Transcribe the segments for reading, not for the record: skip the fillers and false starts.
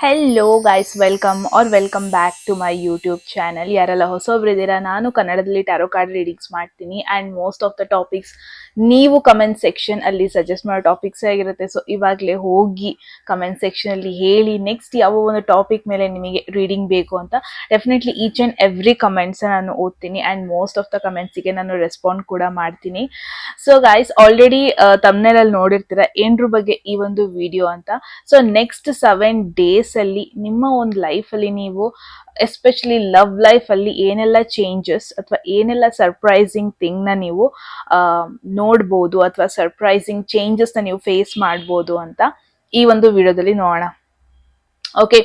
Hello guys, welcome back to my YouTube channel. ಯಾರೆಲ್ಲ ಹೊಸೊಬ್ರಿದ್ದೀರಾ, ನಾನು ಕನ್ನಡದಲ್ಲಿ ಟ್ಯಾರೋ ಕಾರ್ಡ್ ರೀಡಿಂಗ್ಸ್ ಮಾಡ್ತೀನಿ and most of the topics ನೀವು ಕಮೆಂಟ್ ಸೆಕ್ಷನ್ ಅಲ್ಲಿ ಸಜೆಸ್ಟ್ ಮಾಡೋ ಟಾಪಿಕ್ಸ್ ಆಗಿರುತ್ತೆ. ಸೊ ಇವಾಗಲೇ ಹೋಗಿ ಕಮೆಂಟ್ ಸೆಕ್ಷನ್ ಅಲ್ಲಿ ಹೇಳಿ ನೆಕ್ಸ್ಟ್ ಯಾವ ಒಂದು ಟಾಪಿಕ್ ಮೇಲೆ ನಿಮಗೆ ರೀಡಿಂಗ್ ಬೇಕು ಅಂತ. Definitely each and every comments ನಾನು ಓದ್ತೀನಿ ಆ್ಯಂಡ್ ಮೋಸ್ಟ್ ಆಫ್ ದ ಕಮೆಂಟ್ಸಿಗೆ ನಾನು ರೆಸ್ಪಾಂಡ್ ಕೂಡ ಮಾಡ್ತೀನಿ. ಸೊ ಗೈಸ್, ಆಲ್ರೆಡಿ ತಮ್ನೇಲಲ್ಲಿ ನೋಡಿರ್ತೀರ ಏನ್ರ ಬಗ್ಗೆ ಈ ಒಂದು ವಿಡಿಯೋ ಅಂತ. ಸೊ ನೆಕ್ಸ್ಟ್ 7 days ಅಲ್ಲಿ ನಿಮ್ಮ ಒಂದು ಲೈಫ್ ಅಲ್ಲಿ ನೀವು ಎಸ್ಪೆಷಲಿ ಲವ್ ಲೈಫ್ ಅಲ್ಲಿ ಏನೆಲ್ಲ ಚೇಂಜಸ್ ಅಥವಾ ಏನೆಲ್ಲ ಸರ್ಪ್ರೈಸಿಂಗ್ ಥಿಂಗ್ ನ ನೀವು ನೋಡ್ಬೋದು ಅಥವಾ ಸರ್ಪ್ರೈಸಿಂಗ್ ಚೇಂಜಸ್ ನ ನೀವು ಫೇಸ್ ಮಾಡ್ಬೋದು ಅಂತ ಈ ಒಂದು ವಿಡಿಯೋದಲ್ಲಿ ನೋಡೋಣ. ಓಕೆ,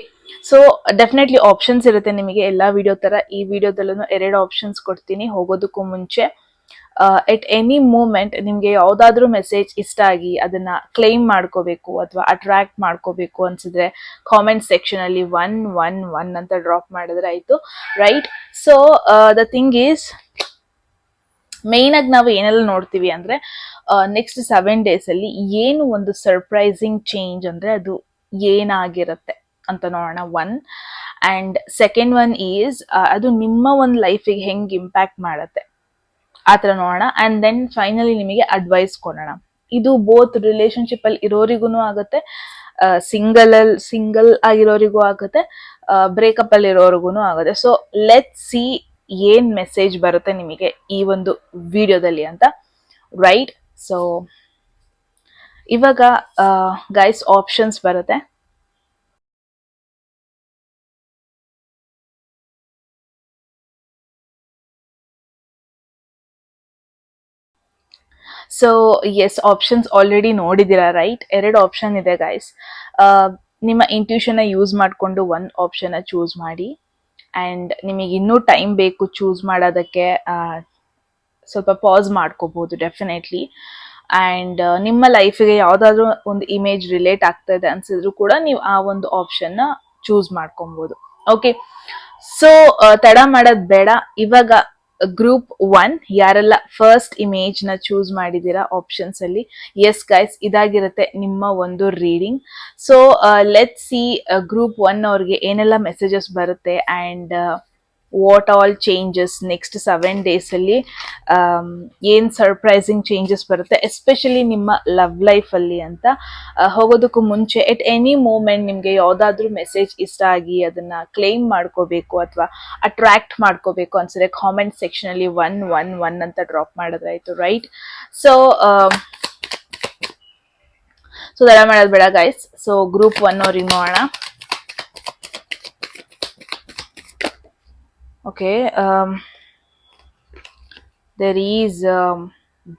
ಸೊ ಡೆಫಿನೆಟ್ಲಿ ಆಪ್ಷನ್ಸ್ ಇರುತ್ತೆ ನಿಮಗೆ ಎಲ್ಲಾ ವಿಡಿಯೋ ತರ. ಈ ವಿಡಿಯೋದಲ್ಲೂ 2 ಆಪ್ಷನ್ಸ್ ಕೊಡ್ತೀನಿ. ಹೋಗೋದಕ್ಕೂ ಮುಂಚೆ ಎಟ್ ಎನಿ ಮೂಮೆಂಟ್ ನಿಮ್ಗೆ ಯಾವ್ದಾದ್ರು ಮೆಸೇಜ್ ಇಷ್ಟ ಆಗಿ ಅದನ್ನ ಕ್ಲೈಮ್ ಮಾಡ್ಕೋಬೇಕು ಅಥವಾ ಅಟ್ರಾಕ್ಟ್ ಮಾಡ್ಕೋಬೇಕು ಅನ್ಸಿದ್ರೆ ಕಾಮೆಂಟ್ ಸೆಕ್ಷನ್ ಅಲ್ಲಿ 111 ಅಂತ ಡ್ರಾಪ್ ಮಾಡಿದ್ರೆ ಆಯ್ತು, right? So the thing is, main ಆಗಿ ನಾವು ಏನೆಲ್ಲ ನೋಡ್ತೀವಿ ಅಂದ್ರೆ ನೆಕ್ಸ್ಟ್ 7 days ಅಲ್ಲಿ ಏನು ಒಂದು ಸರ್ಪ್ರೈಸಿಂಗ್ ಚೇಂಜ್ ಅಂದ್ರೆ ಅದು ಏನಾಗಿರುತ್ತೆ ಅಂತ ನೋಡೋಣ. 1 ಅಂಡ್ ಸೆಕೆಂಡ್ ಒನ್ ಈಸ್ ಅದು ನಿಮ್ಮ ಒಂದು ಲೈಫಿಗೆ ಹೆಂಗ್ ಇಂಪ್ಯಾಕ್ಟ್ ಮಾಡುತ್ತೆ ಆ ಥರ ನೋಡೋಣ. ಅಂಡ್ ದೆನ್ ಫೈನಲಿ ನಿಮಗೆ ಅಡ್ವೈಸ್ ಕೊಡೋಣ. ಇದು ಬೋತ್ ರಿಲೇಶನ್ಶಿಪ್ ಅಲ್ಲಿ ಇರೋರಿಗೂ ಆಗುತ್ತೆ, ಸಿಂಗಲ್ ಆಗಿರೋರಿಗೂ ಆಗುತ್ತೆ, ಬ್ರೇಕಪ್ ಅಲ್ಲಿ ಇರೋರಿಗೂ ಆಗುತ್ತೆ. ಸೊ ಲೆಟ್ ಸಿ ಏನ್ ಮೆಸೇಜ್ ಬರುತ್ತೆ ನಿಮಗೆ ಈ ಒಂದು ವಿಡಿಯೋದಲ್ಲಿ ಅಂತ, ರೈಟ್? ಸೊ ಇವಾಗ ಗೈಸ್ ಆಪ್ಷನ್ಸ್ ಬರುತ್ತೆ. ಸೊ ಎಸ್, ಆಪ್ಷನ್ಸ್ ಆಲ್ರೆಡಿ ನೋಡಿದ್ದೀರಾ, ರೈಟ್? 2 ಆಪ್ಷನ್ ಇದೆ ಗೈಸ್. ನಿಮ್ಮ ಇಂಟ್ಯೂಷನ್ ಯೂಸ್ ಮಾಡಿಕೊಂಡು ಒಂದು ಆಪ್ಷನ್ ಚೂಸ್ ಮಾಡಿ. ಆ್ಯಂಡ್ ನಿಮಗೆ ಇನ್ನೂ ಟೈಮ್ ಬೇಕು ಚೂಸ್ ಮಾಡೋದಕ್ಕೆ, ಸ್ವಲ್ಪ ಪಾಸ್ ಮಾಡ್ಕೋಬಹುದು ಡೆಫಿನೆಟ್ಲಿ. ಆ್ಯಂಡ್ ನಿಮ್ಮ ಲೈಫಿಗೆ ಯಾವುದಾದ್ರೂ ಒಂದು ಇಮೇಜ್ ರಿಲೇಟ್ ಆಗ್ತಾ ಇದೆ ಅನ್ಸಿದ್ರು ಕೂಡ ನೀವು ಆ ಒಂದು ಆಪ್ಷನ್ನ ಚೂಸ್ ಮಾಡ್ಕೊಬೋದು. ಓಕೆ, ಸೊ ತಡ ಮಾಡೋದು ಬೇಡ. ಇವಾಗ ಗ್ರೂಪ್ 1 ಯಾರೆಲ್ಲ ಫಸ್ಟ್ ಇಮೇಜ್ ನ ಚೂಸ್ ಮಾಡಿದೀರಾ ಆಪ್ಷನ್ಸ್ ಅಲ್ಲಿ, ಎಸ್ ಗೈಸ್, ಇದಾಗಿರುತ್ತೆ ನಿಮ್ಮ ಒಂದು reading. So let C group 1 ಅವ್ರಿಗೆ ಏನೆಲ್ಲ ಮೆಸೇಜಸ್ ಬರುತ್ತೆ and what all changes next 7 days ಅಲ್ಲಿ ಏನ್ ಸರ್ಪ್ರೈಸಿಂಗ್ ಚೇಂಜಸ್ ಬರುತ್ತೆ ಎಸ್ಪೆಷಲಿ ನಿಮ್ಮ ಲವ್ ಲೈಫ್ ಅಲ್ಲಿ ಅಂತ. ಹೋಗೋದಕ್ಕೂ ಮುಂಚೆ ಎಟ್ ಎನಿ ಮೂಮೆಂಟ್ ನಿಮ್ಗೆ ಯಾವ್ದಾದ್ರು ಮೆಸೇಜ್ ಇಷ್ಟ ಆಗಿ ಅದನ್ನ ಕ್ಲೈಮ್ ಮಾಡ್ಕೋಬೇಕು ಅಥವಾ ಅಟ್ರಾಕ್ಟ್ ಮಾಡ್ಕೋಬೇಕು ಅನ್ಸಿದ್ರೆ ಕಾಮೆಂಟ್ ಸೆಕ್ಷನ್ ಅಲ್ಲಿ 111 ಅಂತ ಡ್ರಾಪ್ ಮಾಡಿದ್ರಾಯ್ತು, ರೈಟ್? ಸೊ ದಡ ಮಾಡೋದು ಬೇಡ ಗೈಸ್. ಸೊ ಗ್ರೂಪ್ 1 ಅವ್ರಿಗೆ ನೋಡೋಣ. Okay, there is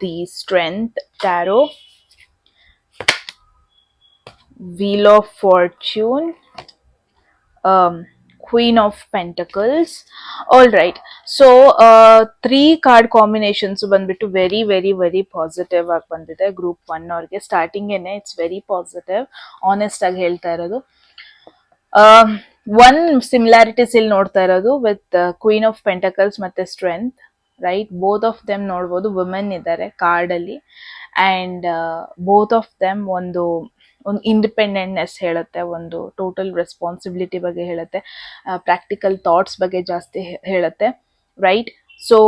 the Strength Tarot, Wheel of Fortune, Queen of Pentacles. All right, so 3 card combinations ಬಂದ್ಬಿಟ್ಟು ವೆರಿ ವೆರಿ ವೆರಿ ಪಾಸಿಟಿವ್ ಆಗಿ ಬಂದಿದೆ ಗ್ರೂಪ್ 1 ಅವ್ರಿಗೆ. ಸ್ಟಾರ್ಟಿಂಗ್ ಏನೆ ಇಟ್ಸ್ ವೆರಿ ಪಾಸಿಟಿವ್, ಆನೆಸ್ಟ್ ಆಗಿ ಹೇಳ್ತಾ ಇರೋದು. ಒನ್ ಸಿಮಿಲಾರಿಟೀಸ್ ಇಲ್ಲಿ ನೋಡ್ತಾ ಇರೋದು ವಿತ್ ಕ್ವೀನ್ ಆಫ್ ಪೆಂಟಕಲ್ಸ್ ಮತ್ತೆ strength, right? Both of them ನೋಡ್ಬೋದು ವುಮೆನ್ ಇದ್ದಾರೆ ಕಾರ್ಡ್ ಅಲ್ಲಿ. ಅಂಡ್ ಬೋತ್ ಆಫ್ ದೆಮ್ ಒಂದು ಇಂಡಿಪೆಂಡೆಂಟ್ನೆಸ್ ಹೇಳುತ್ತೆ, ಒಂದು ಟೋಟಲ್ ರೆಸ್ಪಾನ್ಸಿಬಿಲಿಟಿ ಬಗ್ಗೆ ಹೇಳುತ್ತೆ, ಪ್ರಾಕ್ಟಿಕಲ್ ಥಾಟ್ಸ್ ಬಗ್ಗೆ ಜಾಸ್ತಿ ಹೇಳುತ್ತೆ, right? So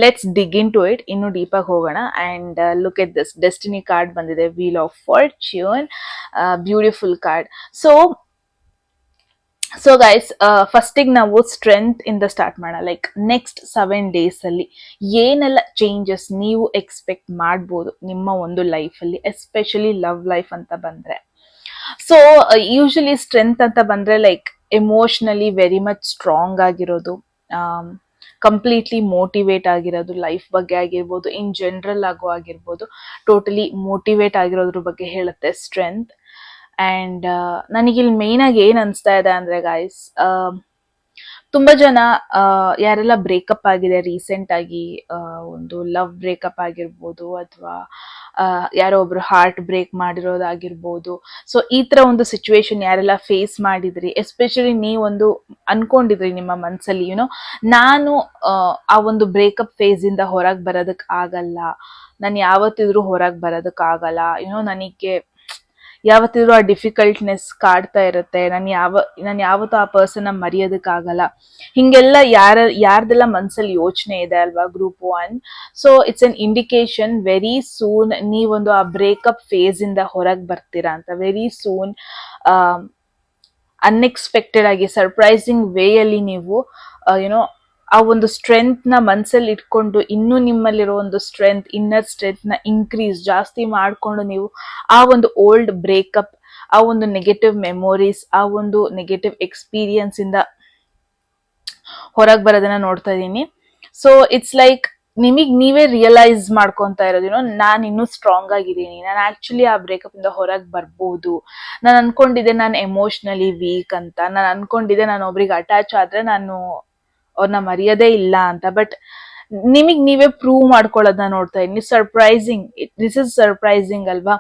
let's dig into it, ಇನ್ನು ಡೀಪಾಗಿ ಹೋಗೋಣ. And look at this, destiny card ಬಂದಿದೆ, wheel of fortune, beautiful card. So guys, ಫಸ್ಟಿಗೆ ನಾವು ಸ್ಟ್ರೆಂತ್ ಇಂದ ಸ್ಟಾರ್ಟ್ ಮಾಡೋಣ. ಲೈಕ್ ನೆಕ್ಸ್ಟ್ 7 days ಅಲ್ಲಿ ಏನೆಲ್ಲ ಚೇಂಜಸ್ ನೀವು ಎಕ್ಸ್ಪೆಕ್ಟ್ ಮಾಡ್ಬೋದು ನಿಮ್ಮ ಒಂದು ಲೈಫಲ್ಲಿ, ಎಸ್ಪೆಷಲಿ ಲವ್ ಲೈಫ್ ಅಂತ ಬಂದ್ರೆ. ಸೊ ಯೂಶಲಿ ಸ್ಟ್ರೆಂತ್ ಅಂತ ಬಂದ್ರೆ like emotionally very much strong ಆಗಿರೋದು, ಕಂಪ್ಲೀಟ್ಲಿ ಮೋಟಿವೇಟ್ ಆಗಿರೋದು, ಲೈಫ್ ಬಗ್ಗೆ ಆಗಿರ್ಬೋದು, ಇನ್ ಜನರಲ್ ಆಗೋ ಆಗಿರ್ಬೋದು, ಟೋಟಲಿ ಮೋಟಿವೇಟ್ ಆಗಿರೋದ್ರ ಬಗ್ಗೆ ಹೇಳುತ್ತೆ ಸ್ಟ್ರೆಂತ್. ಅಂಡ್ ನನಗಿಲ್ಲಿ ಮೇನ್ ಆಗಿ ಏನ್ ಅನ್ಸ್ತಾ ಇದೆ ಅಂದ್ರೆ ಗೈಸ್, ತುಂಬಾ ಜನ ಯಾರೆಲ್ಲ ಬ್ರೇಕಪ್ ಆಗಿದೆ ರೀಸೆಂಟ್ ಆಗಿ, ಒಂದು ಲವ್ ಬ್ರೇಕಪ್ ಆಗಿರ್ಬೋದು ಅಥವಾ ಯಾರೋ ಒಬ್ರು ಹಾರ್ಟ್ ಬ್ರೇಕ್ ಮಾಡಿರೋದಾಗಿರ್ಬೋದು. ಸೊ ಈ ತರ ಒಂದು ಸಿಚುವೇಶನ್ ಯಾರೆಲ್ಲ ಫೇಸ್ ಮಾಡಿದ್ರಿ, ಎಸ್ಪೆಷಲಿ ನೀವೊಂದು ಅನ್ಕೊಂಡಿದ್ರಿ ನಿಮ್ಮ ಮನ್ಸಲ್ಲಿ, ಯುನೋ ನಾನು ಆ ಒಂದು ಬ್ರೇಕಪ್ ಫೇಸ್ ಇಂದ ಹೊರಗೆ ಬರೋದಕ್ ಆಗಲ್ಲ, ನಾನು ಯಾವತ್ತಿದ್ರು ಹೊರಗೆ ಬರೋದಕ್ ಆಗಲ್ಲ, ಯುನೋ ನನಗೆ ಯಾವತ್ತಿದ್ರು ಆ ಡಿಫಿಕಲ್ಟ್ನೆಸ್ ಕಾಡ್ತಾ ಇರುತ್ತೆ, ನಾನು ಯಾವತ್ತೂ ಆ ಪರ್ಸನ್ ಮರೆಯೋದಕ್ಕಾಗಲ್ಲ. ಹಿಂಗೆಲ್ಲ ಯಾರ್ದೆಲ್ಲ ಮನ್ಸಲ್ಲಿ ಯೋಚನೆ ಇದೆ ಅಲ್ವಾ group 1. So it's an indication very soon ನೀವೊಂದು ಆ ಬ್ರೇಕಪ್ ಫೇಸ್ ಇಂದ ಹೊರಗೆ ಬರ್ತೀರಾ ಅಂತ. ವೆರಿ ಸೂನ್ ಅನ್ಎಕ್ಸ್ಪೆಕ್ಟೆಡ್ ಆಗಿ ಸರ್ಪ್ರೈಸಿಂಗ್ ವೇಯಲ್ಲಿ ನೀವು ಯುನೋ ಆ ಒಂದು ಸ್ಟ್ರೆಂತ್ ನ ಮನ್ಸಲ್ಲಿ ಇಟ್ಕೊಂಡು ಇನ್ನೂ ನಿಮ್ಮಲ್ಲಿರೋ ಒಂದು ಸ್ಟ್ರೆಂತ್, ಇನ್ನರ್ ಸ್ಟ್ರೆಂತ್ ನ ಇನ್ಕ್ರೀಸ್ ಜಾಸ್ತಿ ಮಾಡ್ಕೊಂಡು ನೀವು ಆ ಒಂದು ಓಲ್ಡ್ ಬ್ರೇಕಪ್, ಆ ಒಂದು ನೆಗೆಟಿವ್ ಮೆಮೊರೀಸ್, ಆ ಒಂದು ನೆಗೆಟಿವ್ ಎಕ್ಸ್ಪೀರಿಯನ್ಸ್ ಇಂದ ಹೊರಗೆ ಬರೋದನ್ನ ನೋಡ್ತಾ ಇದ್ದೀನಿ. ಸೊ ಇಟ್ಸ್ ಲೈಕ್ ನೀವೇ ರಿಯಲೈಸ್ ಮಾಡ್ಕೊಂತ ಇರೋದು, ನಾನು ಇನ್ನೂ ಸ್ಟ್ರಾಂಗ್ ಆಗಿದ್ದೀನಿ, ನಾನು ಆಕ್ಚುಲಿ ಆ ಬ್ರೇಕಪ್ ಇಂದ ಹೊರಗೆ ಬರ್ಬೋದು. ನಾನು ಅನ್ಕೊಂಡಿದ್ದೆ ನಾನು ಎಮೋಷ್ನಲಿ ವೀಕ್ ಅಂತ, ನಾನು ಅನ್ಕೊಂಡಿದ್ದೆ ನಾನು ಒಬ್ರಿಗೆ ಅಟ್ಯಾಚ್ ಆದ್ರೆ ನಾನು ಅವ್ರನ್ನ ಮರೆಯೋದೇ ಇಲ್ಲ ಅಂತ. ಬಟ್ ನೀವೇ ಪ್ರೂವ್ ಮಾಡ್ಕೊಳ್ಳೋದನ್ನ ನೋಡ್ತಾ ಇದ್ದೀನಿ. ಸರ್ಪ್ರೈಸಿಂಗ್, ದಿಸ್ ಇಸ್ ಸರ್ಪ್ರೈಸಿಂಗ್ ಅಲ್ವಾ.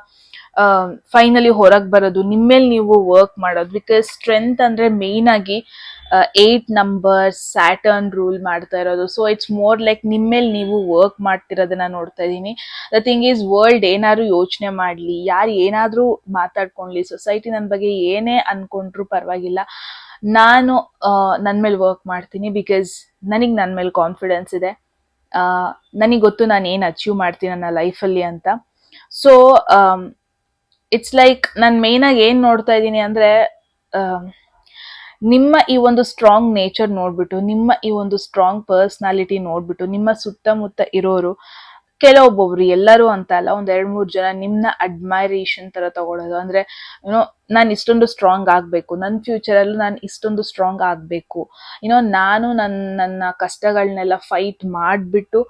ಫೈನಲಿ ಹೊರಗೆ ಬರೋದು, ನಿಮ್ಮೇಲೆ ನೀವು ವರ್ಕ್ ಮಾಡೋದು. ಬಿಕಾಸ್ ಸ್ಟ್ರೆಂತ್ ಅಂದ್ರೆ ಮೇನ್ ಆಗಿ 8 ನಂಬರ್ಸ್ ಸ್ಯಾಟರ್ನ್ ರೂಲ್ ಮಾಡ್ತಾ ಇರೋದು. ಸೊ ಇಟ್ಸ್ ಮೋರ್ ಲೈಕ್ ನಿಮ್ಮೇಲೆ ನೀವು ವರ್ಕ್ ಮಾಡ್ತಿರೋದನ್ನ ನೋಡ್ತಾ ಇದ್ದೀನಿ. ದ ಥಿಂಗ್ ಈಸ್, ವರ್ಲ್ಡ್ ಏನಾದ್ರು ಯೋಚನೆ ಮಾಡ್ಲಿ, ಯಾರು ಏನಾದ್ರೂ ಮಾತಾಡ್ಕೊಂಡ್ಲಿ, ಸೊಸೈಟಿ ನನ್ನ ಬಗ್ಗೆ ಏನೇ ಅನ್ಕೊಂಡ್ರು ಪರವಾಗಿಲ್ಲ, ನಾನು ನನ್ನ ಮೇಲೆ ವರ್ಕ್ ಮಾಡ್ತೀನಿ. ಬಿಕಾಸ್ ನನಗೆ ನನ್ನ ಮೇಲೆ ಕಾನ್ಫಿಡೆನ್ಸ್ ಇದೆ. ನನಗೆ ಗೊತ್ತು ನಾನು ಏನು ಅಚೀವ್ ಮಾಡ್ತೀನಿ ನನ್ನ ಲೈಫಲ್ಲಿ ಅಂತ. ಸೊ ಇಟ್ಸ್ ಲೈಕ್ ನಾನು ಮೇನ್ ಆಗಿ ಏನ್ ನೋಡ್ತಾ ಇದ್ದೀನಿ ಅಂದ್ರೆ, ನಿಮ್ಮ ಈ ಒಂದು ಸ್ಟ್ರಾಂಗ್ ನೇಚರ್ ನೋಡ್ಬಿಟ್ಟು, ನಿಮ್ಮ ಈ ಒಂದು ಸ್ಟ್ರಾಂಗ್ ಪರ್ಸ್ನಾಲಿಟಿ ನೋಡ್ಬಿಟ್ಟು, ನಿಮ್ಮ ಸುತ್ತಮುತ್ತ ಇರೋರು ಕೆಲವೊಬ್ಬೊಬ್ರು, ಎಲ್ಲರೂ ಅಂತ ಅಲ್ಲ, ಒಂದ್ 2-3 ಜನ ನಿಮ್ನ ಅಡ್ಮೈರೇಷನ್ ತರ ತಗೊಳ್ಳೋದು. ಅಂದ್ರೆ ನಾನು ಇಷ್ಟೊಂದು ಸ್ಟ್ರಾಂಗ್ ಆಗ್ಬೇಕು, ನನ್ನ ಫ್ಯೂಚರ್ ಅಲ್ಲೂ ನಾನು ಇಷ್ಟೊಂದು ಸ್ಟ್ರಾಂಗ್ ಆಗ್ಬೇಕು, ನಾನು ನನ್ನ ಕಷ್ಟಗಳನ್ನೆಲ್ಲ ಫೈಟ್ ಮಾಡ್ಬಿಟ್ಟು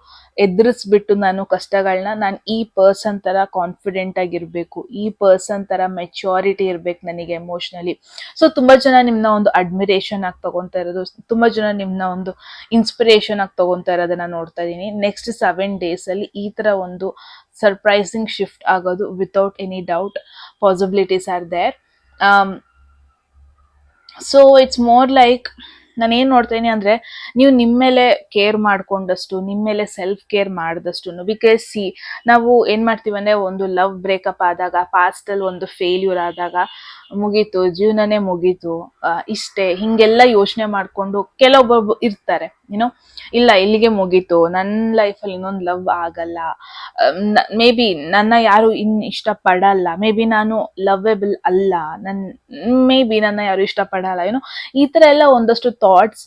ಎದುರಿಸ್ಬಿಟ್ಟು ನಾನು ಕಷ್ಟಗಳನ್ನ, ನಾನು ಈ ಪರ್ಸನ್ ತರ ಕಾನ್ಫಿಡೆಂಟ್ ಆಗಿರ್ಬೇಕು, ಈ ಪರ್ಸನ್ ತರ ಮೆಚುರಿಟಿ ಇರ್ಬೇಕು ನನಗೆ ಎಮೋಷನಲಿ. ಸೊ ತುಂಬಾ ಜನ ನಿಮ್ನ ಒಂದು ಅಡ್ಮಿರೇಷನ್ ಆಗಿ ತಗೊಂತಾ ಇರೋದು, ತುಂಬಾ ಜನ ನಿಮ್ನ ಒಂದು ಇನ್ಸ್ಪಿರೇಷನ್ ಆಗಿ ತಗೊಂತಾ ಇರೋದನ್ನ ನೋಡ್ತಾ ಇದೀನಿ. ನೆಕ್ಸ್ಟ್ 7 days ಅಲ್ಲಿ ಈ ತರ ಒಂದು ಸರ್ಪ್ರೈಸಿಂಗ್ ಶಿಫ್ಟ್ ಆಗೋದು without any doubt. Possibilities are there. So it's more like, ನಾನು ಏನ್ ನೋಡ್ತಾ ಇದೀನಿ ಅಂದ್ರೆ, ನೀವು ನಿಮ್ಮ ಮೇಲೆ ಕೇರ್ ಮಾಡ್ಕೊಂಡಷ್ಟು, ನಿಮ್ಮ ಮೇಲೆ ಸೆಲ್ಫ್ ಕೇರ್ ಮಾಡಿದಷ್ಟು. ಬಿಕಾಸ್ ನಾವು ಏನ್ ಮಾಡ್ತೀವಿ ಅಂದ್ರೆ, ಒಂದು ಲವ್ ಬ್ರೇಕಪ್ ಆದಾಗ, ಪಾಸ್ಟ್ ಅಲ್ಲಿ ಒಂದು ಫೇಲ್ಯೂರ್ ಆದಾಗ ಮುಗೀತು, ಜೀವನನೇ ಮುಗೀತು, ಇಷ್ಟೇ ಹಿಂಗೆಲ್ಲ ಯೋಚನೆ ಮಾಡ್ಕೊಂಡು ಕೆಲವೊಬ್ಬೊಬ್ಬರು ಇರ್ತಾರೆ. ಇಲ್ಲ ಇಲ್ಲಿಗೆ ಮುಗೀತು, ನನ್ನ ಲೈಫಲ್ಲಿ ಇನ್ನೊಂದು ಲವ್ ಆಗಲ್ಲ, ಮೇ ಬಿ ನನ್ನ ಯಾರು ಇಷ್ಟ ಪಡಲ್ಲ, ಮೇ ಬಿ ನಾನು ಲವ್ವೆಬಲ್ ಅಲ್ಲ, ಮೇ ಬಿ ನನ್ನ ಯಾರು ಇಷ್ಟ ಪಡಲ್ಲ, ಈ ತರ ಎಲ್ಲ ಒಂದಷ್ಟು ಥಾಟ್ಸ್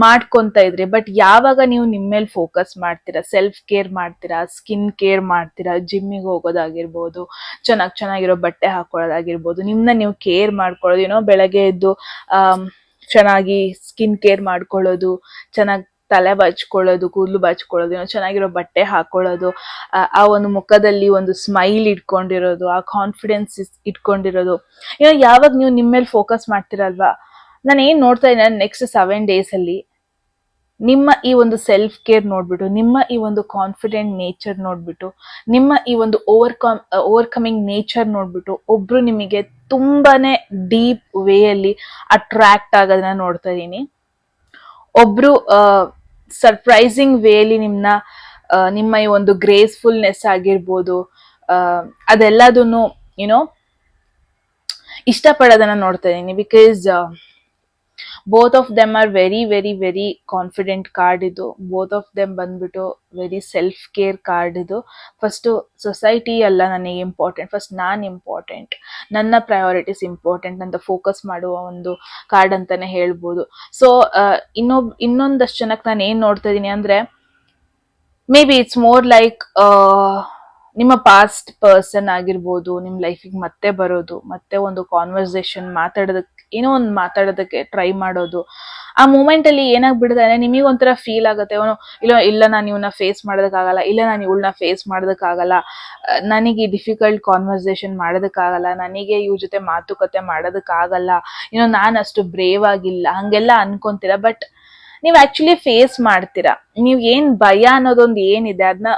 ಮಾಡ್ಕೊಂತ ಇದ್ರಿ. ಬಟ್ ಯಾವಾಗ ನೀವು ನಿಮ್ಮ ಮೇಲೆ ಫೋಕಸ್ ಮಾಡ್ತೀರಾ, ಸೆಲ್ಫ್ ಕೇರ್ ಮಾಡ್ತೀರಾ, ಸ್ಕಿನ್ ಕೇರ್ ಮಾಡ್ತೀರಾ, ಜಿಮ್ಮಿಗೆ ಹೋಗೋದಾಗಿರ್ಬೋದು, ಚೆನ್ನಾಗಿರೋ ಬಟ್ಟೆ ಹಾಕೊಳ್ಳೋದಾಗಿರ್ಬೋದು, ನಿಮ್ನ ನೀವು ಕೇರ್ ಮಾಡ್ಕೊಳ್ಳೋದು, ಬೆಳಗ್ಗೆ ಎದ್ದು ಚೆನ್ನಾಗಿ ಸ್ಕಿನ್ ಕೇರ್ ಮಾಡ್ಕೊಳ್ಳೋದು, ಚೆನ್ನಾಗಿ ತಲೆ ಬಾಚ್ಕೊಳ್ಳೋದು, ಕೂದಲು ಬಾಚ್ಕೊಳ್ಳೋದು, ಚೆನ್ನಾಗಿರೋ ಬಟ್ಟೆ ಹಾಕೊಳ್ಳೋದು, ಆ ಒಂದು ಮುಖದಲ್ಲಿ ಒಂದು ಸ್ಮೈಲ್ ಇಟ್ಕೊಂಡಿರೋದು, ಆ ಕಾನ್ಫಿಡೆನ್ಸ್ ಇಟ್ಕೊಂಡಿರೋದು, ಯಾವಾಗ ನೀವು ನಿಮ್ಮ ಮೇಲೆ ಫೋಕಸ್ ಮಾಡ್ತೀರಲ್ವಾ, ನಾನು ಏನ್ ನೋಡ್ತಾ ಇದ್ದೀನಿ ನೆಕ್ಸ್ಟ್ 7 days ಅಲ್ಲಿ, ನಿಮ್ಮ ಈ ಒಂದು ಸೆಲ್ಫ್ ಕೇರ್ ನೋಡ್ಬಿಟ್ಟು, ನಿಮ್ಮ ಈ ಒಂದು ಕಾನ್ಫಿಡೆಂಟ್ ನೇಚರ್ ನೋಡ್ಬಿಟ್ಟು, ನಿಮ್ಮ ಈ ಒಂದು ಓವರ್ಕಮಿಂಗ್ ನೇಚರ್ ನೋಡ್ಬಿಟ್ಟು, ಒಬ್ರು ನಿಮಗೆ ತುಂಬಾನೇ ಡೀಪ್ ವೇಯಲ್ಲಿ ಅಟ್ರಾಕ್ಟ್ ಆಗೋದನ್ನ ನೋಡ್ತಾ ಇದೀನಿ. ಒಬ್ರು ಸರ್ಪ್ರೈಸಿಂಗ್ ವೇಲಿ ನಿಮ್ಮ ಈ ಒಂದು ಗ್ರೇಸ್ಫುಲ್ನೆಸ್ ಆಗಿರ್ಬೋದು, ಅದೆಲ್ಲದನ್ನು ಇಷ್ಟಪಡೋದನ್ನ ನೋಡ್ತಾ ಇದೀನಿ. Because both of them are very very very confident card ಇದು. ಬೋತ್ ಆಫ್ ದೆಮ್ ಬಂದ್ಬಿಟ್ಟು ವೆರಿ ಸೆಲ್ಫ್ ಕೇರ್ ಕಾರ್ಡ್ ಇದು. ಫಸ್ಟ್ ಸೊಸೈಟಿ ಅಲ್ಲ ನನಗೆ ಇಂಪಾರ್ಟೆಂಟ್, ಫಸ್ಟ್ ನಾನು ಇಂಪಾರ್ಟೆಂಟ್, ನನ್ನ ಪ್ರಯಾರಿಟೀಸ್ ಇಂಪಾರ್ಟೆಂಟ್ ಅಂತ ಫೋಕಸ್ ಮಾಡುವ ಒಂದು ಕಾರ್ಡ್ ಅಂತಾನೆ ಹೇಳ್ಬೋದು. ಸೊ ಇನ್ನೊಂದಷ್ಟು ಜನಕ್ಕೆ ನಾನು ಏನ್ ನೋಡ್ತಾ ಇದೀನಿ ಅಂದ್ರೆ, may be it's more like ನಿಮ್ಮ ಪಾಸ್ಟ್ ಪರ್ಸನ್ ಆಗಿರ್ಬೋದು, ನಿಮ್ ಲೈಫಿಗೆ ಮತ್ತೆ ಬರೋದು, ಮತ್ತೆ ಒಂದು ಕಾನ್ವರ್ಸೇಷನ್ ಮಾತಾಡೋದಕ್ಕೆ ಟ್ರೈ ಮಾಡೋದು. ಆ ಮೂಮೆಂಟ್ ಅಲ್ಲಿ ಏನಾಗ್ಬಿಡ್ತಾನೆ, ನಿಮಗೆ ಒಂಥರ ಫೀಲ್ ಆಗುತ್ತೆ, ಇಲ್ಲ ನಾನು ಇವನ್ನ ಫೇಸ್ ಮಾಡೋದಕ್ಕಾಗಲ್ಲ, ಇಲ್ಲ ನಾನು ಇವಳನ್ನ ಫೇಸ್ ಮಾಡೋದಕ್ಕಾಗಲ್ಲ, ನನಗೆ ಡಿಫಿಕಲ್ಟ್ ಕಾನ್ವರ್ಸೇಷನ್ ಮಾಡೋದಕ್ಕಾಗಲ್ಲ, ನನಗೆ ಇವ್ರ ಜೊತೆ ಮಾತುಕತೆ ಮಾಡೋದಕ್ಕಾಗಲ್ಲ, ನಾನು ಅಷ್ಟು ಬ್ರೇವ್ ಆಗಿಲ್ಲ, ಹಂಗೆಲ್ಲ ಅನ್ಕೊಂತೀರ. ಬಟ್ ನೀವು ಆಕ್ಚುಲಿ ಫೇಸ್ ಮಾಡ್ತೀರಾ. ನೀವು ಏನ್ ಭಯ ಅನ್ನೋದೊಂದು ಏನಿದೆ, ಅದನ್ನ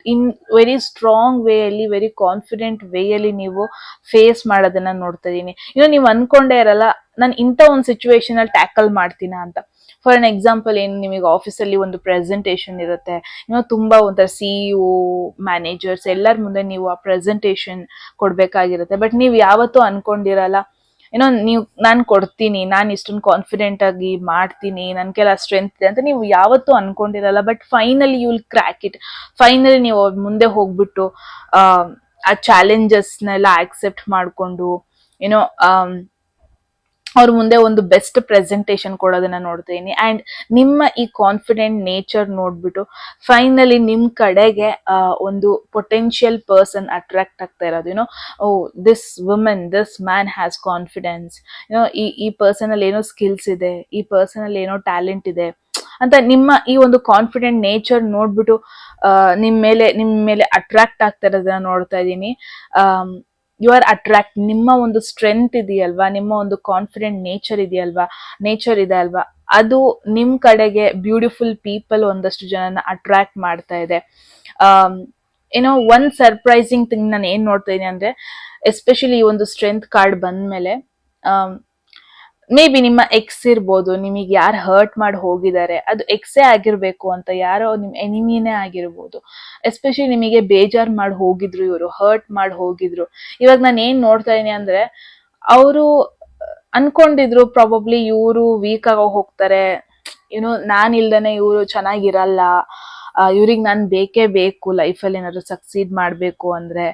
ಇನ್ ವೆರಿ ಸ್ಟ್ರಾಂಗ್ ವೇಯಲ್ಲಿ, ವೆರಿ ಕಾನ್ಫಿಡೆಂಟ್ ವೇಯಲ್ಲಿ ನೀವು ಫೇಸ್ ಮಾಡೋದನ್ನ ನೋಡ್ತಾ ಇದೀನಿ. ನೀವು ಅನ್ಕೊಂಡೇ ಇರಲ್ಲ, ನಾನು ಇಂಥ ಒಂದು ಸಿಚುವೇಶನ್ ಅಲ್ಲಿ ಟ್ಯಾಕಲ್ ಮಾಡ್ತೀನ ಅಂತ. ಫಾರ್ ಅನ್ ಎಕ್ಸಾಂಪಲ್, ಏನು ನಿಮಗೆ ಆಫೀಸಲ್ಲಿ ಒಂದು ಪ್ರೆಸೆಂಟೇಷನ್ ಇರುತ್ತೆ, ತುಂಬಾ ಒಂಥರ CEO, ಮ್ಯಾನೇಜರ್ಸ್ ಎಲ್ಲರ ಮುಂದೆ ನೀವು ಆ ಪ್ರೆಸೆಂಟೇಷನ್ ಕೊಡ್ಬೇಕಾಗಿರುತ್ತೆ. ಬಟ್ ನೀವು ಯಾವತ್ತೂ ಅನ್ಕೊಂಡಿರಲ್ಲ, ನಾನು ಕೊಡ್ತೀನಿ, ನಾನು ಇಷ್ಟೊಂದು ಕಾನ್ಫಿಡೆಂಟ್ ಆಗಿ ಮಾಡ್ತೀನಿ, ನನ್ ಕೆಲ ಸ್ಟ್ರೆಂತ್ ಇದೆ ಅಂತ ನೀವು ಯಾವತ್ತೂ ಅನ್ಕೊಂಡಿರಲ್ಲ. But finally you will crack it. Finally ನೀವು ಮುಂದೆ ಹೋಗ್ಬಿಟ್ಟು ಆ ಚಾಲೆಂಜಸ್ನೆಲ್ಲ ಆಕ್ಸೆಪ್ಟ್ ಮಾಡ್ಕೊಂಡು ಏನೋ ಅವ್ರ ಮುಂದೆ ಒಂದು ಬೆಸ್ಟ್ ಪ್ರೆಸೆಂಟೇಷನ್ ಕೊಡೋದನ್ನ ನೋಡ್ತೀನಿ. ಅಂಡ್ ನಿಮ್ಮ ಈ ಕಾನ್ಫಿಡೆಂಟ್ ನೇಚರ್ ನೋಡ್ಬಿಟ್ಟು ಫೈನಲಿ ನಿಮ್ ಕಡೆಗೆ ಒಂದು ಪೊಟೆನ್ಷಿಯಲ್ ಪರ್ಸನ್ ಅಟ್ರಾಕ್ಟ್ ಆಗ್ತಾ ಇರೋದು. Oh, this women, this man has confidence, ಈ ಪರ್ಸನ್ ಅಲ್ಲಿ ಏನೋ ಸ್ಕಿಲ್ಸ್ ಇದೆ, ಈ ಪರ್ಸನ್ ಅಲ್ಲಿ ಏನೋ ಟ್ಯಾಲೆಂಟ್ ಇದೆ ಅಂತ ನಿಮ್ಮ ಈ ಒಂದು ಕಾನ್ಫಿಡೆಂಟ್ ನೇಚರ್ ನೋಡ್ಬಿಟ್ಟು ನಿಮ್ ಮೇಲೆ ಅಟ್ರಾಕ್ಟ್ ಆಗ್ತಾ ಇರೋದನ್ನ ನೋಡ್ತಾ ಇದ್ದೀನಿ. You are attract. ನಿಮ್ಮ ಒಂದು ಸ್ಟ್ರೆಂತ್ ಇದೆಯಲ್ವಾ, ನಿಮ್ಮ ಒಂದು ಕಾನ್ಫಿಡೆಂಟ್ ನೇಚರ್ ಇದೆ ಅಲ್ವಾ, ಅದು ನಿಮ್ ಕಡೆಗೆ ಬ್ಯೂಟಿಫುಲ್ ಪೀಪಲ್ ಒಂದಷ್ಟು ಜನನ ಅಟ್ರಾಕ್ಟ್ ಮಾಡ್ತಾ ಇದೆ. ಒನ್ ಸರ್ಪ್ರೈಸಿಂಗ್ ಥಿಂಗ್ ನಾನು ಏನ್ ನೋಡ್ತಾ ಇದೀನಿ ಅಂದ್ರೆ, ಎಸ್ಪೆಷಲಿ ಈ ಒಂದು ಸ್ಟ್ರೆಂತ್ ಕಾರ್ಡ್ ಬಂದ್ಮೇಲೆ, ಮೇ ಬಿ ನಿಮ್ಮ ಎಕ್ಸ್ ಇರ್ಬೋದು, ನಿಮಗೆ ಯಾರು ಹರ್ಟ್ ಮಾಡಿ ಹೋಗಿದ್ದಾರೆ, ಅದು ಎಕ್ಸೇ ಆಗಿರ್ಬೇಕು ಅಂತ, ಯಾರೋ ನಿಮ್ ಎನಿಮಿನೇ ಆಗಿರ್ಬೋದು. ಎಸ್ಪೆಷಲಿ ನಿಮಗೆ ಬೇಜಾರ್ ಮಾಡಿ ಹೋಗಿದ್ರು, ಇವರು ಹರ್ಟ್ ಮಾಡಿ ಹೋಗಿದ್ರು. ಇವಾಗ ನಾನು ಏನ್ ನೋಡ್ತಾ ಇದೀನಿ ಅಂದ್ರೆ, ಅವರು ಅನ್ಕೊಂಡಿದ್ರು ಪ್ರಾಬಬ್ಲಿ ಇವರು ವೀಕ್ ಆಗ ಹೋಗ್ತಾರೆ, ನಾನ್ ಇಲ್ದೇನೆ ಇವರು ಚೆನ್ನಾಗಿರಲ್ಲ, ಇವ್ರಿಗೆ ನಾನು ಬೇಕೇ ಬೇಕು ಲೈಫಲ್ಲಿ ಏನಾದ್ರು ಸಕ್ಸೀಡ್ ಮಾಡ್ಬೇಕು ಅಂದ್ರೆ,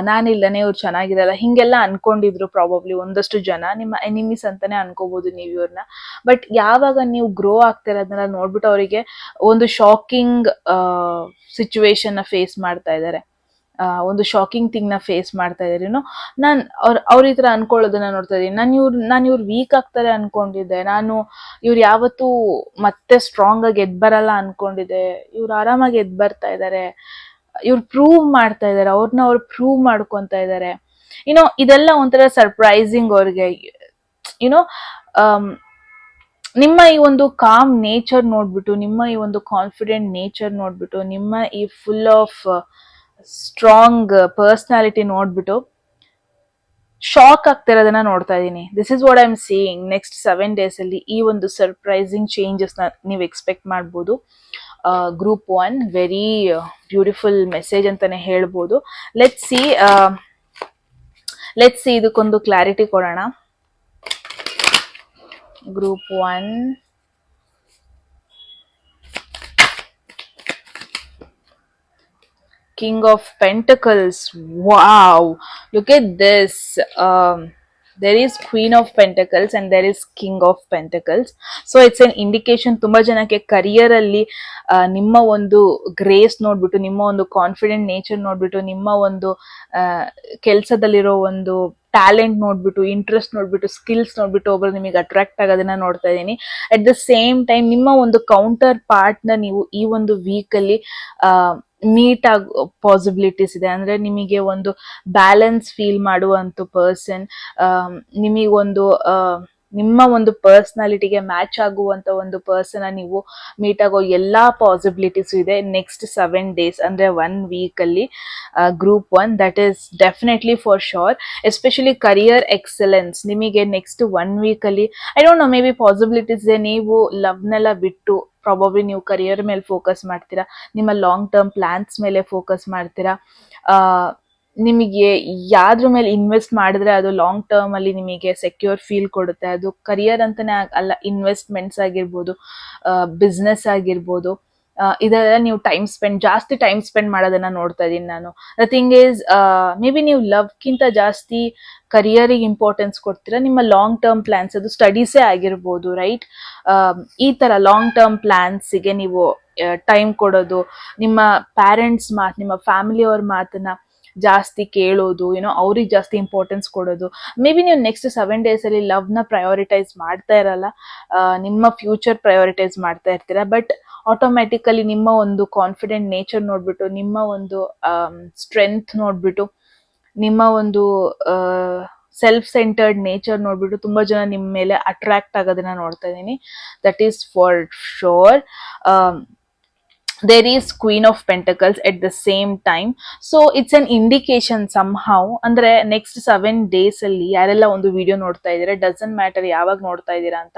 ನಾನಿಲ್ಲನೆ ಇವ್ರು ಚೆನ್ನಾಗಿರಲ್ಲ, ಹಿಂಗೆಲ್ಲ ಅನ್ಕೊಂಡಿದ್ರು ಪ್ರಾಬಬ್ಲಿ ಒಂದಷ್ಟು ಜನ. ನಿಮ್ಮ ಎನಿಮೀಸ್ ಅಂತಾನೆ ಅನ್ಕೋಬಹುದು ನೀವು ಇವ್ರನ್ನ. ಬಟ್ ಯಾವಾಗ ನೀವು ಗ್ರೋ ಆಗ್ತಿರೋದನ್ನ ನೋಡ್ಬಿಟ್ಟು ಅವರಿಗೆ ಒಂದು ಶಾಕಿಂಗ್ ಸಿಚುವೇಶನ್ ಫೇಸ್ ಮಾಡ್ತಾ ಇದ್ದಾರೆ, ಒಂದು ಶಾಕಿಂಗ್ ಥಿಂಗ್ ನ ಫೇಸ್ ಮಾಡ್ತಾ ಇದಾರೆ. ಅವ್ರ ಈ ತರ ಅನ್ಕೊಳ್ಳೋದನ್ನ ನೋಡ್ತಾ ಇದೀನಿ. ನಾನು ಇವ್ರು ವೀಕ್ ಆಗ್ತಾರೆ ಅನ್ಕೊಂಡಿದ್ದೆ, ನಾನು ಇವ್ರು ಯಾವತ್ತೂ ಮತ್ತೆ ಸ್ಟ್ರಾಂಗ್ ಆಗಿ ಎದ್ ಬರಲ್ಲ ಅನ್ಕೊಂಡಿದ್ದೆ, ಇವ್ರು ಆರಾಮಾಗಿ ಎದ್ ಬರ್ತಾ ಇದಾರೆ, ಇವ್ರು ಪ್ರೂವ್ ಮಾಡ್ತಾ ಇದಾರೆ, ಅವ್ರನ್ನ ಅವ್ರು ಪ್ರೂವ್ ಮಾಡ್ಕೊಂತ ಇದಾರೆ. ಇದೆಲ್ಲ ಒಂಥರ ಸರ್ಪ್ರೈಸಿಂಗ್ ಅವ್ರಿಗೆ. ನಿಮ್ಮ ಈ ಒಂದು ಕಾಮ್ ನೇಚರ್ ನೋಡ್ಬಿಟ್ಟು, ನಿಮ್ಮ ಈ ಒಂದು ಕಾನ್ಫಿಡೆಂಟ್ ನೇಚರ್ ನೋಡ್ಬಿಟ್ಟು, ನಿಮ್ಮ ಈ ಫುಲ್ ಆಫ್ ಸ್ಟ್ರಾಂಗ್ ಪರ್ಸನಾಲಿಟಿ ನೋಡ್ಬಿಟ್ಟು ಶಾಕ್ ಆಗ್ತಿರೋದನ್ನ ನೋಡ್ತಾ ಇದ್ದೀನಿ. This is what I am seeing. Next 7 days ಅಲ್ಲಿ ಈ ಒಂದು ಸರ್ಪ್ರೈಸಿಂಗ್ ಚೇಂಜಸ್ ನ ನೀವು ಎಕ್ಸ್ಪೆಕ್ಟ್ ಮಾಡ್ಬೋದು. ಗ್ರೂಪ್ 1 ವೆರಿ ಬ್ಯೂಟಿಫುಲ್ ಮೆಸೇಜ್ ಅಂತಾನೆ ಹೇಳ್ಬೋದು. ಲೆಟ್ಸ್ ಸಿ ಇದಕ್ಕೊಂದು ಕ್ಲಾರಿಟಿ ಕೊಡೋಣ. Group 1, King of Pentacles. Wow, look at this. There is Queen of Pentacles and there is King of Pentacles. So it's an indication ತುಂಬಾ ಜನಕ್ಕೆ career ಅಲ್ಲಿ ನಿಮ್ಮ ಒಂದು grace ನೋಡ್ಬಿಟ್ಟು, ನಿಮ್ಮ ಒಂದು ಕಾನ್ಫಿಡೆಂಟ್ ನೇಚರ್ ನೋಡ್ಬಿಟ್ಟು, ನಿಮ್ಮ ಒಂದು ಕೆಲಸದಲ್ಲಿರೋ ಒಂದು ಟ್ಯಾಲೆಂಟ್ ನೋಡ್ಬಿಟ್ಟು, ಇಂಟ್ರೆಸ್ಟ್ ನೋಡ್ಬಿಟ್ಟು, ಸ್ಕಿಲ್ಸ್ ನೋಡ್ಬಿಟ್ಟು ಒಬ್ರು ನಿಮಗೆ ಅಟ್ರಾಕ್ಟ್ ಆಗೋದನ್ನ ನೋಡ್ತಾ ಇದ್ದೀನಿ. ಅಟ್ ದ ಸೇಮ್ ಟೈಮ್ ನಿಮ್ಮ ಒಂದು ಕೌಂಟರ್ ಪಾರ್ಟ್ ನ ನೀವು ಈ ಒಂದು ವೀಕ್ ಅಲ್ಲಿ ಮೀಟ್ ಆಗೋ ಪಾಸಿಬಿಲಿಟೀಸ್ ಇದೆ. ಅಂದ್ರೆ ನಿಮಗೆ ಒಂದು ಬ್ಯಾಲೆನ್ಸ್ ಫೀಲ್ ಮಾಡುವಂತ ಪರ್ಸನ್, ನಿಮಗೊಂದು ನಿಮ್ಮ ಒಂದು ಪರ್ಸನಾಲಿಟಿಗೆ ಮ್ಯಾಚ್ ಆಗುವಂತ ಒಂದು ಪರ್ಸನ್ ನೀವು ಮೀಟ್ ಆಗೋ ಎಲ್ಲಾ ಪಾಸಿಬಿಲಿಟೀಸ್ ಇದೆ ನೆಕ್ಸ್ಟ್ 7 days, ಅಂದ್ರೆ 1 week ಅಲ್ಲಿ. Group 1, that is definitely for sure. Especially career excellence ನಿಮಗೆ ನೆಕ್ಸ್ಟ್ 1 week ಅಲ್ಲಿ, I don't no, may be possibilities ಇದೆ. ನೀವು ಲವ್ನೆಲ್ಲ ಬಿಟ್ಟು ಪ್ರಾಬಬ್ಲಿ ನೀವು ಕರಿಯರ್ ಮೇಲೆ ಫೋಕಸ್ ಮಾಡ್ತೀರಾ, ನಿಮ್ಮ ಲಾಂಗ್ ಟರ್ಮ್ ಪ್ಲಾನ್ಸ್ ಮೇಲೆ ಫೋಕಸ್ ಮಾಡ್ತೀರಾ. ನಿಮಗೆ ಯಾವ್ದ್ರ ಮೇಲೆ ಇನ್ವೆಸ್ಟ್ ಮಾಡಿದ್ರೆ ಅದು ಲಾಂಗ್ ಟರ್ಮ್ ಅಲ್ಲಿ ನಿಮಗೆ ಸೆಕ್ಯೂರ್ ಫೀಲ್ ಕೊಡುತ್ತೆ. ಅದು ಕರಿಯರ್ ಅಂತಾನೆ ಅಲ್ಲ, ಇನ್ವೆಸ್ಟ್ಮೆಂಟ್ಸ್ ಆಗಿರ್ಬೋದು, ಬಿಸ್ನೆಸ್ ಆಗಿರ್ಬೋದು, ಇದೆಲ್ಲ ನೀವು ಜಾಸ್ತಿ ಟೈಮ್ ಸ್ಪೆಂಡ್ ಮಾಡೋದನ್ನ ನೋಡ್ತಾ ಇದೀನಿ ನಾನು. The thing is, may be ನೀವು ಲವ್ಗಿಂತ ಜಾಸ್ತಿ ಕರಿಯರಿಗೆ ಇಂಪಾರ್ಟೆನ್ಸ್ ಕೊಡ್ತೀರಾ. ನಿಮ್ಮ ಲಾಂಗ್ ಟರ್ಮ್ ಪ್ಲಾನ್ಸ್, ಅದು ಸ್ಟಡೀಸೇ ಆಗಿರ್ಬೋದು, ರೈಟ್? ಈ ತರ ಲಾಂಗ್ ಟರ್ಮ್ ಪ್ಲಾನ್ಸ್ಗೆ ನೀವು ಟೈಮ್ ಕೊಡೋದು, ನಿಮ್ಮ ಪ್ಯಾರೆಂಟ್ಸ್ ಮಾತು, ನಿಮ್ಮ ಫ್ಯಾಮಿಲಿಯವ್ರ ಮಾತನ್ನ ಜಾಸ್ತಿ ಕೇಳೋದು, ಅವ್ರಿಗೆ ಜಾಸ್ತಿ ಇಂಪಾರ್ಟೆನ್ಸ್ ಕೊಡೋದು. ಮೇ ಬಿ ನೀವು ನೆಕ್ಸ್ಟ್ 7 days ಅಲ್ಲಿ ಲವ್ನ ಪ್ರಯಾರಿಟೈಸ್ ಮಾಡ್ತಾ ಇರಲ್ಲ, ನಿಮ್ಮ ಫ್ಯೂಚರ್ ಪ್ರಯಾರಿಟೈಸ್ ಮಾಡ್ತಾ ಇರ್ತೀರಾ. ಬಟ್ ಆಟೋಮ್ಯಾಟಿಕಲಿ ನಿಮ್ಮ ಒಂದು ಕಾನ್ಫಿಡೆಂಟ್ ನೇಚರ್ ನೋಡ್ಬಿಟ್ಟು, ನಿಮ್ಮ ಒಂದು ಸ್ಟ್ರೆಂತ್ ನೋಡ್ಬಿಟ್ಟು, ನಿಮ್ಮ ಒಂದು ಸೆಲ್ಫ್ ಸೆಂಟರ್ಡ್ ನೇಚರ್ ನೋಡ್ಬಿಟ್ಟು ತುಂಬಾ ಜನ ನಿಮ್ಮ ಮೇಲೆ ಅಟ್ರಾಕ್ಟ್ ಆಗೋದನ್ನ ನೋಡ್ತಾ ಇದ್ದೀನಿ. That is for sure. There is Queen of Pentacles at the same time. So it's an indication somehow. ಅಂದ್ರೆ ನೆಕ್ಸ್ಟ್ 7 days ಅಲ್ಲಿ ಯಾರೆಲ್ಲ ಒಂದು ವಿಡಿಯೋ ನೋಡ್ತಾ ಇದ್ದೀರಾ, ಡಸಂಟ್ ಮ್ಯಾಟರ್ ಯಾವಾಗ ನೋಡ್ತಾ ಇದ್ದೀರಾ ಅಂತ,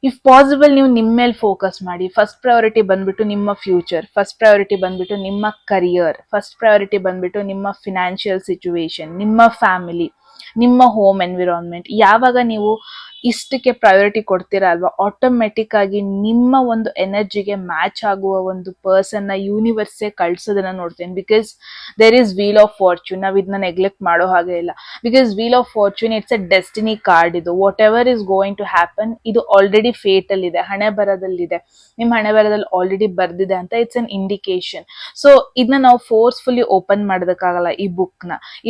ಇಫ್ ಪಾಸಿಬಲ್ ನೀವು ನಿಮ್ಮ ಮೇಲೆ ಫೋಕಸ್ ಮಾಡಿ. ಫಸ್ಟ್ ಪ್ರಯಾರಿಟಿ ಬಂದ್ಬಿಟ್ಟು ನಿಮ್ಮ ಫ್ಯೂಚರ್, ಫಸ್ಟ್ ಪ್ರಯಾರಿಟಿ ಬಂದ್ಬಿಟ್ಟು ನಿಮ್ಮ ಕರಿಯರ್, ಫಸ್ಟ್ ಪ್ರಯಾರಿಟಿ ಬಂದ್ಬಿಟ್ಟು ನಿಮ್ಮ ಫಿನಾನ್ಷಿಯಲ್ ಸಿಚುವೇಶನ್, ನಿಮ್ಮ ಫ್ಯಾಮಿಲಿ, ನಿಮ್ಮ ಹೋಮ್ ಎನ್ವಿರಾನ್ಮೆಂಟ್. ಯಾವಾಗ ನೀವು ಇಷ್ಟಕ್ಕೆ ಪ್ರಯಾರಿಟಿ ಕೊಡ್ತೀರಾ ಅಲ್ವಾ, ಆಟೋಮೆಟಿಕ್ ಆಗಿ ನಿಮ್ಮ ಒಂದು ಎನರ್ಜಿಗೆ ಮ್ಯಾಚ್ ಆಗುವ ಒಂದು ಪರ್ಸನ್ನ ಯೂನಿವರ್ಸೇ ಕಳ್ಸೋದನ್ನ ನೋಡ್ತೇನೆ. Because there is wheel of fortune. ನಾವು ಇದನ್ನ ನೆಗ್ಲೆಕ್ಟ್ ಮಾಡೋ ಹಾಗೆ ಇಲ್ಲ. Because wheel of fortune it's a destiny card. ಇದು whatever is going to happen, ಇದು ಆಲ್ರೆಡಿ ಫೇಟ್ ಅಲ್ಲಿ ಇದೆ, ಹಣೆ ಬರದಲ್ಲಿದೆ. ನಿಮ್ಮ ಹಣೆ ಬರದಲ್ಲಿ ಆಲ್ರೆಡಿ ಬರ್ದಿದೆ ಅಂತ ಇಟ್ಸ್ ಅನ್ ಇಂಡಿಕೇಶನ್. ಸೊ ಇದನ್ನ ನಾವು ಫೋರ್ಸ್ಫುಲಿ ಓಪನ್ ಮಾಡೋದಕ್ಕಾಗಲ್ಲ.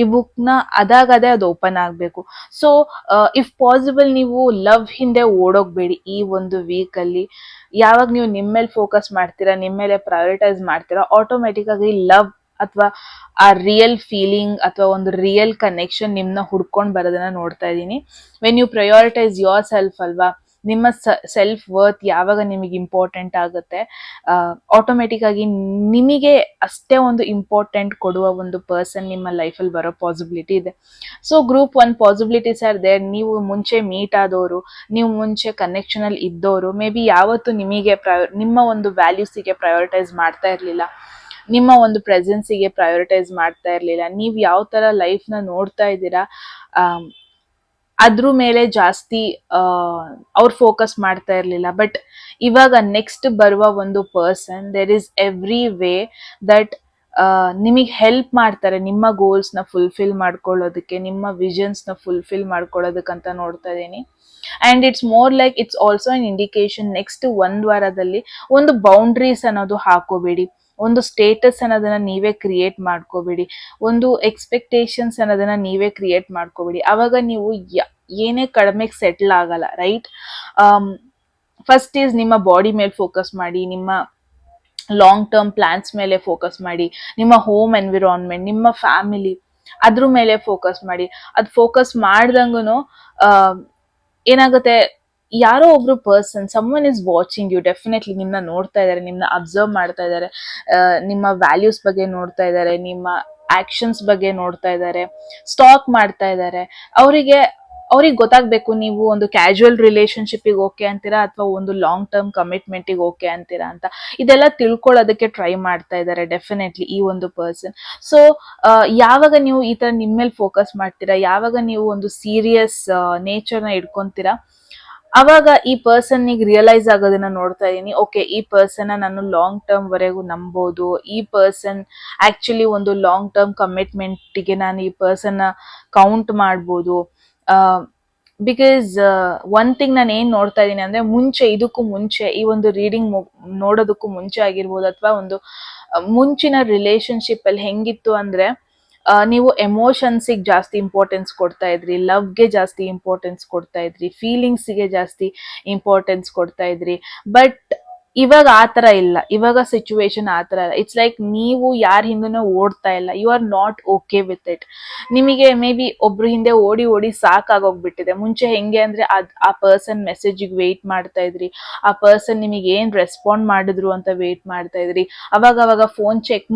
ಈ ಬುಕ್ನ ಅದಾಗದೇ ಅದು ಓಪನ್ ಆಗಬೇಕು. ಸೊ ಇಫ್ ಪಾಸಿಬಲ್ ನೀವು ಲವ್ ಹಿಂದೆ ಓಡೋಗ್ಬೇಡಿ ಈ ಒಂದು ವೀಕ್ ಅಲ್ಲಿ. ಯಾವಾಗ ನೀವು ನಿಮ್ಮ ಮೇಲೆ ಫೋಕಸ್ ಮಾಡ್ತೀರಾ, ನಿಮ್ಮ ಮೇಲೆ ಪ್ರಯಾರಿಟೈಸ್ ಮಾಡ್ತೀರಾ, ಆಟೋಮೆಟಿಕ್ ಆಗಿ ಲವ್ ಅಥವಾ ಆ ರಿಯಲ್ ಫೀಲಿಂಗ್ ಅಥವಾ ಒಂದು ರಿಯಲ್ ಕನೆಕ್ಷನ್ ನಿಮ್ನ ಹುಡ್ಕೊಂಡು ಬರೋದನ್ನ ನೋಡ್ತಾ ಇದ್ದೀನಿ. When you prioritise yourself ಅಲ್ವಾ, ನಿಮ್ಮ ಸೆಲ್ಫ್ ವರ್ತ್ ಯಾವಾಗ ನಿಮಗೆ ಇಂಪಾರ್ಟೆಂಟ್ ಆಗುತ್ತೆ, ಆಟೋಮೆಟಿಕ್ ಆಗಿ ನಿಮಗೆ ಅಷ್ಟೇ ಒಂದು ಇಂಪಾರ್ಟೆಂಟ್ ಕೊಡುವ ಒಂದು ಪರ್ಸನ್ ನಿಮ್ಮ ಲೈಫಲ್ಲಿ ಬರೋ ಪಾಸಿಬಿಲಿಟಿ ಇದೆ. So group 1 possibilities are there. ನೀವು ಮುಂಚೆ ಮೀಟ್ ಆದವರು, ನೀವು ಮುಂಚೆ ಕನೆಕ್ಷನ್ ಅಲ್ಲಿ ಇದ್ದವರು, ಮೇ ಬಿ ಯಾವತ್ತು ನಿಮಗೆ ನಿಮ್ಮ ಒಂದು ವ್ಯಾಲ್ಯೂಸಿಗೆ ಪ್ರಯಾರಿಟೈಸ್ ಮಾಡ್ತಾ ಇರಲಿಲ್ಲ, ನಿಮ್ಮ ಒಂದು ಪ್ರೆಸೆನ್ಸಿಗೆ ಪ್ರಯಾರಿಟೈಸ್ ಮಾಡ್ತಾ ಇರಲಿಲ್ಲ. ನೀವು ಯಾವ ತರ ಲೈಫ್ನ ನೋಡ್ತಾ ಇದ್ದೀರಾ ಅದ್ರ ಮೇಲೆ ಜಾಸ್ತಿ ಅವ್ರು ಫೋಕಸ್ ಮಾಡ್ತಾ ಇರಲಿಲ್ಲ. ಬಟ್ ಇವಾಗ ನೆಕ್ಸ್ಟ್ ಬರುವ ಒಂದು person, there is every way that ನಿಮಗೆ ಹೆಲ್ಪ್ ಮಾಡ್ತಾರೆ ನಿಮ್ಮ ಗೋಲ್ಸ್ನ ಫುಲ್ಫಿಲ್ ಮಾಡ್ಕೊಳ್ಳೋದಕ್ಕೆ, ನಿಮ್ಮ ವಿಷನ್ಸ್ನ ಫುಲ್ಫಿಲ್ ಮಾಡ್ಕೊಳ್ಳೋದಕ್ಕಂತ ನೋಡ್ತಾ ಇದ್ದೀನಿ. And it's more like it's also an indication. Next 1 ವಾರದಲ್ಲಿ ಒಂದು ಬೌಂಡ್ರೀಸ್ ಅನ್ನೋದು ಹಾಕೋಬೇಡಿ, ಒಂದು ಸ್ಟೇಟಸ್ ಅನ್ನೋದನ್ನ ನೀವೇ ಕ್ರಿಯೇಟ್ ಮಾಡ್ಕೋಬೇಡಿ, ಒಂದು ಎಕ್ಸ್ಪೆಕ್ಟೇಷನ್ಸ್ ಅನ್ನೋದನ್ನ ನೀವೇ ಕ್ರಿಯೇಟ್ ಮಾಡ್ಕೋಬೇಡಿ. ಅವಾಗ ನೀವು ಏನೇ ಕಡಿಮೆಗೆ ಸೆಟ್ಲ್ ಆಗಲ್ಲ, ರೈಟ್? ಫಸ್ಟ್ ಈಸ್ ನಿಮ್ಮ ಬಾಡಿ ಮೇಲೆ ಫೋಕಸ್ ಮಾಡಿ, ನಿಮ್ಮ ಲಾಂಗ್ ಟರ್ಮ್ ಪ್ಲಾನ್ಸ್ ಮೇಲೆ ಫೋಕಸ್ ಮಾಡಿ, ನಿಮ್ಮ ಹೋಮ್ ಎನ್ವಿರಾನ್ಮೆಂಟ್, ನಿಮ್ಮ ಫ್ಯಾಮಿಲಿ, ಅದ್ರ ಮೇಲೆ ಫೋಕಸ್ ಮಾಡಿ. ಅದು ಫೋಕಸ್ ಮಾಡ್ದಂಗೂ ಏನಾಗುತ್ತೆ, ಯಾರೋ ಒಬ್ರು person, someone is watching you. Definitely ನಿಮ್ಮನ್ನ ನೋಡ್ತಾ ಇದ್ದಾರೆ, ನಿಮ್ಮನ್ನ ಅಬ್ಸರ್ವ್ ಮಾಡ್ತಾ ಇದ್ದಾರೆ, ನಿಮ್ಮ ವ್ಯಾಲ್ಯೂಸ್ ಬಗ್ಗೆ ನೋಡ್ತಾ ಇದ್ದಾರೆ, ನಿಮ್ಮ ಆಕ್ಷನ್ಸ್ ಬಗ್ಗೆ ನೋಡ್ತಾ ಇದ್ದಾರೆ, ಸ್ಟಾಕ್ ಮಾಡ್ತಾ ಇದ್ದಾರೆ. ಅವರಿಗೆ ಗೊತ್ತಾಗ್ಬೇಕು ನೀವು ಒಂದು ಕ್ಯಾಶುವಲ್ ರಿಲೇಶನ್ಶಿಪ್ಪಿಗೆ ಓಕೆ ಅಂತೀರಾ ಅಥವಾ ಒಂದು ಲಾಂಗ್ ಟರ್ಮ್ ಕಮಿಟ್ಮೆಂಟಿಗೆ ಓಕೆ ಅಂತೀರಾ ಅಂತ. ಇದೆಲ್ಲ ತಿಳ್ಕೊಳ್ಳೋದಕ್ಕೆ ಟ್ರೈ ಮಾಡ್ತಾ ಇದ್ದಾರೆ ಡೆಫಿನೆಟ್ಲಿ ಈ ಒಂದು ಪರ್ಸನ್. ಸೊ ಯಾವಾಗ ನೀವು ಈ ತರ ನಿಮ್ಮ ಮೇಲೆ ಫೋಕಸ್ ಮಾಡ್ತೀರಾ, ಯಾವಾಗ ನೀವು ಒಂದು ಸೀರಿಯಸ್ ನೇಚರ್ನ ಇಟ್ಕೊಂತೀರಾ, ಅವಾಗ ಈ ಪರ್ಸನ್ನಿಗೆ ರಿಯಲೈಸ್ ಆಗೋದನ್ನ ನೋಡ್ತಾ ಇದ್ದೀನಿ. ಓಕೆ, ಈ ಪರ್ಸನ್ ನಾನು ಲಾಂಗ್ ಟರ್ಮ್ ವರೆಗೂ ನಂಬೋದು, ಈ ಪರ್ಸನ್ ಆಕ್ಚುಲಿ ಒಂದು ಲಾಂಗ್ ಟರ್ಮ್ ಕಮಿಟ್ಮೆಂಟಿಗೆ ನಾನು ಈ ಪರ್ಸನ್ ಕೌಂಟ್ ಮಾಡ್ಬೋದು. ಬಿಕಾಸ್ ಒನ್ ಥಿಂಗ್ ನಾನು ಏನ್ ನೋಡ್ತಾ ಇದ್ದೀನಿ ಅಂದ್ರೆ, ಇದಕ್ಕೂ ಮುಂಚೆ ಈ ಒಂದು ರೀಡಿಂಗ್ ನೋಡೋದಕ್ಕೂ ಮುಂಚೆ ಆಗಿರ್ಬೋದು, ಅಥವಾ ಒಂದು ಮುಂಚಿನ ರಿಲೇಶನ್ಶಿಪ್ ಅಲ್ಲಿ ಹೆಂಗಿತ್ತು ಅಂದ್ರೆ, ನೀವು ಎಮೋಷನ್ಸಿಗೆ ಜಾಸ್ತಿ ಇಂಪಾರ್ಟೆನ್ಸ್ ಕೊಡ್ತಾ ಇದ್ರಿ, ಲವ್ಗೆ ಜಾಸ್ತಿ ಇಂಪಾರ್ಟೆನ್ಸ್ ಕೊಡ್ತಾ ಇದ್ರಿ, ಫೀಲಿಂಗ್ಸಿಗೆ ಜಾಸ್ತಿ ಇಂಪಾರ್ಟೆನ್ಸ್ ಕೊಡ್ತಾ ಇದ್ರಿ. ಬಟ್ ಇವಾಗ ಆತರ ಇಲ್ಲ, ಇವಾಗ ಸಿಚುವೇಶನ್ ಆತರ ಇಲ್ಲ. ಇಟ್ಸ್ ಲೈಕ್ ನೀವು ಯಾರ ಹಿಂದೆನೂ ಓಡ್ತಾ ಇಲ್ಲ, you are not okay with it. ನಿಮಗೆ ಮೇ ಬಿ ಒಬ್ರು ಹಿಂದೆ ಓಡಿ ಸಾಕಾಗೋಗ್ಬಿಟ್ಟಿದೆ. ಮುಂಚೆ ಹೆಂಗೆ ಅಂದ್ರೆ, ಆ ಪರ್ಸನ್ ಮೆಸೇಜಿಗೆ ವೇಟ್ ಮಾಡ್ತಾ ಇದ್ರಿ, ಆ ಪರ್ಸನ್ ನಿಮಗೆ ಏನ್ ರೆಸ್ಪಾಂಡ್ ಮಾಡಿದ್ರು ಅಂತ ವೇಟ್ ಮಾಡ್ತಾ ಇದ್ರಿ, ಅವಾಗ ಫೋನ್ ಚೆಕ್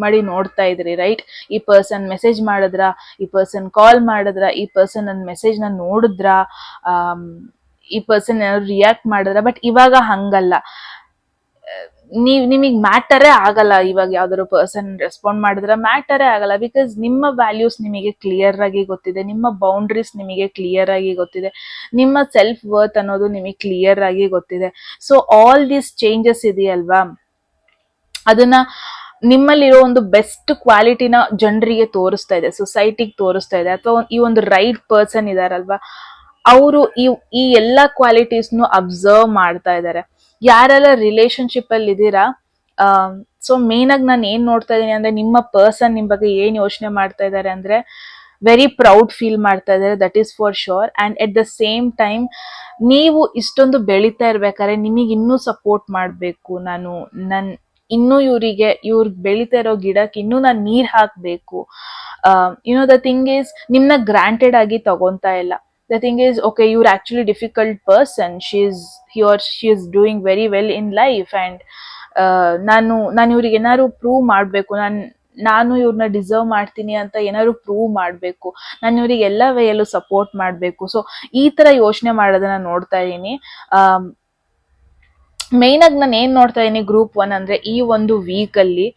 ಮಾಡಿ ನೋಡ್ತಾ ಇದ್ರಿ, ರೈಟ್? ಈ ಪರ್ಸನ್ ಮೆಸೇಜ್ ಮಾಡಿದ್ರ, ಈ ಪರ್ಸನ್ ಕಾಲ್ ಮಾಡಿದ್ರ, ಈ ಪರ್ಸನ್ ನನ್ನ ಮೆಸೇಜ್ ನ ನೋಡಿದ್ರ, ಈ ಪರ್ಸನ್ ಏನಾದ್ರು ರಿಯಾಕ್ಟ್ ಮಾಡಿದ್ರ. ಬಟ್ ಇವಾಗ ಹಂಗಲ್ಲ, ನಿಮಗೆ ಮ್ಯಾಟರೇ ಆಗಲ್ಲ. ಇವಾಗ ಯಾವ್ದಾದ್ರು ಪರ್ಸನ್ ರೆಸ್ಪಾಂಡ್ ಮಾಡಿದ್ರೆ ಮ್ಯಾಟರೇ ಆಗಲ್ಲ. ಬಿಕಾಸ್ ನಿಮ್ಮ ವ್ಯಾಲ್ಯೂಸ್ ನಿಮಗೆ ಕ್ಲಿಯರ್ ಆಗಿ ಗೊತ್ತಿದೆ, ನಿಮ್ಮ ಬೌಂಡ್ರೀಸ್ ನಿಮಗೆ ಕ್ಲಿಯರ್ ಆಗಿ ಗೊತ್ತಿದೆ, ನಿಮ್ಮ ಸೆಲ್ಫ್ ವರ್ತ್ ಅನ್ನೋದು ನಿಮಗೆ ಕ್ಲಿಯರ್ ಆಗಿ ಗೊತ್ತಿದೆ. ಸೊ ಆಲ್ ದೀಸ್ ಚೇಂಜಸ್ ಇದೆಯಲ್ವಾ, ಅದನ್ನ ನಿಮ್ಮಲ್ಲಿರೋ ಒಂದು ಬೆಸ್ಟ್ ಕ್ವಾಲಿಟಿನ ಜನರಿಗೆ ತೋರಿಸ್ತಾ ಇದೆ, ಸೊಸೈಟಿಗೆ ತೋರಿಸ್ತಾ ಇದೆ, ಅಥವಾ ಈ ಒಂದು ರೈಟ್ ಪರ್ಸನ್ ಇದಾರಲ್ವಾ, ಅವರು ಈ ಎಲ್ಲಾ ಕ್ವಾಲಿಟೀಸ್ನು ಅಬ್ಸರ್ವ್ ಮಾಡ್ತಾ ಇದ್ದಾರೆ. ಯಾರೆಲ್ಲ ರಿಲೇಶನ್ಶಿಪ್ ಅಲ್ಲಿ ಇದ್ದೀರಾ, ಸೊ ಮೇನ್ ಆಗಿ ನಾನು ಏನ್ ನೋಡ್ತಾ ಇದ್ದೀನಿ ಅಂದ್ರೆ, ನಿಮ್ಮ ಪರ್ಸನ್ ನಿಮ್ ಬಗ್ಗೆ ಏನ್ ಯೋಚನೆ ಮಾಡ್ತಾ ಇದ್ದಾರೆ ಅಂದ್ರೆ, ವೆರಿ ಪ್ರೌಡ್ ಫೀಲ್ ಮಾಡ್ತಾ ಇದ್ದಾರೆ, that is for sure. And at the same time ನೀವು ಇಷ್ಟೊಂದು ಬೆಳೀತಾ ಇರ್ಬೇಕಾದ್ರೆ ನಿಮಗೆ ಇನ್ನೂ ಸಪೋರ್ಟ್ ಮಾಡ್ಬೇಕು, ಇನ್ನೂ ಇವ್ರಿಗೆ ಬೆಳೀತಾ ಇರೋ ಗಿಡಕ್ಕೆ ಇನ್ನೂ ನಾನು ನೀರ್ ಹಾಕ್ಬೇಕು. ದ ಥಿಂಗ್ ಈಸ್, ನಿಮ್ನ ಗ್ರಾಂಟೆಡ್ ಆಗಿ ತಗೊಂತಾ ಇಲ್ಲ. The thing is, okay, you're actually difficult person. She is doing very well in life, and ನಾನು ಇವ್ರಿಗೆ ಏನಾದ್ರು ಪ್ರೂವ್ ಮಾಡ್ಬೇಕು, ನಾನು ಇವ್ರನ್ನ ಡಿಸರ್ವ್ ಮಾಡ್ತೀನಿ ಅಂತ ಏನಾದ್ರು ಪ್ರೂವ್ ಮಾಡಬೇಕು, ನಾನು ಇವ್ರಿಗೆ ಎಲ್ಲ ವೇಯಲ್ಲೂ ಸಪೋರ್ಟ್ ಮಾಡಬೇಕು. ಸೊ ಈ ತರ ಯೋಚನೆ ಮಾಡೋದನ್ನ ನೋಡ್ತಾ ಇದ್ದೀನಿ. ಮೇನ್ ಆಗಿ ನಾನು ಏನ್ ನೋಡ್ತಾ ಇದೀನಿ ಗ್ರೂಪ್ 1 ಅಂದ್ರೆ, ಈ ಒಂದು ವೀಕ್ ಅಲ್ಲಿ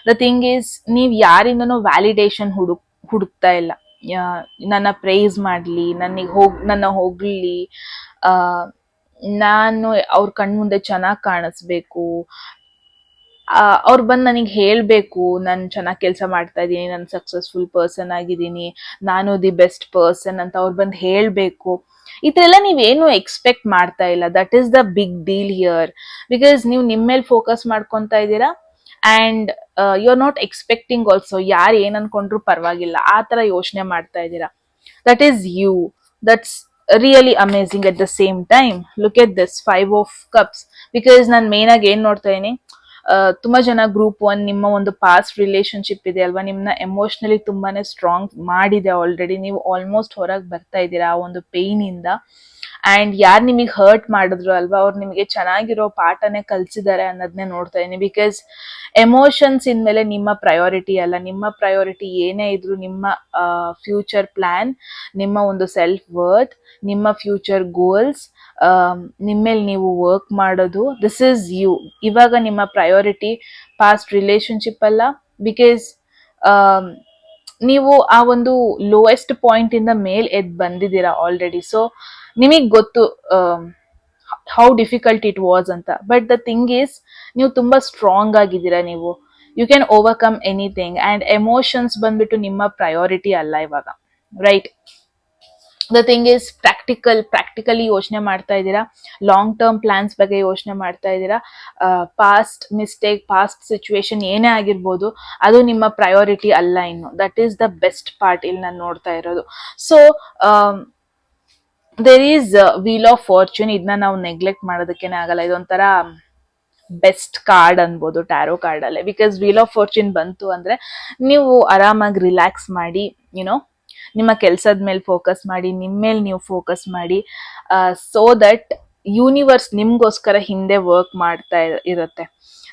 ದ ಥಿಂಗ್ ಈಸ್, ನೀವ್ ಯಾರಿಂದನೂ ವ್ಯಾಲಿಡೇಷನ್ ಹುಡುಕ್ತಾ ಇಲ್ಲ. ನನ್ನ ಪ್ರೈಸ್ ಮಾಡ್ಲಿ, ನನ್ನ ಹೊಗ್ಲಿ, ಆ ನಾನು ಅವ್ರ ಕಣ್ಮುಂದೆ ಚೆನ್ನಾಗ್ ಕಾಣಿಸ್ಬೇಕು, ಅವ್ರು ಬಂದು ನನಗೆ ಹೇಳ್ಬೇಕು ನಾನು ಚೆನ್ನಾಗಿ ಕೆಲಸ ಮಾಡ್ತಾ ಇದ್ದೀನಿ, ನಾನು ಸಕ್ಸಸ್ಫುಲ್ ಪರ್ಸನ್ ಆಗಿದ್ದೀನಿ, ನಾನು ದಿ ಬೆಸ್ಟ್ ಪರ್ಸನ್ ಅಂತ ಅವ್ರು ಬಂದು ಹೇಳ್ಬೇಕು. ಈ ತರ ಎಲ್ಲ ನೀವೇನು ಎಕ್ಸ್ಪೆಕ್ಟ್ ಮಾಡ್ತಾ ಇಲ್ಲ. That is the big deal here. Because ನೀವು ನಿಮ್ಮ ಮೇಲೆ ಫೋಕಸ್ ಮಾಡ್ಕೊಂತಾ ಇದ್ದೀರಾ and you are not expecting also. ಯಾರು ಏನ್ ಅನ್ಕೊಂಡ್ರು ಪರವಾಗಿಲ್ಲ, ಆ ತರ ಯೋಚನೆ ಮಾಡ್ತಾ ಇದ್ದೀರಾ. That is you. That's really amazing. At the same time look at this 5 of cups. Because ನಾನು ಮೇನ್ ಆಗಿ ಏನ್ ನೋಡ್ತಾ ಇದೀನಿ, ತುಂಬಾ ಜನ ಗ್ರೂಪ್ 1 ನಿಮ್ಮ ಒಂದು ಪಾಸ್ಟ್ ರಿಲೇಶನ್ಶಿಪ್ ಇದೆ ಅಲ್ವಾ, ನಿಮ್ನ ಎಮೋಷನಲಿ ತುಂಬಾನೇ ಸ್ಟ್ರಾಂಗ್ ಮಾಡಿದೆ ಆಲ್ರೆಡಿ. ನೀವು ಆಲ್ಮೋಸ್ಟ್ ಹೊರಗೆ ಬರ್ತಾ ಇದ್ದೀರಾ ಆ ಒಂದು ಪೇನ್ ಇಂದ. ಅಂಡ್ ಯಾರು ನಿಮಗೆ ಹರ್ಟ್ ಮಾಡಿದ್ರು ಅಲ್ವಾ, ಅವ್ರು ನಿಮಗೆ ಚೆನ್ನಾಗಿರೋ ಪಾಠನೇ ಕಲ್ಸಿದ್ದಾರೆ ಅನ್ನೋದನ್ನೇ ನೋಡ್ತಾ ಇದೀನಿ. ಬಿಕಾಸ್ ಎಮೋಷನ್ಸ್ ಇನ್ಮೇಲೆ ನಿಮ್ಮ ಪ್ರಯಾರಿಟಿ ಅಲ್ಲ. ನಿಮ್ಮ ಪ್ರಯಾರಿಟಿ ಏನೇ ಇದ್ರು ನಿಮ್ಮ ಫ್ಯೂಚರ್ ಪ್ಲಾನ್, ನಿಮ್ಮ ಒಂದು ಸೆಲ್ಫ್ ವರ್ತ್, ನಿಮ್ಮ ಫ್ಯೂಚರ್ ಗೋಲ್ಸ್, ನಿಮ್ಮೇಲೆ ನೀವು ವರ್ಕ್ ಮಾಡೋದು. This is you. ಇವಾಗ ನಿಮ್ಮ ಪ್ರಯಾರಿಟಿ ಪಾಸ್ಟ್ ರಿಲೇಶನ್ಶಿಪ್ ಅಲ್ಲ. ಬಿಕಾಸ್ ನೀವು ಆ ಒಂದು ಲೋಯೆಸ್ಟ್ ಪಾಯಿಂಟ್ ಇಂದ ಮೇಲ್ ಎದ್ದು ಬಂದಿದ್ದೀರಾ ಆಲ್ರೆಡಿ. ಸೊ ನಿಮಗ್ ಗೊತ್ತು ಹೌ ಡಿಫಿಕಲ್ಟ್ ಇಟ್ ವಾಸ್ ಅಂತ. ಬಟ್ ದ ಥಿಂಗ್ ಈಸ್, ನೀವು ತುಂಬಾ ಸ್ಟ್ರಾಂಗ್ ಆಗಿದ್ದೀರಾ. ನೀವು you can overcome anything. And emotions ಬಂದ್ಬಿಟ್ಟು ನಿಮ್ಮ ಪ್ರಯಾರಿಟಿ ಅಲ್ಲ ಇವಾಗ, right? The thing is, practically ಯೋಚನೆ ಮಾಡ್ತಾ ಇದ್ದೀರಾ, ಲಾಂಗ್ ಟರ್ಮ್ ಪ್ಲಾನ್ಸ್ ಬಗ್ಗೆ ಯೋಚನೆ ಮಾಡ್ತಾ ಇದ್ದೀರಾ. ಪಾಸ್ಟ್ ಮಿಸ್ಟೇಕ್, ಪಾಸ್ಟ್ ಸಿಚುವೇಶನ್ ಏನೇ ಆಗಿರ್ಬೋದು, ಅದು ನಿಮ್ಮ ಪ್ರಯಾರಿಟಿ ಅಲ್ಲ ಇನ್ನು. That is the best part ಇಲ್ಲಿ ನಾನು ನೋಡ್ತಾ ಇರೋದು. So there is wheel of fortune. ಇದನ್ನ ನಾವು ನೆಗ್ಲೆಕ್ಟ್ ಮಾಡೋದಕ್ಕೇನೆ ಆಗಲ್ಲ. ಇದೊಂಥರ ಬೆಸ್ಟ್ ಕಾರ್ಡ್ ಅನ್ಬೋದು ಟ್ಯಾರೋ ಕಾರ್ಡ್ ಅಲ್ಲೇ. ಬಿಕಾಸ್ ವೀಲ್ ಆಫ್ ಫಾರ್ಚೂನ್ ಬಂತು ಅಂದ್ರೆ ನೀವು ಆರಾಮಾಗಿ ರಿಲ್ಯಾಕ್ಸ್ ಮಾಡಿ, ಯುನೋ, ನಿಮ್ಮ ಕೆಲ್ಸದ ಮೇಲೆ ಫೋಕಸ್ ಮಾಡಿ, ನಿಮ್ಮ ಮೇಲೆ ನೀವು ಫೋಕಸ್ ಮಾಡಿ, ಸೋ ದಟ್ ಯೂನಿವರ್ಸ್ ನಿಮ್ಗೋಸ್ಕರ ಹಿಂದೆ ವರ್ಕ್ ಮಾಡ್ತಾ ಇರುತ್ತೆ.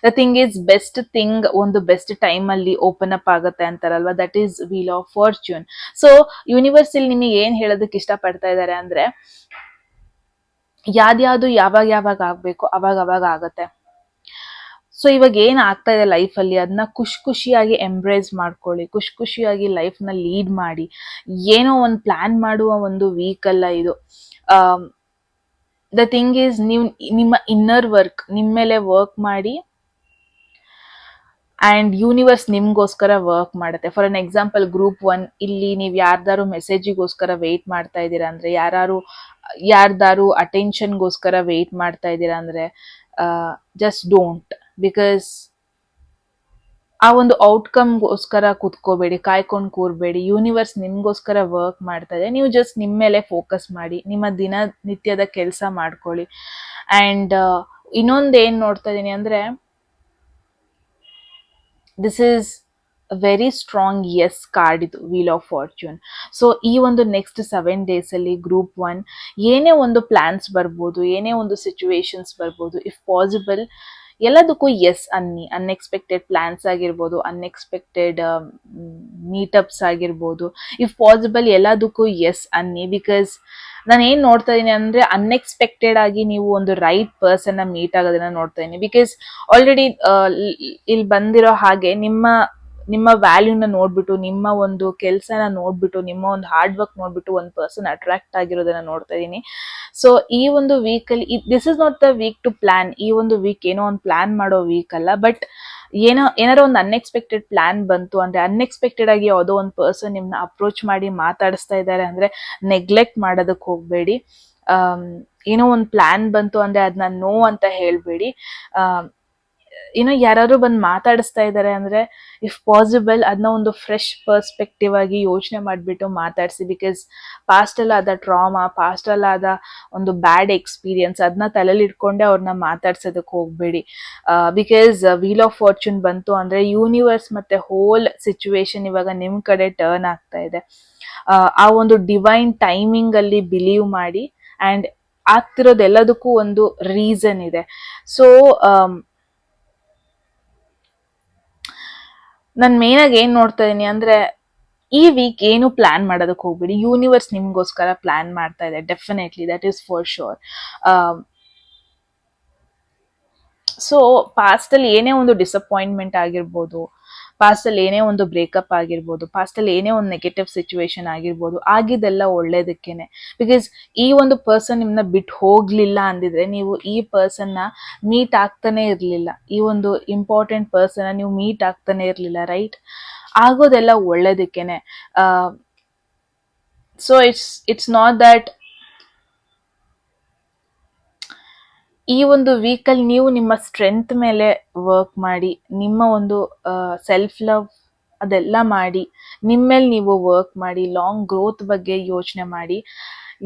The thing is, best thing ಒಂದು ಬೆಸ್ಟ್ ಟೈಮ್ ಅಲ್ಲಿ ಓಪನ್ ಅಪ್ ಆಗುತ್ತೆ ಅಂತಾರಲ್ವಾ, that is wheel of fortune. So universe ಇಲ್ಲಿ ನಿಮಗೆ ಏನ್ ಹೇಳೋದಕ್ಕೆ ಇಷ್ಟ ಪಡ್ತಾ ಇದ್ದಾರೆ ಅಂದ್ರೆ, ಯಾವ್ದು ಯಾವಾಗ ಆಗ್ಬೇಕು ಅವಾಗ ಆಗತ್ತೆ. ಸೊ ಇವಾಗ ಏನ್ ಆಗ್ತಾ ಇದೆ ಲೈಫ್ ಅಲ್ಲಿ, ಅದನ್ನ ಖುಷಿಯಾಗಿ ಎಂಬ್ರೇಸ್ ಮಾಡ್ಕೊಳ್ಳಿ, ಖುಷಿಯಾಗಿ ಲೈಫ್ ನ ಲೀಡ್ ಮಾಡಿ. ಏನೋ ಒಂದು ಪ್ಲಾನ್ ಮಾಡುವ ಒಂದು ವೀಕ್ ಅಲ್ಲ ಇದು. ದ ಥಿಂಗ್ ಈಸ್, ನೀವು ನಿಮ್ಮ ಇನ್ನರ್ ವರ್ಕ್, ನಿಮ್ಮ ಮೇಲೆ ವರ್ಕ್ ಮಾಡಿ ಅಂಡ್ ಯೂನಿವರ್ಸ್ ನಿಮ್ಗೋಸ್ಕರ ವರ್ಕ್ ಮಾಡುತ್ತೆ. ಫಾರ್ ಅನ್ ಎಕ್ಸಾಂಪಲ್, ಗ್ರೂಪ್ 1 ಇಲ್ಲಿ ನೀವು ಯಾರ್ದಾರು ಮೆಸೇಜಿಗೋಸ್ಕರ ವೇಟ್ ಮಾಡ್ತಾ ಇದ್ದೀರಾ ಅಂದ್ರೆ, ಯಾರ್ದಾರು ಅಟೆನ್ಷನ್ಗೋಸ್ಕರ ವೇಟ್ ಮಾಡ್ತಾ ಇದ್ದೀರಾ ಅಂದ್ರೆ, ಜಸ್ಟ್ ಡೋಂಟ್. ಬಿಕಾಸ್ ಆ ಒಂದು ಔಟ್ಕಮ್ಗೋಸ್ಕರ ಕುತ್ಕೋಬೇಡಿ, ಕಾಯ್ಕೊಂಡು ಕೂರ್ಬೇಡಿ. ಯೂನಿವರ್ಸ್ ನಿಮ್ಗೋಸ್ಕರ ವರ್ಕ್ ಮಾಡ್ತಾ ಇದೆ. ನೀವು ಜಸ್ಟ್ ನಿಮ್ಮ ಮೇಲೆ ಫೋಕಸ್ ಮಾಡಿ, ನಿಮ್ಮ ದಿನನಿತ್ಯದ ಕೆಲಸ ಮಾಡ್ಕೊಳ್ಳಿ. ಅಂಡ್ ಇನ್ನೊಂದು ಏನ್ ನೋಡ್ತಾ ಇದೀನಿ ಅಂದ್ರೆ, this is very strong yes card ಇದು, ವೀಲ್ ಆಫ್ ಫಾರ್ಚೂನ್. ಸೊ ಈ ಒಂದು ನೆಕ್ಸ್ಟ್ 7 days ಅಲ್ಲಿ ಗ್ರೂಪ್ 1 ಏನೇ ಒಂದು ಪ್ಲಾನ್ಸ್ ಬರ್ಬೋದು, ಏನೇ ಒಂದು ಸಿಚುವೇಶನ್ಸ್ ಬರ್ಬೋದು, ಇಫ್ ಪಾಸಿಬಲ್ ಎಲ್ಲದಕ್ಕೂ ಎಸ್ ಅನ್ನಿ. ಅನ್ಎಕ್ಸ್ಪೆಕ್ಟೆಡ್ ಪ್ಲಾನ್ಸ್ ಆಗಿರ್ಬೋದು, ಅನ್ಎಕ್ಸ್ಪೆಕ್ಟೆಡ್ ಮೀಟಪ್ಸ್ ಆಗಿರ್ಬೋದು, ಇಫ್ ಪಾಸಿಬಲ್ ಎಲ್ಲದಕ್ಕೂ ಎಸ್ ಅನ್ನಿ. ಬಿಕಾಸ್ ನಾನು ಏನ್ ನೋಡ್ತಾ ಇದೀನಿ ಅಂದ್ರೆ, ಅನ್ಎಕ್ಸ್ಪೆಕ್ಟೆಡ್ ಆಗಿ ನೀವು ಒಂದು ರೈಟ್ ಪರ್ಸನ್ ನ ಮೀಟ್ ಆಗೋದನ್ನ ನೋಡ್ತಾ ಇದೀನಿ. ಬಿಕಾಸ್ ಆಲ್ರೆಡಿ ಇಲ್ಲಿ ಬಂದಿರೋ ಹಾಗೆ ನಿಮ್ಮ ವ್ಯಾಲ್ಯೂನ ನೋಡ್ಬಿಟ್ಟು, ನಿಮ್ಮ ಒಂದು ಕೆಲಸನ ನೋಡ್ಬಿಟ್ಟು, ನಿಮ್ಮ ಒಂದು ಹಾರ್ಡ್ ವರ್ಕ್ ನೋಡ್ಬಿಟ್ಟು ಒಂದು ಪರ್ಸನ್ ಅಟ್ರಾಕ್ಟ್ ಆಗಿರೋದನ್ನ ನೋಡ್ತಾ ಇದೀನಿ. ಸೊ ಈ ಒಂದು ವೀಕ್ ಅಲ್ಲಿ, this is not the week to plan. ಈ ಒಂದು ವೀಕ್ ಏನೋ ಒಂದು ಪ್ಲಾನ್ ಮಾಡೋ ವೀಕ್ ಅಲ್ಲ. ಬಟ್ ಏನಾರೋ ಒಂದು ಅನ್ಎಕ್ಸ್ಪೆಕ್ಟೆಡ್ ಪ್ಲಾನ್ ಬಂತು ಅಂದ್ರೆ, ಅನ್ಎಕ್ಸ್ಪೆಕ್ಟೆಡ್ ಆಗಿ ಯಾವುದೋ ಒಂದು ಪರ್ಸನ್ ನಿಮ್ನ ಅಪ್ರೋಚ್ ಮಾಡಿ ಮಾತಾಡಿಸ್ತಾ ಇದ್ದಾರೆ ಅಂದ್ರೆ, ನೆಗ್ಲೆಕ್ಟ್ ಮಾಡೋದಕ್ಕೆ ಹೋಗ್ಬೇಡಿ. ಏನೋ ಒಂದು ಪ್ಲಾನ್ ಬಂತು ಅಂದ್ರೆ ಅದನ್ನ ನೋ ಅಂತ ಹೇಳ್ಬೇಡಿ. ಯಾರು ಬಂದು ಮಾತಾಡಿಸ್ತಾ ಇದ್ದಾರೆ ಅಂದ್ರೆ, ಇಫ್ ಪಾಸಿಬಲ್ ಅದನ್ನ ಒಂದು ಫ್ರೆಶ್ ಪರ್ಸ್ಪೆಕ್ಟಿವ್ ಆಗಿ ಯೋಚನೆ ಮಾಡಿಬಿಟ್ಟು ಮಾತಾಡಿಸಿ. ಬಿಕಾಸ್ ಪಾಸ್ಟ್ ಅಲ್ಲಿ ಆದ ಟ್ರಾಮಾ, ಪಾಸ್ಟ್ ಅಲ್ಲಿ ಆದ ಒಂದು ಬ್ಯಾಡ್ ಎಕ್ಸ್ಪೀರಿಯನ್ಸ್, ಅದನ್ನ ತಲೆಯಲ್ಲಿ ಇಟ್ಕೊಂಡೆ ಅವ್ರನ್ನ ಮಾತಾಡ್ಸೋದಕ್ಕೆ ಹೋಗ್ಬೇಡಿ. ಬಿಕಾಸ್ ವೀಲ್ ಆಫ್ ಫಾರ್ಚೂನ್ ಬಂತು ಅಂದ್ರೆ, ಯೂನಿವರ್ಸ್ ಮತ್ತೆ ಹೋಲ್ ಸಿಚುವೇಶನ್ ಇವಾಗ ನಿಮ್ ಕಡೆ ಟರ್ನ್ ಆಗ್ತಾ ಇದೆ. ಆ ಒಂದು ಡಿವೈನ್ ಟೈಮಿಂಗ್ ಅಲ್ಲಿ ಬಿಲೀವ್ ಮಾಡಿ. ಅಂಡ್ ಆಗ್ತಿರೋದೆಲ್ಲದಕ್ಕೂ ಒಂದು ರೀಸನ್ ಇದೆ. ಸೊ ನಾನು ಮೇನ್ ಆಗಿ ಏನ್ ನೋಡ್ತಾ ಇದೀನಿ ಅಂದ್ರೆ, ಈ ವೀಕ್ ಏನು ಪ್ಲಾನ್ ಮಾಡೋದಕ್ಕೆ ಹೋಗ್ಬಿಡಿ. ಯೂನಿವರ್ಸ್ ನಿಮ್ಗೋಸ್ಕರ ಪ್ಲಾನ್ ಮಾಡ್ತಾ ಇದೆ, definitely, that is for sure. So past ಅಲ್ಲಿ ಏನೇ ಒಂದು ಡಿಸಪಾಯಿಂಟ್ಮೆಂಟ್ ಆಗಿರ್ಬೋದು, ಪಾಸ್ಟ್ ಅಲ್ಲಿ ಏನೇ ಒಂದು ಬ್ರೇಕಪ್ ಆಗಿರ್ಬೋದು, ಪಾಸ್ಟ್ ಅಲ್ಲಿ ಏನೇ ಒಂದು ನೆಗೆಟಿವ್ ಸಿಚುವೇಶನ್ ಆಗಿರ್ಬೋದು, ಆಗಿದ್ದೆಲ್ಲ ಒಳ್ಳೇದಕ್ಕೇನೆ. ಬಿಕಾಸ್ ಈ ಒಂದು ಪರ್ಸನ್ ನಿಮ್ನ ಬಿಟ್ಟು ಹೋಗ್ಲಿಲ್ಲ ಅಂದಿದ್ರೆ ನೀವು ಈ ಪರ್ಸನ್ ನ ಮೀಟ್ ಆಗ್ತಾನೆ ಇರ್ಲಿಲ್ಲ, ಈ ಒಂದು ಇಂಪಾರ್ಟೆಂಟ್ ಪರ್ಸನ್ ನೀವು ಮೀಟ್ ಆಗ್ತಾನೆ ಇರ್ಲಿಲ್ಲ, ರೈಟ್? ಆಗೋದೆಲ್ಲ ಒಳ್ಳೇದಕ್ಕೇನೆ. ಸೊ ಇಟ್ಸ್ ನಾಟ್ ದಟ್ ಈ ಒಂದು ವೀಕಲ್ಲಿ ನೀವು ನಿಮ್ಮ ಸ್ಟ್ರೆಂತ್ ಮೇಲೆ ವರ್ಕ್ ಮಾಡಿ, ನಿಮ್ಮ ಒಂದು ಸೆಲ್ಫ್ ಲವ್ ಅದೆಲ್ಲ ಮಾಡಿ, ನಿಮ್ಮ ಮೇಲೆ ನೀವು ವರ್ಕ್ ಮಾಡಿ, ಲಾಂಗ್ ಗ್ರೋತ್ ಬಗ್ಗೆ ಯೋಚನೆ ಮಾಡಿ.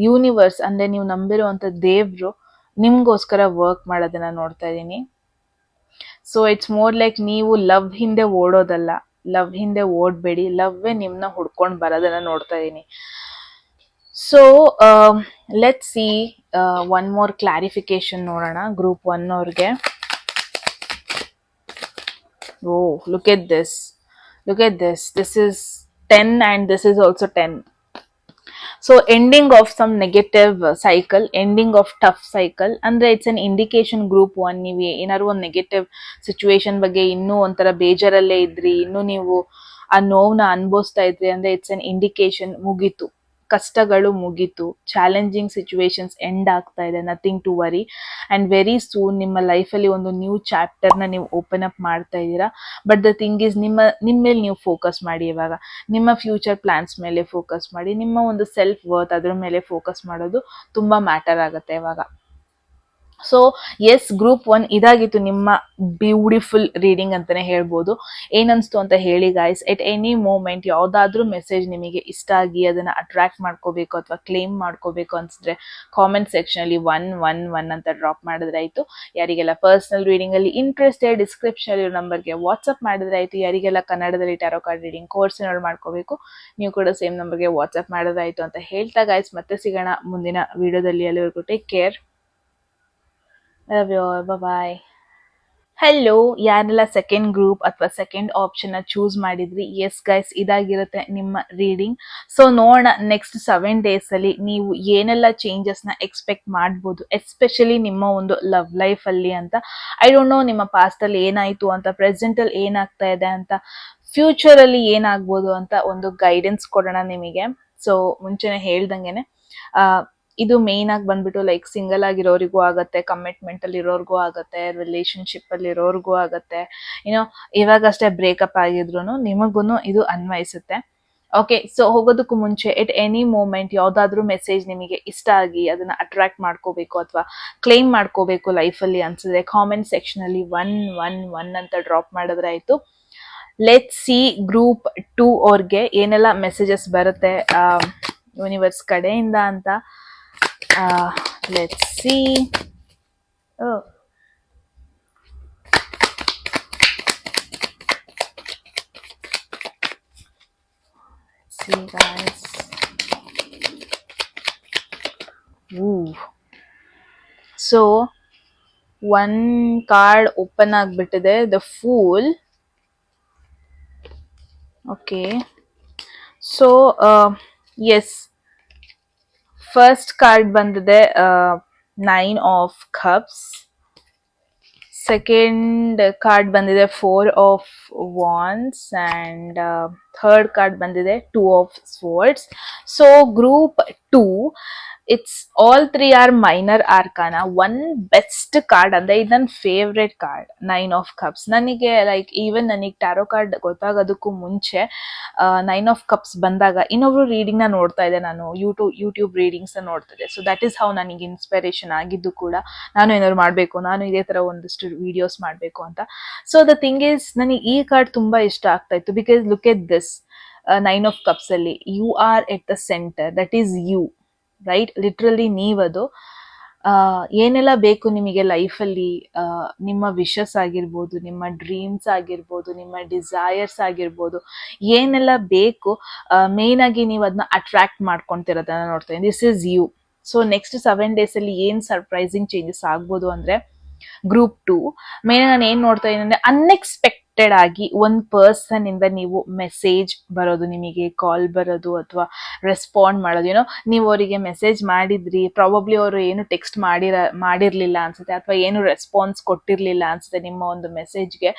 ಯೂನಿವರ್ಸ್ ಅಂದ್ರೆ ನೀವು ನಂಬಿರುವಂಥ ದೇವ್ರು ನಿಮ್ಗೋಸ್ಕರ ವರ್ಕ್ ಮಾಡೋದನ್ನ ನೋಡ್ತಾ ಇದ್ದೀನಿ. ಸೊ ಇಟ್ಸ್ ಮೋರ್ ಲೈಕ್ ನೀವು ಲವ್ ಹಿಂದೆ ಓಡೋದಲ್ಲ, ಲವ್ ಹಿಂದೆ ಓಡಬೇಡಿ, ಲವ್ವೇ ನಿಮ್ಮನ್ನ ಹುಡ್ಕೊಂಡು ಬರೋದನ್ನ ನೋಡ್ತಾ ಇದ್ದೀನಿ. So let see one more clarification ನೋಡೋಣ ಗ್ರೂಪ್ 1 ಅವ್ರಿಗೆ. Oh, look at this, this is 10 and this is also 10. So ending of some negative cycle, ending of tough cycle ಅಂದ್ರೆ ಇಟ್ಸ್ ಅನ್ ಇಂಡಿಕೇಶನ್. ಗ್ರೂಪ್ 1 ನೀವು ಏನಾದ್ರು ಒಂದು negative situation ಬಗ್ಗೆ ಇನ್ನೂ ಒಂಥರ ಬೇಜಾರಲ್ಲೇ ಇದ್ರಿ, ಇನ್ನೂ ನೀವು ಆ ನೋವನ್ನ ಅನುಭವಿಸ್ತಾ ಇದ್ರಿ ಅಂದ್ರೆ ಇಟ್ಸ್ ಅನ್ ಇಂಡಿಕೇಶನ್ ಮುಗೀತು, ಕಷ್ಟಗಳು ಮುಗೀತು, ಚಾಲೆಂಜಿಂಗ್ ಸಿಚುವೇಶನ್ಸ್ ಎಂಡ್ ಆಗ್ತಾ ಇದೆ, nothing to worry. And very soon ನಿಮ್ಮ ಲೈಫಲ್ಲಿ ಒಂದು ನ್ಯೂ ಚಾಪ್ಟರ್ನ ನೀವು ಓಪನ್ ಅಪ್ ಮಾಡ್ತಾ ಇದ್ದೀರಾ. ಬಟ್ ದ ಥಿಂಗ್ ಈಸ್ ನಿಮ್ಮ ಮೇಲೆ ನೀವು ಫೋಕಸ್ ಮಾಡಿ. ಇವಾಗ ನಿಮ್ಮ ಫ್ಯೂಚರ್ ಪ್ಲಾನ್ಸ್ ಮೇಲೆ ಫೋಕಸ್ ಮಾಡಿ, ನಿಮ್ಮ ಒಂದು ಸೆಲ್ಫ್ ವರ್ತ್ ಅದ್ರ ಮೇಲೆ ಫೋಕಸ್ ಮಾಡೋದು ತುಂಬಾ ಮ್ಯಾಟರ್ ಆಗುತ್ತೆ ಇವಾಗ. ಸೊ ಎಸ್, ಗ್ರೂಪ್ 1 ಇದಾಗಿತ್ತು ನಿಮ್ಮ ಬ್ಯೂಟಿಫುಲ್ ರೀಡಿಂಗ್ ಅಂತಾನೆ ಹೇಳ್ಬೋದು. ಏನನ್ಸ್ತು ಅಂತ ಹೇಳಿ ಗಾಯ್ಸ್. ಎಟ್ ಎನಿ ಮೂಮೆಂಟ್ ಯಾವ್ದಾದ್ರೂ ಮೆಸೇಜ್ ನಿಮಗೆ ಇಷ್ಟ ಆಗಿ ಅದನ್ನ ಅಟ್ರಾಕ್ಟ್ ಮಾಡ್ಕೋಬೇಕು ಅಥವಾ ಕ್ಲೇಮ್ ಮಾಡ್ಕೋಬೇಕು ಅನ್ಸಿದ್ರೆ ಕಾಮೆಂಟ್ ಸೆಕ್ಷನ್ ಅಲ್ಲಿ 111 ಅಂತ ಡ್ರಾಪ್ ಮಾಡಿದ್ರೆ ಆಯ್ತು. ಯಾರಿಗೆಲ್ಲ ಪರ್ಸನಲ್ ರೀಡಿಂಗ್ ಅಲ್ಲಿ ಇಂಟ್ರೆಸ್ಟೆಡ್, ಡಿಸ್ಕ್ರಿಪ್ಷನ್ ಅಲ್ಲಿ ನಂಬರ್ಗೆ ವಾಟ್ಸ್ಆಪ್ ಮಾಡಿದ್ರೆ ಆಯ್ತು. ಯಾರಿಗೆಲ್ಲ ಕನ್ನಡದಲ್ಲಿ ಟ್ಯಾರೋ ಕಾರ್ಡ್ ರೀಡಿಂಗ್ ಕೋರ್ಸ್ ಏನಾದ್ರು ಮಾಡ್ಕೋಬೇಕು, ನೀವು ಕೂಡ ಸೇಮ್ ನಂಬರ್ಗೆ ವಾಟ್ಸ್ಆಪ್ ಮಾಡಿದ್ರೆ ಆಯ್ತು ಅಂತ ಹೇಳ್ತಾ ಗಾಯ್ಸ್, ಮತ್ತೆ ಸಿಗೋಣ ಮುಂದಿನ ವಿಡಿಯೋದಲ್ಲಿ. ಅಲ್ಲಿವರೆಗೂ take care. Love you all. Bye-bye. Hello, ಯಾರೆಲ್ಲ ಸೆಕೆಂಡ್ ಗ್ರೂಪ್ ಅಥವಾ ಸೆಕೆಂಡ್ ಆಪ್ಷನ್ ಚೂಸ್ ಮಾಡಿದ್ರಿ, ಎಸ್ ಗೈಸ್, ಇದಾಗಿರುತ್ತೆ ನಿಮ್ಮ ರೀಡಿಂಗ್. ಸೊ ನೋಡೋಣ ನೆಕ್ಸ್ಟ್ 7 days ಅಲ್ಲಿ ನೀವು ಏನೆಲ್ಲ ಚೇಂಜಸ್ ನ ಎಕ್ಸ್ಪೆಕ್ಟ್ ಮಾಡ್ಬೋದು, ಎಸ್ಪೆಷಲಿ ನಿಮ್ಮ ಒಂದು ಲವ್ ಲೈಫ್ ಅಲ್ಲಿ ಅಂತ. ಐ ಡೋಂಟ್ ನೋ ನಿಮ್ಮ ಪಾಸ್ಟ್ ಅಲ್ಲಿ ಏನಾಯ್ತು ಅಂತ, ಪ್ರೆಸೆಂಟ್ ಅಲ್ಲಿ ಏನಾಗ್ತಾ ಇದೆ ಅಂತ, ಫ್ಯೂಚರ್ ಅಲ್ಲಿ ಏನಾಗ್ಬೋದು ಅಂತ ಒಂದು ಗೈಡೆನ್ಸ್ ಕೊಡೋಣ ನಿಮಗೆ. ಸೊ ಮುಂಚೆನೆ ಹೇಳ್ದಂಗೆನೆ ಇದು ಮೇನ್ ಆಗಿ ಬಂದ್ಬಿಟ್ಟು ಲೈಕ್ ಸಿಂಗಲ್ ಆಗಿರೋರಿಗೂ ಆಗತ್ತೆ, ಕಮಿಟ್ಮೆಂಟ್ ಅಲ್ಲಿ ಇರೋರ್ಗೂ ಆಗತ್ತೆ, ರಿಲೇಶನ್ಶಿಪ್ ಅಲ್ಲಿ ಇರೋರ್ಗೂ ಆಗತ್ತೆ, ಏನೋ ಇವಾಗಷ್ಟೇ ಬ್ರೇಕಪ್ ಆಗಿದ್ರು ನಿಮಗೂ ಇದು ಅನ್ವಯಿಸುತ್ತೆ. ಓಕೆ, ಸೊ ಹೋಗೋದಕ್ಕೂ ಮುಂಚೆ ಎಟ್ ಎನಿ ಮೂಮೆಂಟ್ ಯಾವ್ದಾದ್ರು ಮೆಸೇಜ್ ನಿಮಗೆ ಇಷ್ಟ ಆಗಿ ಅದನ್ನ ಅಟ್ರಾಕ್ಟ್ ಮಾಡ್ಕೋಬೇಕು ಅಥವಾ ಕ್ಲೈಮ್ ಮಾಡ್ಕೋಬೇಕು ಲೈಫಲ್ಲಿ ಅನ್ಸಿದ್ರೆ ಕಾಮೆಂಟ್ ಸೆಕ್ಷನ್ ಅಲ್ಲಿ 111 ಅಂತ ಡ್ರಾಪ್ ಮಾಡಿದ್ರೆ ಆಯ್ತು. ಲೆಟ್ ಸಿ ಗ್ರೂಪ್ 2 ಅವ್ರಿಗೆ ಏನೆಲ್ಲ ಮೆಸೇಜಸ್ ಬರುತ್ತೆ ಯೂನಿವರ್ಸ್ ಕಡೆಯಿಂದ ಅಂತ. Let's see. Oh. Let's see, guys. Ooh. So, one card open ಆಗ್ಬಿಟ್ಟಿದೆ, the Fool. Okay. So, yes. First card ಬಂದಿದೆ 9 of Cups. ಸೆಕೆಂಡ್ ಕಾರ್ಡ್ ಬಂದಿದೆ 4 of Wands and third card ಬಂದಿದೆ 2 of Swords. So group 2, it's all 3 are minor arcana. One best card ಅಂದ್ರೆ ಇದು ನನ್ನ favourite card, 9 of Cups. ನನಗೆ like even ನನಗೆ tarot card ಗೊತ್ತಾಗೋದಕ್ಕೂ ಮುಂಚೆ 9 of Cups ಬಂದಾಗ ಇನ್ನೊಬ್ರು ರೀಡಿಂಗ್ ನ ನೋಡ್ತಾ ಇದ್ದೆ ನಾನು, ಯೂಟ್ಯೂಬ್ ರೀಡಿಂಗ್ಸ್ ನೋಡ್ತಾ ಇದ್ದೆ. ಸೊ ದಟ್ ಈಸ್ ಹೌ ನನಗೆ ಇನ್ಸ್ಪಿರೇಷನ್ ಆಗಿದ್ದು ಕೂಡ, ನಾನು ಏನಾದ್ರು ಮಾಡ್ಬೇಕು, ನಾನು ಇದೇ ತರ ಒಂದಿಷ್ಟು ವಿಡಿಯೋಸ್ ಮಾಡ್ಬೇಕು ಅಂತ. ಸೊ ದ ಥಿಂಗ್ ಈಸ್, ನನಗೆ ಈ ಕಾರ್ಡ್ ತುಂಬಾ ಇಷ್ಟ ಆಗ್ತಾ ಇತ್ತು. Because look at this 9 of Cups ಅಲ್ಲಿ you are at the centre, that is you, right? Literally ನೀವದು. ಏನೆಲ್ಲ ಬೇಕು ನಿಮಗೆ ಲೈಫಲ್ಲಿ, ನಿಮ್ಮ ವಿಶಸ್ ಆಗಿರ್ಬೋದು, ನಿಮ್ಮ ಡ್ರೀಮ್ಸ್ ಆಗಿರ್ಬೋದು, ನಿಮ್ಮ ಡಿಸೈರ್ಸ್ ಆಗಿರ್ಬೋದು, ಏನೆಲ್ಲ ಬೇಕು ಮೇನ್ ಆಗಿ ನೀವು ಅದನ್ನ ಅಟ್ರಾಕ್ಟ್ ಮಾಡ್ಕೊಂತಿರೋದನ್ನ ನೋಡ್ತೀನಿ. This is you. So next 7 days ಅಲ್ಲಿ ಏನ್ ಸರ್ಪ್ರೈಸಿಂಗ್ ಚೇಂಜಸ್ ಆಗ್ಬೋದು ಅಂದ್ರೆ ಗ್ರೂಪ್ 2 ಮೇನ್ ನಾನು ಏನ್ ನೋಡ್ತಾ ಇದ್ದೀನಿ ಅಂದ್ರೆ ಅಟ್ರಾಕ್ಟೆಡ್ ಆಗಿ ಒಂದು ಪರ್ಸನ್ ಇಂದ ನೀವು ಮೆಸೇಜ್ ಬರೋದು, ನಿಮಗೆ ಕಾಲ್ ಬರೋದು ಅಥವಾ ರೆಸ್ಪಾಂಡ್ ಮಾಡೋದು. ನೀವು ಅವರಿಗೆ ಮೆಸೇಜ್ ಮಾಡಿದ್ರಿ, ಪ್ರಾಬಬ್ಲಿ ಅವರು ಏನು ಟೆಕ್ಸ್ಟ್ ಮಾಡಿರ್ಲಿಲ್ಲ ಅನ್ಸುತ್ತೆ, ಅಥವಾ ಏನು ರೆಸ್ಪಾನ್ಸ್ ಕೊಟ್ಟಿರ್ಲಿಲ್ಲ ಅನ್ಸುತ್ತೆ ನಿಮ್ಮ ಒಂದು ಮೆಸೇಜ್ಗೆ.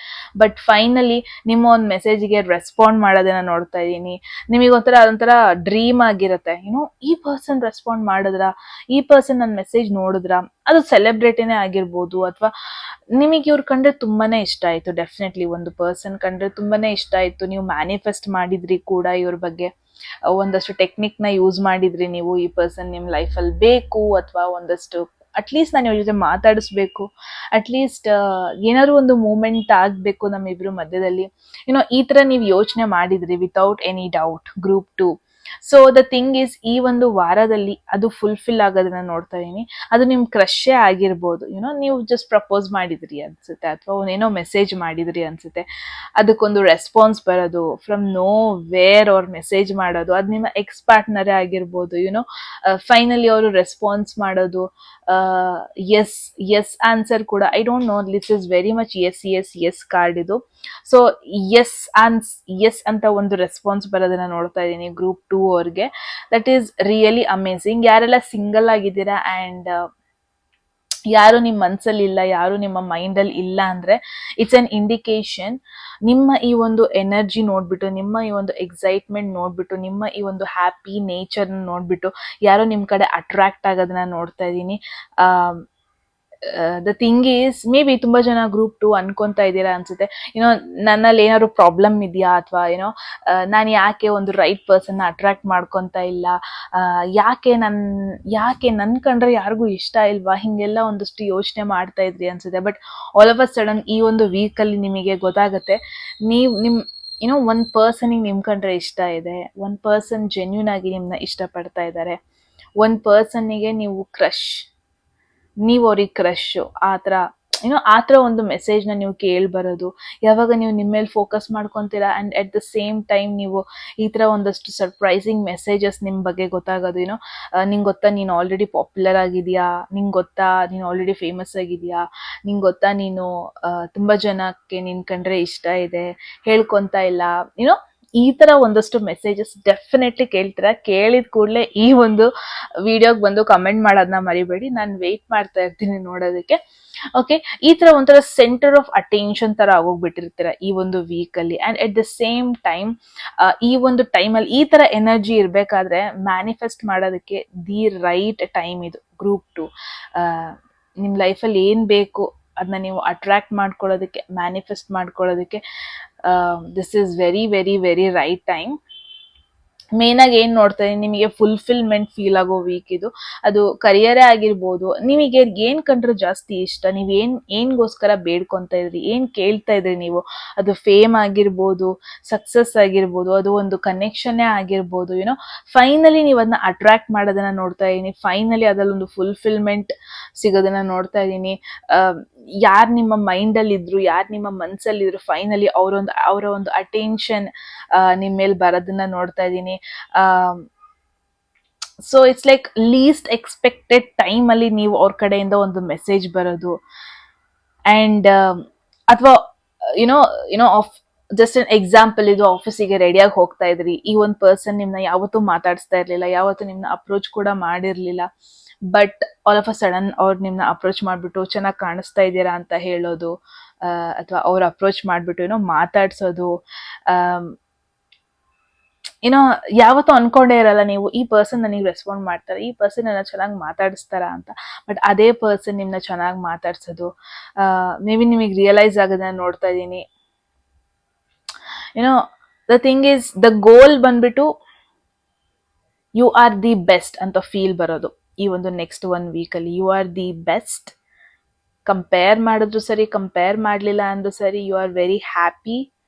ಬಟ್ ಫೈನಲಿ ನಿಮ್ಮ ಒಂದು ಮೆಸೇಜ್ಗೆ ರೆಸ್ಪಾಂಡ್ ಮಾಡೋದನ್ನ ನೋಡ್ತಾ ಇದ್ದೀನಿ. ನಿಮಗೆ ಅದೊಂಥರ ಡ್ರೀಮ್ ಆಗಿರುತ್ತೆ, ಈ ಪರ್ಸನ್ ರೆಸ್ಪಾಂಡ್ ಮಾಡಿದ್ರ, ಈ ಪರ್ಸನ್ ನನ್ನ ಮೆಸೇಜ್ ನೋಡಿದ್ರ. ಅದು ಸೆಲೆಬ್ರಿಟಿನೇ ಆಗಿರ್ಬೋದು, ಅಥವಾ ನಿಮಗೆ ಇವ್ರು ಕಂಡ್ರೆ ತುಂಬಾನೇ ಇಷ್ಟ ಆಯ್ತು. ಡೆಫಿನೆಟ್ಲಿ ಒಂದು ಪರ್ಸನ್ ಕಂಡ್ರೆ ತುಂಬಾನೇ ಇಷ್ಟ ಆಯ್ತು, ನೀವು ಮ್ಯಾನಿಫೆಸ್ಟ್ ಮಾಡಿದ್ರಿ ಕೂಡ ಇವ್ರ ಬಗ್ಗೆ, ಒಂದಷ್ಟು ಟೆಕ್ನಿಕ್ ನ ಯೂಸ್ ಮಾಡಿದ್ರಿ ನೀವು, ಈ ಪರ್ಸನ್ ನಿಮ್ ಲೈಫಲ್ಲಿ ಬೇಕು, ಅಥವಾ ಒಂದಷ್ಟು ಅಟ್ಲೀಸ್ಟ್ ನಾನು ಇವ್ರ ಜೊತೆ ಮಾತಾಡಿಸ್ಬೇಕು, ಅಟ್ಲೀಸ್ಟ್ ಏನಾದ್ರು ಒಂದು ಮೂಮೆಂಟ್ ಆಗ್ಬೇಕು ನಮ್ಮಿಬ್ರು ಮಧ್ಯದಲ್ಲಿ, ಈ ತರ ನೀವು ಯೋಚನೆ ಮಾಡಿದ್ರಿ without any doubt. Group 2. So the thing is, ಈ ಒಂದು ವಾರದಲ್ಲಿ ಅದು ಫುಲ್ಫಿಲ್ ಆಗೋದನ್ನ ನೋಡ್ತಾ ಇದೀನಿ. ಅದು ನಿಮ್ ಕ್ರಶೇ ಆಗಿರ್ಬೋದು, ನೀವು ಜಸ್ಟ್ ಪ್ರಪೋಸ್ ಮಾಡಿದ್ರಿ ಅನ್ಸುತ್ತೆ, ಅಥವಾ ಏನೋ ಮೆಸೇಜ್ ಮಾಡಿದ್ರಿ ಅನ್ಸುತ್ತೆ, ಅದಕ್ಕೊಂದು ರೆಸ್ಪಾನ್ಸ್ ಬರೋದು ಫ್ರಮ್ ನೋ ವೇರ್, ಅವ್ರ ಮೆಸೇಜ್ ಮಾಡೋದು, ಅದು ನಿಮ್ಮ ಎಕ್ಸ್ ಪಾರ್ಟ್ನರೇ ಆಗಿರ್ಬೋದು. ಫೈನಲಿ ಅವರು ರೆಸ್ಪಾನ್ಸ್ ಮಾಡೋದು, ಎಸ್ ಎಸ್ ಆನ್ಸರ್ ಕೂಡ. I don't know, this is very much yes yes yes card ಇದು. ಸೊ ಎಸ್ ಅಂತ ಒಂದು ರೆಸ್ಪಾನ್ಸ್ ಬರೋದನ್ನ ನೋಡ್ತಾ ಇದ್ದೀನಿ ಗ್ರೂಪ್ 2 ಅವ್ರಿಗೆ. That is really amazing. ಯಾರೆಲ್ಲ ಸಿಂಗಲ್ ಆಗಿದ್ದೀರಾ ಅಂಡ್ ಯಾರು ನಿಮ್ಮ ಮನ್ಸಲ್ಲಿ ಇಲ್ಲ, ಯಾರು ನಿಮ್ಮ ಮೈಂಡಲ್ಲಿ ಇಲ್ಲ ಅಂದ್ರೆ, ಇಟ್ಸ್ ಅನ್ ಇಂಡಿಕೇಶನ್. ನಿಮ್ಮ ಈ ಒಂದು ಎನರ್ಜಿ ನೋಡ್ಬಿಟ್ಟು, ನಿಮ್ಮ ಈ ಒಂದು ಎಕ್ಸೈಟ್ಮೆಂಟ್ ನೋಡ್ಬಿಟ್ಟು, ನಿಮ್ಮ ಈ ಒಂದು ಹ್ಯಾಪಿ ನೇಚರ್ ನೋಡ್ಬಿಟ್ಟು ಯಾರೋ ನಿಮ್ ಕಡೆ ಅಟ್ರಾಕ್ಟ್ ಆಗೋದನ್ನ ನೋಡ್ತಾ ಇದ್ದೀನಿ. The thing is, may be ತುಂಬಾ ಜನ ಗ್ರೂಪ್ 2 ಅನ್ಕೊಂತಾ ಇದ್ದೀರಾ ಅನ್ಸುತ್ತೆ, ನನ್ನಲ್ಲಿ ಏನಾದ್ರು ಪ್ರಾಬ್ಲಮ್ ಇದೆಯಾ, ಅಥವಾ ನಾನು ಯಾಕೆ ಒಂದು ರೈಟ್ ಪರ್ಸನ್ ಅಟ್ರಾಕ್ಟ್ ಮಾಡ್ಕೊಂತ ಇಲ್ಲ, ಯಾಕೆ ನನ್ ಕಂಡ್ರೆ ಯಾರಿಗೂ ಇಷ್ಟ ಇಲ್ವಾ, ಹಿಂಗೆಲ್ಲ ಒಂದಷ್ಟು ಯೋಚನೆ ಮಾಡ್ತಾ ಇದ್ರಿ ಅನ್ಸುತ್ತೆ. But all of a sudden ಈ ಒಂದು ವೀಕಲ್ಲಿ ನಿಮಗೆ ಗೊತ್ತಾಗುತ್ತೆ, ಒಂದ್ ಪರ್ಸನಿಗೆ ನಿಮ್ ಕಂಡ್ರೆ ಇಷ್ಟ ಇದೆ, ಒಂದ್ ಪರ್ಸನ್ ಜೆನ್ಯೂನ್ ಆಗಿ ನಿಮ್ನ ಇಷ್ಟಪಡ್ತಾ ಇದ್ದಾರೆ, ಒಂದ್ ಪರ್ಸನ್ನಿಗೆ ನೀವು ಅವ್ರಿಗೆ ಕ್ರಶ್, ಆತರ ಒಂದು ಮೆಸೇಜ್ ನ ನೀವು ಕೇಳ್ಬರೋದು, ಯಾವಾಗ ನೀವು ನಿಮ್ಮ ಮೇಲೆ ಫೋಕಸ್ ಮಾಡ್ಕೊಂತೀರಾ and at the same time ನೀವು ಈ ತರ ಒಂದಷ್ಟು ಸರ್ಪ್ರೈಸಿಂಗ್ ಮೆಸೇಜಸ್ ನಿಮ್ ಬಗ್ಗೆ ಗೊತ್ತಾಗೋದು. ನಿಂಗೆ ಗೊತ್ತಾ ನೀನು ಆಲ್ರೆಡಿ ಪಾಪ್ಯುಲರ್ ಆಗಿದ್ಯಾ, ನಿಂಗೆ ಗೊತ್ತಾ ನೀನು ಆಲ್ರೆಡಿ ಫೇಮಸ್ ಆಗಿದ್ಯಾ, ನಿಂಗೆ ಗೊತ್ತಾ ನೀನು ತುಂಬಾ ಜನಕ್ಕೆ ನಿನ್ ಕಂಡ್ರೆ ಇಷ್ಟ ಇದೆ, ಹೇಳ್ಕೊಂತ ಇಲ್ಲ, ಈ ತರ ಒಂದಷ್ಟು ಮೆಸೇಜಸ್ ಡೆಫಿನೆಟ್ಲಿ ಕೇಳ್ತೀರಾ. ಕೇಳಿದ ಕೂಡಲೇ ಈ ಒಂದು ವಿಡಿಯೋಗೆ ಬಂದು ಕಮೆಂಟ್ ಮಾಡೋದನ್ನ ಮರಿಬೇಡಿ, ನಾನು ವೆಯ್ಟ್ ಮಾಡ್ತಾ ಇರ್ತೀನಿ ನೋಡೋದಕ್ಕೆ. ಓಕೆ, ಈ ತರ ಒಂಥರ ಸೆಂಟರ್ ಆಫ್ ಅಟೆನ್ಷನ್ ತರ ಆಗೋಗ್ಬಿಟ್ಟಿರ್ತೀರ ಈ ಒಂದು ವೀಕ್ ಅಲ್ಲಿ. And at the same time ಈ ಒಂದು ಟೈಮಲ್ಲಿ ಈ ತರ ಎನರ್ಜಿ ಇರ್ಬೇಕಾದ್ರೆ ಮ್ಯಾನಿಫೆಸ್ಟ್ ಮಾಡೋದಕ್ಕೆ ದಿ ರೈಟ್ ಟೈಮ್ ಇದು ಗ್ರೂಪ್ 2. ನಿಮ್ ಲೈಫಲ್ಲಿ ಏನ್ ಬೇಕು ಅದನ್ನ ನೀವು ಅಟ್ರಾಕ್ಟ್ ಮಾಡ್ಕೊಳ್ಳೋದಕ್ಕೆ, ಮ್ಯಾನಿಫೆಸ್ಟ್ ಮಾಡ್ಕೊಳ್ಳೋದಕ್ಕೆ this is very very very right time. Main ಆಗಿ ಏನ್ ನೋಡ್ತಾ ಇದೀನಿ, ನಿಮಗೆ ಫುಲ್ಫಿಲ್ಮೆಂಟ್ ಫೀಲ್ ಆಗೋ ವೀಕ್ ಇದು. ಅದು ಕರಿಯರೇ ಆಗಿರ್ಬೋದು, ನಿಮಗೆ ಏನ್ ಕಂಡ್ರೆ ಜಾಸ್ತಿ ಇಷ್ಟ, ನೀವ್ ಏನ್ಗೋಸ್ಕರ ಬೇಡ್ಕೊಂತ ಇದ್ರಿ, ಏನ್ ಕೇಳ್ತಾ ಇದ್ರಿ ನೀವು, ಅದು ಫೇಮ್ ಆಗಿರ್ಬೋದು, ಸಕ್ಸಸ್ ಆಗಿರ್ಬೋದು, ಅದು ಒಂದು ಕನೆಕ್ಷನ್ನೇ ಆಗಿರ್ಬೋದು, ಫೈನಲಿ ನೀವು ಅದನ್ನ ಅಟ್ರಾಕ್ಟ್ ಮಾಡೋದನ್ನ ನೋಡ್ತಾ ಇದೀನಿ. ಫೈನಲಿ ಅದ್ರಲ್ಲಿ ಒಂದು ಫುಲ್ಫಿಲ್ಮೆಂಟ್ ಸಿಗೋದನ್ನ ನೋಡ್ತಾ ಇದೀನಿ. ಯಾರು ನಿಮ್ಮ ಮೈಂಡ್ ಅಲ್ಲಿ ಇದ್ರು, ಯಾರು ನಿಮ್ಮ ಮನ್ಸಲ್ಲಿ ಇದ್ರು, ಫೈನಲಿ ಅವರ ಒಂದು ಅಟೆನ್ಷನ್ ನಿಮ್ ಮೇಲೆ ಬರೋದನ್ನ ನೋಡ್ತಾ ಇದೀನಿ. So it's like least expected time ಅಲ್ಲಿ ನೀವು ಅವ್ರ ಕಡೆಯಿಂದ ಒಂದು ಮೆಸೇಜ್ ಬರೋದು, ಅಂಡ್ ಅಥವಾ ಜಸ್ಟ್ ಅನ್ ಎಕ್ಸಾಂಪಲ್, ಇದು ಆಫೀಸಿಗೆ ರೆಡಿಯಾಗಿ ಹೋಗ್ತಾ ಇದ್ರಿ, ಈ ಒಂದು ಪರ್ಸನ್ ನಿಮ್ನ ಯಾವತ್ತೂ ಮಾತಾಡಿಸ್ತಾ ಇರ್ಲಿಲ್ಲ, ಯಾವತ್ತೂ ನಿಮ್ನ ಅಪ್ರೋಚ್ ಕೂಡ ಮಾಡಿರ್ಲಿಲ್ಲ, but all of a sudden ಅವ್ರು ನಿಮ್ನ ಅಪ್ರೋಚ್ ಮಾಡ್ಬಿಟ್ಟು ಚೆನ್ನಾಗಿ ಕಾಣಿಸ್ತಾ ಇದ್ದೀರಾ ಅಂತ ಹೇಳೋದು, ಅಥವಾ ಅವ್ರು ಅಪ್ರೋಚ್ ಮಾಡ್ಬಿಟ್ಟು ಮಾತಾಡ್ಸೋದು. ಯಾವತ್ತೂ ಅನ್ಕೊಂಡೇ ಇರಲ್ಲ ನೀವು, ಈ ಪರ್ಸನ್ ನನಗೆ ರೆಸ್ಪಾಂಡ್ ಮಾಡ್ತಾರೆ, ಈ ಪರ್ಸನ್ ನನ್ನ ಚೆನ್ನಾಗಿ ಮಾತಾಡಿಸ್ತಾರ ಅಂತ. ಬಟ್ ಅದೇ ಪರ್ಸನ್ ನಿಮ್ನ ಚೆನ್ನಾಗಿ ಮಾತಾಡ್ಸೋದು, ಮೇ ಬಿ ನಿಮಗೆ ರಿಯಲೈಸ್ ಆಗೋದನ್ನ ನೋಡ್ತಾ ಇದ್ದೀನಿ. The thing is, the goal ಬಂದ್ಬಿಟ್ಟು ಯು ಆರ್ ದಿ ಬೆಸ್ಟ್ ಅಂತ ಫೀಲ್ ಬರೋದು ಈ ಒಂದು ನೆಕ್ಸ್ಟ್ 1 ವೀಕಲ್ಲಿ. You are the best. Compare ಮಾಡಿದ್ರು ಸರಿ, ಕಂಪೇರ್ ಮಾಡಲಿಲ್ಲ ಅಂದ್ರೂ ಸರಿ, ಯು ಆರ್ ವೆರಿ ಹ್ಯಾಪಿ.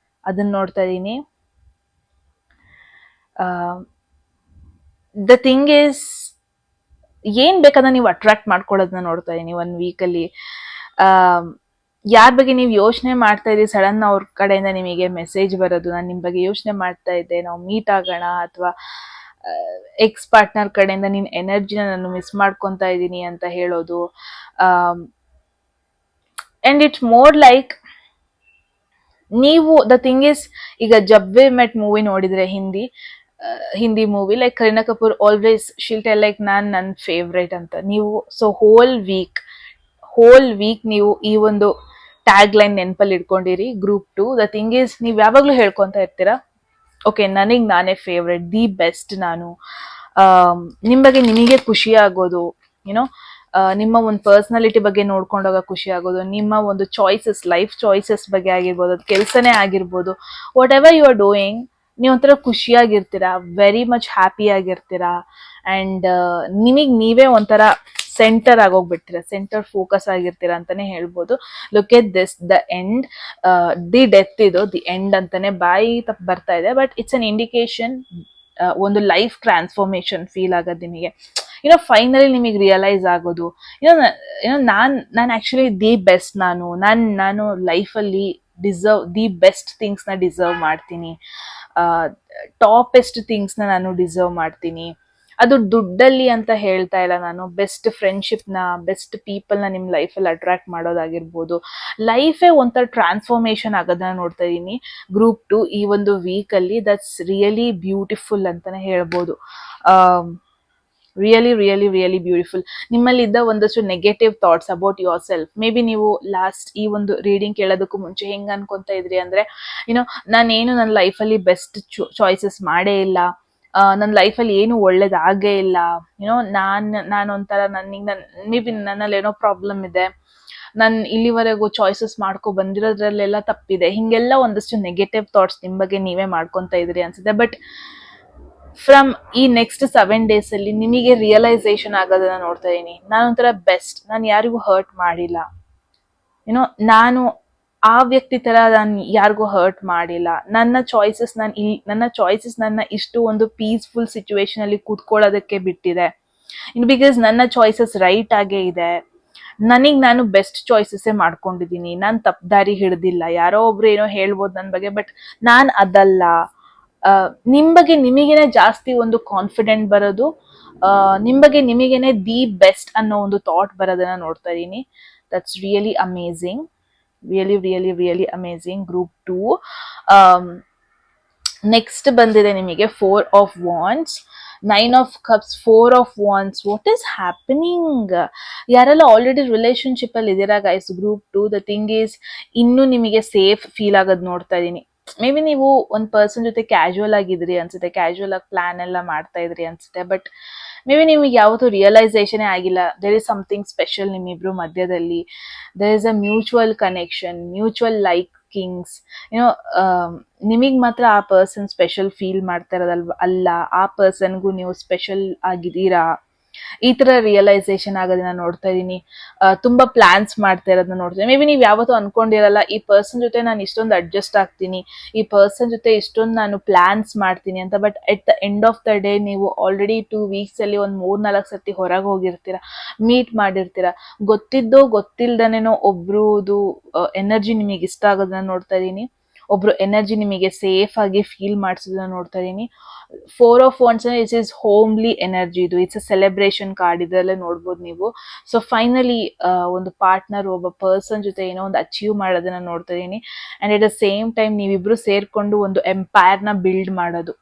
ಅದನ್ನ ನೋಡ್ತಾ ಇದ್ದೀನಿ. ದ ಥಿಂಗ್ ಈಸ್, ಏನ್ ಬೇಕಾದ್ರೆ ನೀವು ಅಟ್ರಾಕ್ಟ್ ಮಾಡ್ಕೊಳ್ಳೋದನ್ನ ನೋಡ್ತಾ ಇದೀನಿ 1 ವೀಕಲ್ಲಿ. ಯಾರ ಬಗ್ಗೆ ನೀವು ಯೋಚನೆ ಮಾಡ್ತಾ ಇದ್ದೀರಿ, ಸಡನ್ ಅವ್ರ ಕಡೆಯಿಂದ ನಿಮಗೆ ಮೆಸೇಜ್ ಬರೋದು, ನಾನು ನಿಮ್ ಬಗ್ಗೆ ಯೋಚನೆ ಮಾಡ್ತಾ ಇದ್ದೆ, ನಾವು ಮೀಟ್ ಆಗೋಣ, ಅಥವಾ ಎಕ್ಸ್ ಪಾರ್ಟ್ನರ್ ಕಡೆಯಿಂದ ನಿನ್ ಎನರ್ಜಿನ ನಾನು ಮಿಸ್ ಮಾಡ್ಕೊಂತ ಇದ್ದೀನಿ ಅಂತ ಹೇಳೋದು. ಅಂಡ್ ಇಟ್ಸ್ ಮೋರ್ ಲೈಕ್ ನೀವು ದ ಥಿಂಗ್ ಇಸ್, ಈಗ ಜಬ್ ವಿ ಮೆಟ್ ಮೂವಿ ನೋಡಿದ್ರೆ Hindi movie, like Kareena Kapoor always she'll tell like ನನ್ನ ಫೇವ್ರೇಟ್ ಅಂತ. ನೀವು ಸೊ ಹೋಲ್ ವೀಕ್ ನೀವು ಈ ಒಂದು ಟ್ಯಾಗ್ ಲೈನ್ ನೆನಪಲ್ಲಿ ಇಟ್ಕೊಂಡಿರಿ. ಗ್ರೂಪ್ 2, ದ ಥಿಂಗ್ ಇಸ್, ನೀವು ಯಾವಾಗ್ಲೂ ಹೇಳ್ಕೊಂತ ಇರ್ತೀರಾ, ಓಕೆ ನನಗ್ ನಾನೇ ಫೇವ್ರೆಟ್, ದಿ ಬೆಸ್ಟ್ ನಾನು. ನಿಮ್ ಬಗ್ಗೆ ನಿಮಗೆ ಖುಷಿ ಆಗೋದು, ಯುನೋ ನಿಮ್ಮ ಒಂದು ಪರ್ಸನಾಲಿಟಿ ಬಗ್ಗೆ ನೋಡ್ಕೊಂಡಾಗ ಖುಷಿ ಆಗೋದು, ನಿಮ್ಮ ಒಂದು ಚಾಯ್ಸಸ್, ಲೈಫ್ ಚಾಯ್ಸಸ್ ಬಗ್ಗೆ ಆಗಿರ್ಬೋದು, ಅದು ಕೆಲಸನೇ ಆಗಿರ್ಬೋದು, whatever you are doing, ನೀವು ಒಂಥರ ಖುಷಿಯಾಗಿರ್ತೀರಾ, ವೆರಿ ಮಚ್ ಹ್ಯಾಪಿ ಆಗಿರ್ತೀರಾ. ಅಂಡ್ ನಿಮಗ್ ನೀವೇ ಒಂಥರ ಸೆಂಟರ್ ಆಗೋಗ್ಬಿಡ್ತೀರಾ, ಸೆಂಟರ್ ಫೋಕಸ್ ಆಗಿರ್ತೀರಾ ಅಂತಾನೆ ಹೇಳ್ಬೋದು. Look at this, the end, the death, ಇದು ದಿ ಎಂಡ್ ಅಂತಾನೆ ಬಾಯಿ ತಪ್ಪು ಬರ್ತಾ ಇದೆ, ಬಟ್ ಇಟ್ಸ್ ಅನ್ ಇಂಡಿಕೇಶನ್. ಒಂದು ಲೈಫ್ ಟ್ರಾನ್ಸ್ಫಾರ್ಮೇಶನ್ ಫೀಲ್ ಆಗೋದು ನಿಮಗೆ, ಫೈನಲಿ ನಿಮಗೆ ರಿಯಲೈಸ್ ಆಗೋದು, ನಾನು ಆಕ್ಚುಲಿ ದಿ ಬೆಸ್ಟ್, ನಾನು ಲೈಫಲ್ಲಿ ದಿ ಬೆಸ್ಟ್ ಥಿಂಗ್ಸ್ ನ ಡಿಸರ್ವ್ ಮಾಡ್ತೀನಿ, ಟಾಪೆಸ್ಟ್ ಥಿಂಗ್ಸ್ ನಾನು ಡಿಸರ್ವ್ ಮಾಡ್ತೀನಿ. ಅದು ದುಡ್ಡಲ್ಲಿ ಅಂತ ಹೇಳ್ತಾ ಇಲ್ಲ ನಾನು, ಬೆಸ್ಟ್ ಫ್ರೆಂಡ್ಶಿಪ್ ನ, ಬೆಸ್ಟ್ ಪೀಪಲ್ ನ ನಿಮ್ ಲೈಫಲ್ಲಿ ಅಟ್ರಾಕ್ಟ್ ಮಾಡೋದಾಗಿರ್ಬೋದು, ಲೈಫೇ ಒಂಥರ ಟ್ರಾನ್ಸ್ಫಾರ್ಮೇಶನ್ ಆಗೋದನ್ನ ನೋಡ್ತಾ ಇದೀನಿ ಗ್ರೂಪ್ 2 ಈ ಒಂದು ವೀಕ್ ಅಲ್ಲಿ. ದಟ್ಸ್ ರಿಯಲಿ ಬ್ಯೂಟಿಫುಲ್ ಅಂತಾನೆ ಹೇಳ್ಬೋದು. Really really really beautiful. ನಿಮ್ಮಲ್ಲಿ ಇದ್ದ ಒಂದಷ್ಟು negative thoughts about your self, may be ನೀವು ಲಾಸ್ಟ್ ಈ ಒಂದು ರೀಡಿಂಗ್ ಕೇಳೋದಕ್ಕೂ ಮುಂಚೆ ಹೆಂಗ್ ಅನ್ಕೊಂತ ಇದ್ರಿ ಅಂದ್ರೆ, ನಾನೇನು ನನ್ನ ಲೈಫಲ್ಲಿ ಬೆಸ್ಟ್ ಚಾಯ್ಸಸ್ ಮಾಡೇ ಇಲ್ಲ, ನನ್ನ ಲೈಫಲ್ಲಿ ಏನು ಒಳ್ಳೇದಾಗೇ ಇಲ್ಲ, ನಾನೊಂಥರ ಮೇ ಬಿ ನನ್ನಲ್ಲಿ ಏನೋ ಪ್ರಾಬ್ಲಮ್ ಇದೆ, ನಾನು ಇಲ್ಲಿವರೆಗೂ ಚಾಯ್ಸಸ್ ಮಾಡ್ಕೊ ಬಂದಿರೋದ್ರಲ್ಲೆಲ್ಲ ತಪ್ಪಿದೆ, ಹಿಂಗೆಲ್ಲ ಒಂದಷ್ಟು ನೆಗೆಟಿವ್ ಥಾಟ್ಸ್ ನಿಮ್ಮ ಬಗ್ಗೆ ನೀವೇ ಮಾಡ್ಕೊತಾ ಇದ್ರಿ ಅನ್ಸುತ್ತೆ. ಬಟ್ ಫ್ರಮ್ ಈ ನೆಕ್ಸ್ಟ್ 7 days ಅಲ್ಲಿ ನಿಮಗೆ ರಿಯಲೈಸೇಷನ್ ಆಗೋದನ್ನ ನೋಡ್ತಾ ಇದೀನಿ. ನಾನೊಂಥರ ಬೆಸ್ಟ್, ನಾನು ಯಾರಿಗೂ ಹರ್ಟ್ ಮಾಡಿಲ್ಲ, ನಾನು ಆ ವ್ಯಕ್ತಿ ತರ ನಾನು ಯಾರಿಗೂ ಹರ್ಟ್ ಮಾಡಿಲ್ಲ. ನನ್ನ ಚಾಯ್ಸಸ್ ನನ್ನ ಇಷ್ಟು ಒಂದು ಪೀಸ್ಫುಲ್ ಸಿಚುವೇಶನ್ ಅಲ್ಲಿ ಕೂತ್ಕೊಳ್ಳೋದಕ್ಕೆ ಬಿಟ್ಟಿದೆ. ಬಿಕಾಸ್ ನನ್ನ ಚಾಯ್ಸಸ್ ರೈಟ್ ಆಗೇ ಇದೆ, ನಾನು ಬೆಸ್ಟ್ ಚಾಯ್ಸಸ್ ಮಾಡ್ಕೊಂಡಿದ್ದೀನಿ, ನಾನು ತಪ್ಪು ದಾರಿ ಹಿಡ್ದಿಲ್ಲ. ಯಾರೋ ಒಬ್ರು ಏನೋ ಹೇಳ್ಬೋದು ನನ್ನ ಬಗ್ಗೆ, ಬಟ್ ನಾನ್ ಅದಲ್ಲ. ನಿಮ್ ಬಗ್ಗೆ ನಿಮಗೇನೆ ಜಾಸ್ತಿ ಒಂದು ಕಾನ್ಫಿಡೆಂಟ್ ಬರೋದು, ನಿಮ್ ಬಗ್ಗೆ ನಿಮಗೇನೆ ದಿ ಬೆಸ್ಟ್ ಅನ್ನೋ ಒಂದು ಥಾಟ್ ಬರೋದನ್ನ ನೋಡ್ತಾ ಇದೀನಿ. That's really amazing, really really really amazing. Group 2 next ಬಂದಿದೆ ನಿಮಗೆ 4 of Wands, 9 of Cups, 4 of Wands. What is happening? ಯಾರೆಲ್ಲ ಆಲ್ರೆಡಿ ರಿಲೇಶನ್ಶಿಪ್ ಅಲ್ಲಿ ಇದ್ದೀರಾ guys, group 2, the thing is, ಇನ್ನು ನಿಮಗೆ ಸೇಫ್ ಫೀಲ್ ಆಗೋದು ನೋಡ್ತಾ ಇದೀನಿ. ಮೇ ಬಿ ನೀವು ಒಂದ್ ಪರ್ಸನ್ ಜೊತೆ ಕ್ಯಾಶುವಲ್ ಆಗಿದ್ರಿ ಅನ್ಸುತ್ತೆ, ಕ್ಯಾಶುವಲ್ ಆಗಿ ಪ್ಲಾನ್ ಎಲ್ಲ ಮಾಡ್ತಾ ಇದ್ರಿ ಅನ್ಸುತ್ತೆ, ಬಟ್ ಮೇ ಬಿ ನಿಮಗೆ ಯಾವತ್ತೂ ರಿಯಲೈಸೇಷನ್ ಆಗಿಲ್ಲ. ದೇರ್ ಇಸ್ ಸಮಥಿಂಗ್ ಸ್ಪೆಷಲ್ ನಿಮ್ಮಿಬ್ರು ಮಧ್ಯದಲ್ಲಿ. There is a mutual connection, mutual likings. ನಿಮಗ್ ಮಾತ್ರ ಆ ಪರ್ಸನ್ ಸ್ಪೆಷಲ್ ಫೀಲ್ ಮಾಡ್ತಾ ಇರೋದಲ್ವ, ಅಲ್ಲ, ಆ ಪರ್ಸನ್ಗೂ ನೀವು ಸ್ಪೆಷಲ್ ಆಗಿದ್ದೀರಾ. ಈ ತರ ರಿಯಲೈಸೇಷನ್ ಆಗೋದನ್ನ ನೋಡ್ತಾ ಇದೀನಿ. ತುಂಬಾ ಪ್ಲಾನ್ಸ್ ಮಾಡ್ತಾ ಇರೋದನ್ನ ನೋಡ್ತೀನಿ. ಮೇ ಬಿ ನೀವು ಯಾವತ್ತೂ ಅನ್ಕೊಂಡಿರಲ್ಲ, ಈ ಪರ್ಸನ್ ಜೊತೆ ನಾನು ಇಷ್ಟೊಂದು ಅಡ್ಜಸ್ಟ್ ಆಗ್ತೀನಿ, ಈ ಪರ್ಸನ್ ಜೊತೆ ಇಷ್ಟೊಂದು ನಾನು ಪ್ಲಾನ್ಸ್ ಮಾಡ್ತೀನಿ ಅಂತ. But at the end of the day ನೀವು ಆಲ್ರೆಡಿ 2 weeks ಅಲ್ಲಿ ಒಂದು 3-4 ಸರ್ತಿ ಹೊರಗೆ ಹೋಗಿರ್ತೀರಾ, ಮೀಟ್ ಮಾಡಿರ್ತೀರಾ. ಗೊತ್ತಿದ್ದೋ ಗೊತ್ತಿಲ್ದನೇನೋ ಒಬ್ರುದು ಎನರ್ಜಿ ನಿಮಗೆ ಇಷ್ಟ ಆಗೋದನ್ನ ನೋಡ್ತಾ ಇದೀನಿ, ಒಬ್ರು ಎನರ್ಜಿ ನಿಮಗೆ ಸೇಫ್ ಆಗಿ ಫೀಲ್ ಮಾಡಿಸೋದನ್ನ ನೋಡ್ತಾ ಇದೀನಿ. 4 of Wands it's is homely energy, ಇದು ಇಟ್ಸ್ ಅ ಸೆಲೆಬ್ರೇಷನ್ ಕಾರ್ಡ್, ಇದರಲ್ಲೇ ನೋಡ್ಬೋದು ನೀವು. ಸೊ ಫೈನಲಿ ಒಂದು ಪಾರ್ಟ್ನರ್, ಒಬ್ಬ ಪರ್ಸನ್ ಜೊತೆ ಏನೋ ಒಂದು ಅಚೀವ್ ಮಾಡೋದನ್ನ ನೋಡ್ತಾ ಇದೀನಿ. And at the same time ನೀವಿಬ್ರು ಸೇರ್ಕೊಂಡು ಒಂದು ಎಂಪೈರ್ ನ ಬಿಲ್ಡ್ ಮಾಡೋದು,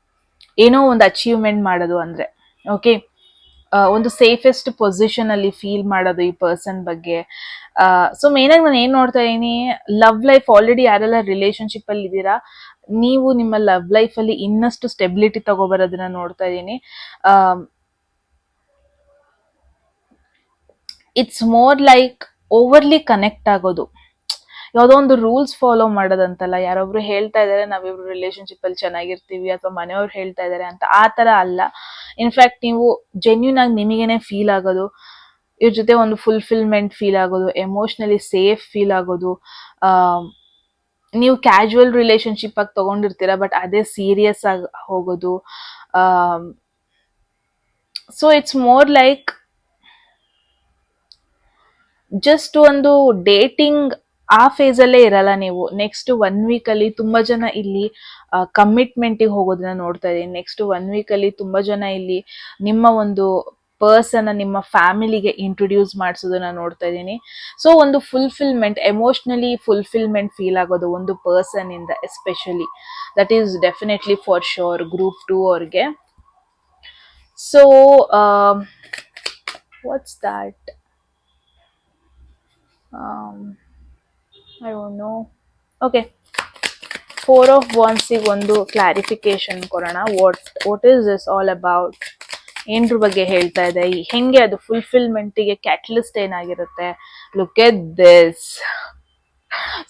ಏನೋ ಒಂದು ಅಚೀವ್ಮೆಂಟ್ ಮಾಡೋದು ಅಂದ್ರೆ, ಓಕೆ, ಒಂದು ಸೇಫೆಸ್ಟ್ ಪೊಸಿಷನ್ ಅಲ್ಲಿ ಫೀಲ್ ಮಾಡೋದು ಈ ಪರ್ಸನ್ ಬಗ್ಗೆ. ಸೊ ಮೇನ್ ಆಗಿ ನಾನು ಏನ್ ನೋಡ್ತಾ ಇದೀನಿ, ಲವ್ ಲೈಫ್ ಆಲ್ರೆಡಿ ಯಾರೆಲ್ಲ ರಿಲೇಶನ್ಶಿಪ್ ಅಲ್ಲಿ ಇದ್ದೀರಾ, ನೀವು ನಿಮ್ಮ ಲವ್ ಲೈಫ್ ಅಲ್ಲಿ ಇನ್ನಷ್ಟು ಸ್ಟೆಬಿಲಿಟಿ ತಗೋಬರೋದನ್ನ ನೋಡ್ತಾ ಇದೀನಿ. It's more like overly connect ಆಗೋದು, ಯಾವುದೋ ಒಂದು ರೂಲ್ಸ್ ಫಾಲೋ ಮಾಡೋದಂತಲ್ಲ. ಯಾರೊಬ್ರು ಹೇಳ್ತಾ ಇದಾರೆ ನಾವಿಬ್ರು ರಿಲೇಶನ್ಶಿಪ್ ಅಲ್ಲಿ ಚೆನ್ನಾಗಿರ್ತೀವಿ, ಅಥವಾ ಮನೆಯವ್ರು ಹೇಳ್ತಾ ಇದಾರೆ ಅಂತ, ಆ ತರ ಅಲ್ಲ. ಇನ್ಫ್ಯಾಕ್ಟ್ ನೀವು ಜೆನ್ಯೂನ್ ಆಗಿ ನಿಮಗೇನೆ ಫೀಲ್ ಆಗೋದು, ಇವ್ರ ಜೊತೆ ಒಂದು ಫುಲ್ಫಿಲ್ಮೆಂಟ್ ಫೀಲ್ ಆಗೋದು, ಎಮೋಷನಲಿ ಸೇಫ್ ಫೀಲ್ ಆಗೋದು. ನೀವು ಕ್ಯಾಶುವಲ್ ರಿಲೇಶನ್ಶಿಪ್ ಆಗಿ ತಗೊಂಡಿರ್ತೀರಾ, ಬಟ್ ಅದೇ ಸೀರಿಯಸ್ ಆಗಿ ಹೋಗೋದು. So it's more like just ಒಂದು ಡೇಟಿಂಗ್ ಆ ಫೇಸ್ ಅಲ್ಲೇ ಇರಲ್ಲ ನೀವು. ನೆಕ್ಸ್ಟ್ 1 week ಅಲ್ಲಿ ತುಂಬಾ ಜನ ಇಲ್ಲಿ ಕಮಿಟ್ಮೆಂಟಿಗೆ ಹೋಗೋದನ್ನ ನೋಡ್ತಾ ಇದೀನಿ. ನೆಕ್ಸ್ಟ್ 1 week ಅಲ್ಲಿ ತುಂಬಾ ಜನ ಇಲ್ಲಿ ನಿಮ್ಮ ಒಂದು ಪರ್ಸನ್ ನಿಮ್ಮ ಫ್ಯಾಮಿಲಿಗೆ ಇಂಟ್ರೊಡ್ಯೂಸ್ ಮಾಡಿಸೋದನ್ನ ನೋಡ್ತಾ ಇದ್ದೀನಿ. ಸೊ ಒಂದು ಫುಲ್ಫಿಲ್ಮೆಂಟ್, ಎಮೋಷ್ನಲಿ ಫುಲ್ಫಿಲ್ಮೆಂಟ್ ಫೀಲ್ ಆಗೋದು ಒಂದು ಪರ್ಸನ್ ಇಂದ especially, that is definitely for sure group 2 ಅವ್ರಿಗೆ. So what's that, I don't know. Okay, 4 of Wands ಒಂದು ಕ್ಲಾರಿಫಿಕೇಶನ್ ಕೊಡೋಣ. What is this all about? ಏನ್ರ ಬಗ್ಗೆ ಹೇಳ್ತಾ ಇದೆ, ಹೆಂಗೆ ಅದು ಫುಲ್ಫಿಲ್ಮೆಂಟಿಗೆ ಕ್ಯಾಟಲಿಸ್ಟ್ ಏನಾಗಿರುತ್ತೆ? Look at this.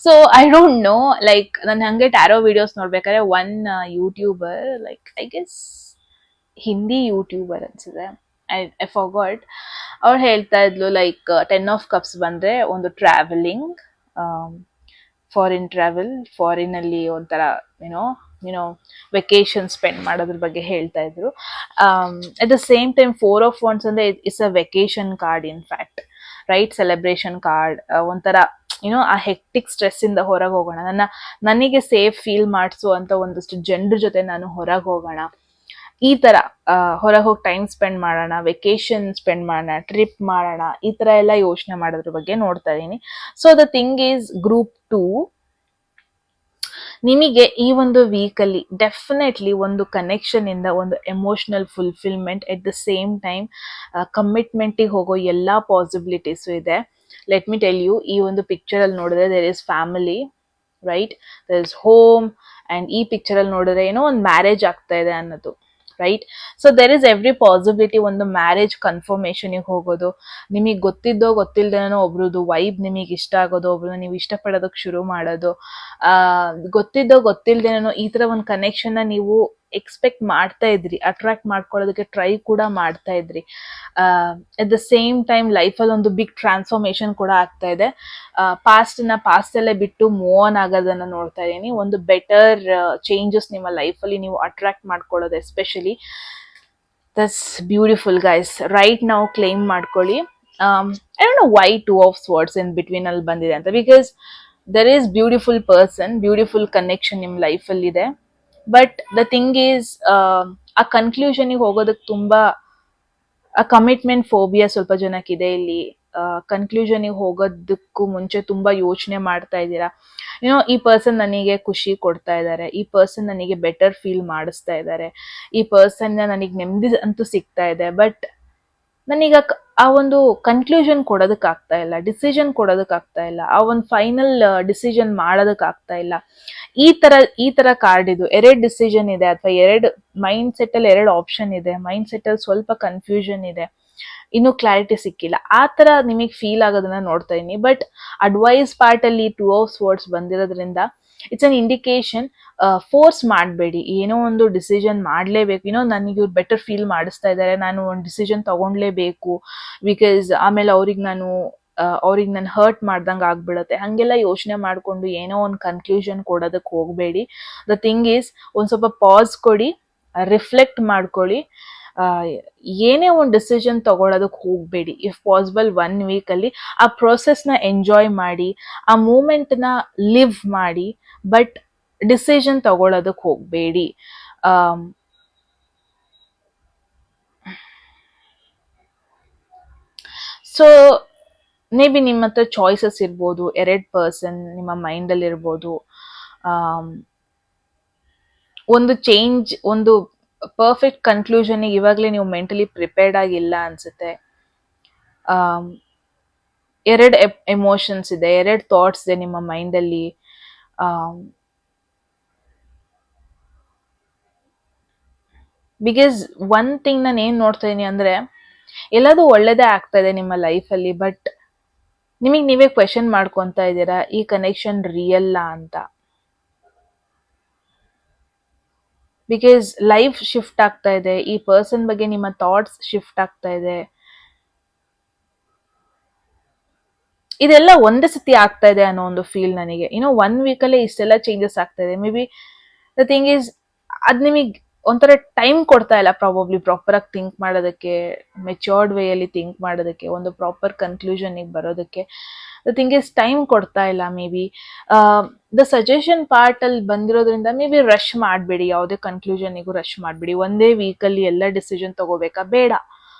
So I don't know, like ನಾನು ಹಂಗೆ ಟ್ಯಾರೋ ವಿಡಿಯೋಸ್ ನೋಡ್ಬೇಕಾದ್ರೆ one youtuber, like I guess Hindi youtuber ಅನ್ಸಿದೆ, ಐ ಫಾರ್ಗಾಟ್, ಅವ್ರು ಹೇಳ್ತಾ ಇದ್ಲು ಲೈಕ್ 10 of Cups ಬಂದ್ರೆ ಒಂದು ಟ್ರಾವೆಲಿಂಗ್, ಫಾರಿನ್ ಟ್ರಾವೆಲ್, ಫಾರಿನ್ ಅಲ್ಲಿ ಒಂಥರ ಯುನೋ ವೆಕೇಶನ್ ಸ್ಪೆಂಡ್ ಮಾಡೋದ್ರ ಬಗ್ಗೆ ಹೇಳ್ತಾ ಇದ್ರು. At the same time 4 of Wands ಅಂದ್ರೆ it's a vacation card in fact, right? Celebration card, ಒಂಥರ ಆ ಹೆಕ್ಟಿಕ್ ಸ್ಟ್ರೆಸ್ ಇಂದ ಹೊರಗೆ ಹೋಗೋಣ, ನನಗೆ ಸೇಫ್ ಫೀಲ್ ಮಾಡಿಸು ಅಂತ ಒಂದಷ್ಟು ಜನರ ಜೊತೆ ನಾನು ಹೊರಗೆ ಹೋಗೋಣ, ಈ ತರ ಹೊರಗೆ ಹೋಗಿ ಟೈಮ್ ಸ್ಪೆಂಡ್ ಮಾಡೋಣ, ವೆಕೇಶನ್ ಸ್ಪೆಂಡ್ ಮಾಡೋಣ, ಟ್ರಿಪ್ ಮಾಡೋಣ, ಈ ತರ ಎಲ್ಲ ಯೋಚನೆ ಮಾಡೋದ್ರ ಬಗ್ಗೆ ನೋಡ್ತಾ ಇದೀನಿ. So the thing is group 2, ನಿಮಗೆ ಈ ಒಂದು ವೀಕಲ್ಲಿ ಡೆಫಿನೆಟ್ಲಿ ಒಂದು ಕನೆಕ್ಷನ್ ಇಂದ ಒಂದು emotional fulfilment, at the same time ಕಮಿಟ್ಮೆಂಟಿಗೆ ಹೋಗೋ ಎಲ್ಲ ಪಾಸಿಬಿಲಿಟೀಸು ಇದೆ. ಲೆಟ್ ಮಿ ಟೆಲ್ ಯು, ಈ ಒಂದು ಪಿಕ್ಚರ್ ಅಲ್ಲಿ ನೋಡಿದ್ರೆ there is family, right? There is home, and ಈ ಪಿಕ್ಚರ್ ಅಲ್ಲಿ ನೋಡಿದ್ರೆ ಏನೋ ಒಂದು ಮ್ಯಾರೇಜ್ ಆಗ್ತಾ ಇದೆ ಅನ್ನೋದು, right? So there is every possibility ಒಂದು ಮ್ಯಾರೇಜ್ ಕನ್ಫರ್ಮೇಶನ್ಗೆ ಹೋಗೋದು, ನಿಮಗೆ ಗೊತ್ತಿದ್ದೋ ಗೊತ್ತಿಲ್ದೇನೋ ಒಬ್ರದ್ದು ವೈಬ್ ನಿಮಗೆ ಇಷ್ಟ ಆಗೋದು, ಒಬ್ರನ್ನ ನೀವು ಇಷ್ಟಪಡೋದಕ್ಕೆ ಶುರು ಮಾಡೋದು, ಗೊತ್ತಿದ್ದೋ ಗೊತ್ತಿಲ್ದೇನೋ ಈ ತರ ಒಂದು ಕನೆಕ್ಷನ್ ನೀವು ಎಕ್ಸ್ಪೆಕ್ಟ್ ಮಾಡ್ತಾ ಇದ್ರಿ, ಅಟ್ರಾಕ್ಟ್ ಮಾಡ್ಕೊಳ್ಳೋದಕ್ಕೆ ಟ್ರೈ ಕೂಡ ಮಾಡ್ತಾ ಇದ್ರಿ. ಅಟ್ ದ ಸೇಮ್ ಟೈಮ್ ಲೈಫಲ್ಲಿ ಒಂದು ಬಿಗ್ ಟ್ರಾನ್ಸ್ಫಾರ್ಮೇಶನ್ ಕೂಡ ಆಗ್ತಾ ಇದೆ. ಪಾಸ್ಟ್ ಅಲ್ಲೇ ಬಿಟ್ಟು ಮೂವ್ ಆನ್ ಆಗೋದನ್ನ ನೋಡ್ತಾ ಇದೀನಿ. ಒಂದು ಬೆಟರ್ ಚೇಂಜಸ್ ನಿಮ್ಮ ಲೈಫಲ್ಲಿ ನೀವು ಅಟ್ರಾಕ್ಟ್ ಮಾಡ್ಕೊಳ್ಳೋದು, especially that's beautiful guys. Right ನಾವು ಕ್ಲೇಮ್ ಮಾಡ್ಕೊಳ್ಳಿ. I don't know why 2 of Swords in between ಅಲ್ಲಿ ಬಂದಿದೆ ಅಂತ, because there is beautiful person, beautiful connection ನಿಮ್ಮ ಲೈಫಲ್ಲಿ ಇದೆ. ಬಟ್ ದ ಥಿಂಗ್ ಈಸ್, ಆ ಕನ್ಕ್ಲೂಷನ್ಗೆ ಹೋಗೋದಕ್ಕೆ ತುಂಬಾ ಕಮಿಟ್ಮೆಂಟ್ ಫೋಬಿಯಾ ಸ್ವಲ್ಪ ಜನಕ್ಕಿದೆ ಇಲ್ಲಿ. ಕನ್ಕ್ಲೂಷನ್ಗೆ ಹೋಗೋದಕ್ಕೂ ಮುಂಚೆ ತುಂಬಾ ಯೋಚನೆ ಮಾಡ್ತಾ ಇದ್ದೀರಾ, ಈ ಪರ್ಸನ್ ನನಗೆ ಖುಷಿ ಕೊಡ್ತಾ ಇದ್ದಾರೆ, ಈ ಪರ್ಸನ್ ನನಗೆ ಬೆಟರ್ ಫೀಲ್ ಮಾಡಿಸ್ತಾ ಇದ್ದಾರೆ, ಈ ಪರ್ಸನ್ ನನಗೆ ನೆಮ್ಮದಿ ಅಂತೂ ಸಿಗ್ತಾ ಇದೆ, ಬಟ್ ನನೀಗ ಆ ಒಂದು ಕನ್ಕ್ಲೂಷನ್ ಕೊಡೋದಕ್ಕೆ ಆಗ್ತಾ ಇಲ್ಲ, ಡಿಸಿಷನ್ ಕೊಡೋದಕ್ಕೆ ಆಗ್ತಾ ಇಲ್ಲ, ಆ ಒಂದು ಫೈನಲ್ ಡಿಸಿಷನ್ ಮಾಡೋದಕ್ಕೆ ಆಗ್ತಾ ಇಲ್ಲ. ಈ ತರ ಕಾರ್ಡ್ ಇದು, 2 ಡಿಸಿಷನ್ ಇದೆ, ಅಥವಾ 2 ಮೈಂಡ್ ಸೆಟ್ ಅಲ್ಲಿ 2 ಆಪ್ಷನ್ ಇದೆ, ಮೈಂಡ್ ಸೆಟ್ ಅಲ್ಲಿ ಸ್ವಲ್ಪ ಕನ್ಫ್ಯೂಷನ್ ಇದೆ, ಇನ್ನು ಕ್ಲಾರಿಟಿ ಸಿಕ್ಕಿಲ್ಲ, ಆ ತರ ನಿಮಗೆ ಫೀಲ್ ಆಗೋದನ್ನ ನೋಡ್ತಾ ಇದೀನಿ. ಬಟ್ ಅಡ್ವೈಸ್ ಪಾರ್ಟ್ ಅಲ್ಲಿ 2 of Swords ಬಂದಿರೋದ್ರಿಂದ ಇಟ್ಸ್ ಅನ್ ಇಂಡಿಕೇಶನ್, ಫೋರ್ಸ್ ಮಾಡಬೇಡಿ, ಏನೋ ಒಂದು ಡಿಸಿಷನ್ ಮಾಡಲೇಬೇಕು, ನನಗೆ ಇವ್ರು ಬೆಟರ್ ಫೀಲ್ ಮಾಡಿಸ್ತಾ ಇದ್ದಾರೆ, ನಾನು ಒಂದು ಡಿಸಿಷನ್ ತಗೊಂಡ್ಲೇಬೇಕು, ಬಿಕಾಸ್ ಆಮೇಲೆ ಅವ್ರಿಗೆ ನಾನು ಹರ್ಟ್ ಮಾಡ್ದಂಗೆ ಆಗ್ಬಿಡತ್ತೆ, ಹಂಗೆಲ್ಲ ಯೋಚನೆ ಮಾಡಿಕೊಂಡು ಏನೋ ಒಂದು ಕನ್ಕ್ಲೂಷನ್ ಕೊಡೋದಕ್ಕೆ ಹೋಗಬೇಡಿ. ದ ಥಿಂಗ್ ಈಸ್, ಒಂದು ಸ್ವಲ್ಪ ಪಾಸ್ ಕೊಡಿ, ರಿಫ್ಲೆಕ್ಟ್ ಮಾಡ್ಕೊಳ್ಳಿ, ಏನೇ ಒಂದು ಡಿಸಿಷನ್ ತಗೊಳ್ಳೋದಕ್ಕೆ ಹೋಗಬೇಡಿ. ಇಫ್ ಪಾಸಿಬಲ್ 1 ವೀಕಲ್ಲಿ ಆ ಪ್ರೊಸೆಸ್ನ ಎಂಜಾಯ್ ಮಾಡಿ, ಆ ಮೂಮೆಂಟ್ನ ಲಿವ್ ಮಾಡಿ, ಬಟ್ ಡಿಸಿಷನ್ ತಗೊಳ್ಳೋದಕ್ಕೆ ಹೋಗಬೇಡಿ. ಸೊ ಮೇ ಬಿ ನಿಮ್ಮ ಹತ್ರ ಚಾಯ್ಸಸ್ ಇರ್ಬೋದು, 2 ಪರ್ಸನ್ ನಿಮ್ಮ ಮೈಂಡಲ್ಲಿ ಇರ್ಬೋದು, ಒಂದು ಚೇಂಜ್, ಒಂದು ಪರ್ಫೆಕ್ಟ್ ಕನ್ಕ್ಲೂಷನ್ ಇವಾಗಲೇ ನೀವು ಮೆಂಟಲಿ ಪ್ರಿಪೇರ್ಡ್ ಆಗಿಲ್ಲ ಅನ್ಸುತ್ತೆ. 2 ಎಮೋಷನ್ಸ್ ಇದೆ, 2 ಥಾಟ್ಸ್ ಇದೆ ನಿಮ್ಮ ಮೈಂಡಲ್ಲಿ. ಬಿಕಾಸ್ ಒನ್ ಥಿಂಗ್ ನಾನು ಏನ್ ನೋಡ್ತಾ ಇದೀನಿ ಅಂದ್ರೆ, ಎಲ್ಲದೂ ಒಳ್ಳೇದೇ ಆಗ್ತಾ ಇದೆ ನಿಮ್ಮ ಲೈಫಲ್ಲಿ, ಬಟ್ ನಿಮಗೆ ನೀವೇ ಕ್ವೆಶನ್ ಮಾಡ್ಕೊತಾ ಇದ್ದೀರಾ, ಈ ಕನೆಕ್ಷನ್ ರಿಯಲ್ಲ ಅಂತ. ಬಿಕಾಸ್ ಲೈಫ್ ಶಿಫ್ಟ್ ಆಗ್ತಾ ಇದೆ, ಈ ಪರ್ಸನ್ ಬಗ್ಗೆ ನಿಮ್ಮ ಥಾಟ್ಸ್ ಶಿಫ್ಟ್ ಆಗ್ತಾ ಇದೆ, ಇದೆಲ್ಲ ಒಂದೇ ಸತಿ ಆಗ್ತಾ ಇದೆ ಅನ್ನೋ ಒಂದು ಫೀಲ್ ನನಗೆ. 1 ವೀಕಲ್ಲೇ ಇಷ್ಟೆಲ್ಲ ಚೇಂಜಸ್ ಆಗ್ತಾ ಇದೆ. May be the thing is, ಅದ್ ನಿಮಗೆ ಒಂಥರ ಟೈಮ್ ಕೊಡ್ತಾ ಇಲ್ಲ ಪ್ರಾಬಬ್ಲಿ ಪ್ರಾಪರ್ ಆಗಿ ಥಿಂಕ್ ಮಾಡೋದಕ್ಕೆ, ಮೆಚ್ಯೂರ್ಡ್ ವೇಯಲ್ಲಿ ಥಿಂಕ್ ಮಾಡೋದಕ್ಕೆ, ಒಂದು ಪ್ರಾಪರ್ ಕನ್ಕ್ಲೂಷನ್ಗೆ ಬರೋದಕ್ಕೆ. ದ ಥಿಂಗ್ ಈಸ್, ಟೈಮ್ ಕೊಡ್ತಾ ಇಲ್ಲ. May be the suggestion part ಅಲ್ಲಿ ಬಂದಿರೋದ್ರಿಂದ ಮೇ ಬಿ ರಶ್ ಮಾಡಬೇಡಿ, ಯಾವುದೇ ಕನ್ಕ್ಲೂಷನ್ಗೂ ರಶ್ ಮಾಡಬೇಡಿ. ಒಂದೇ ವೀಕಲ್ಲಿ ಎಲ್ಲ ಡಿಸಿಷನ್ ತಗೋಬೇಕಾ? ಬೇಡ.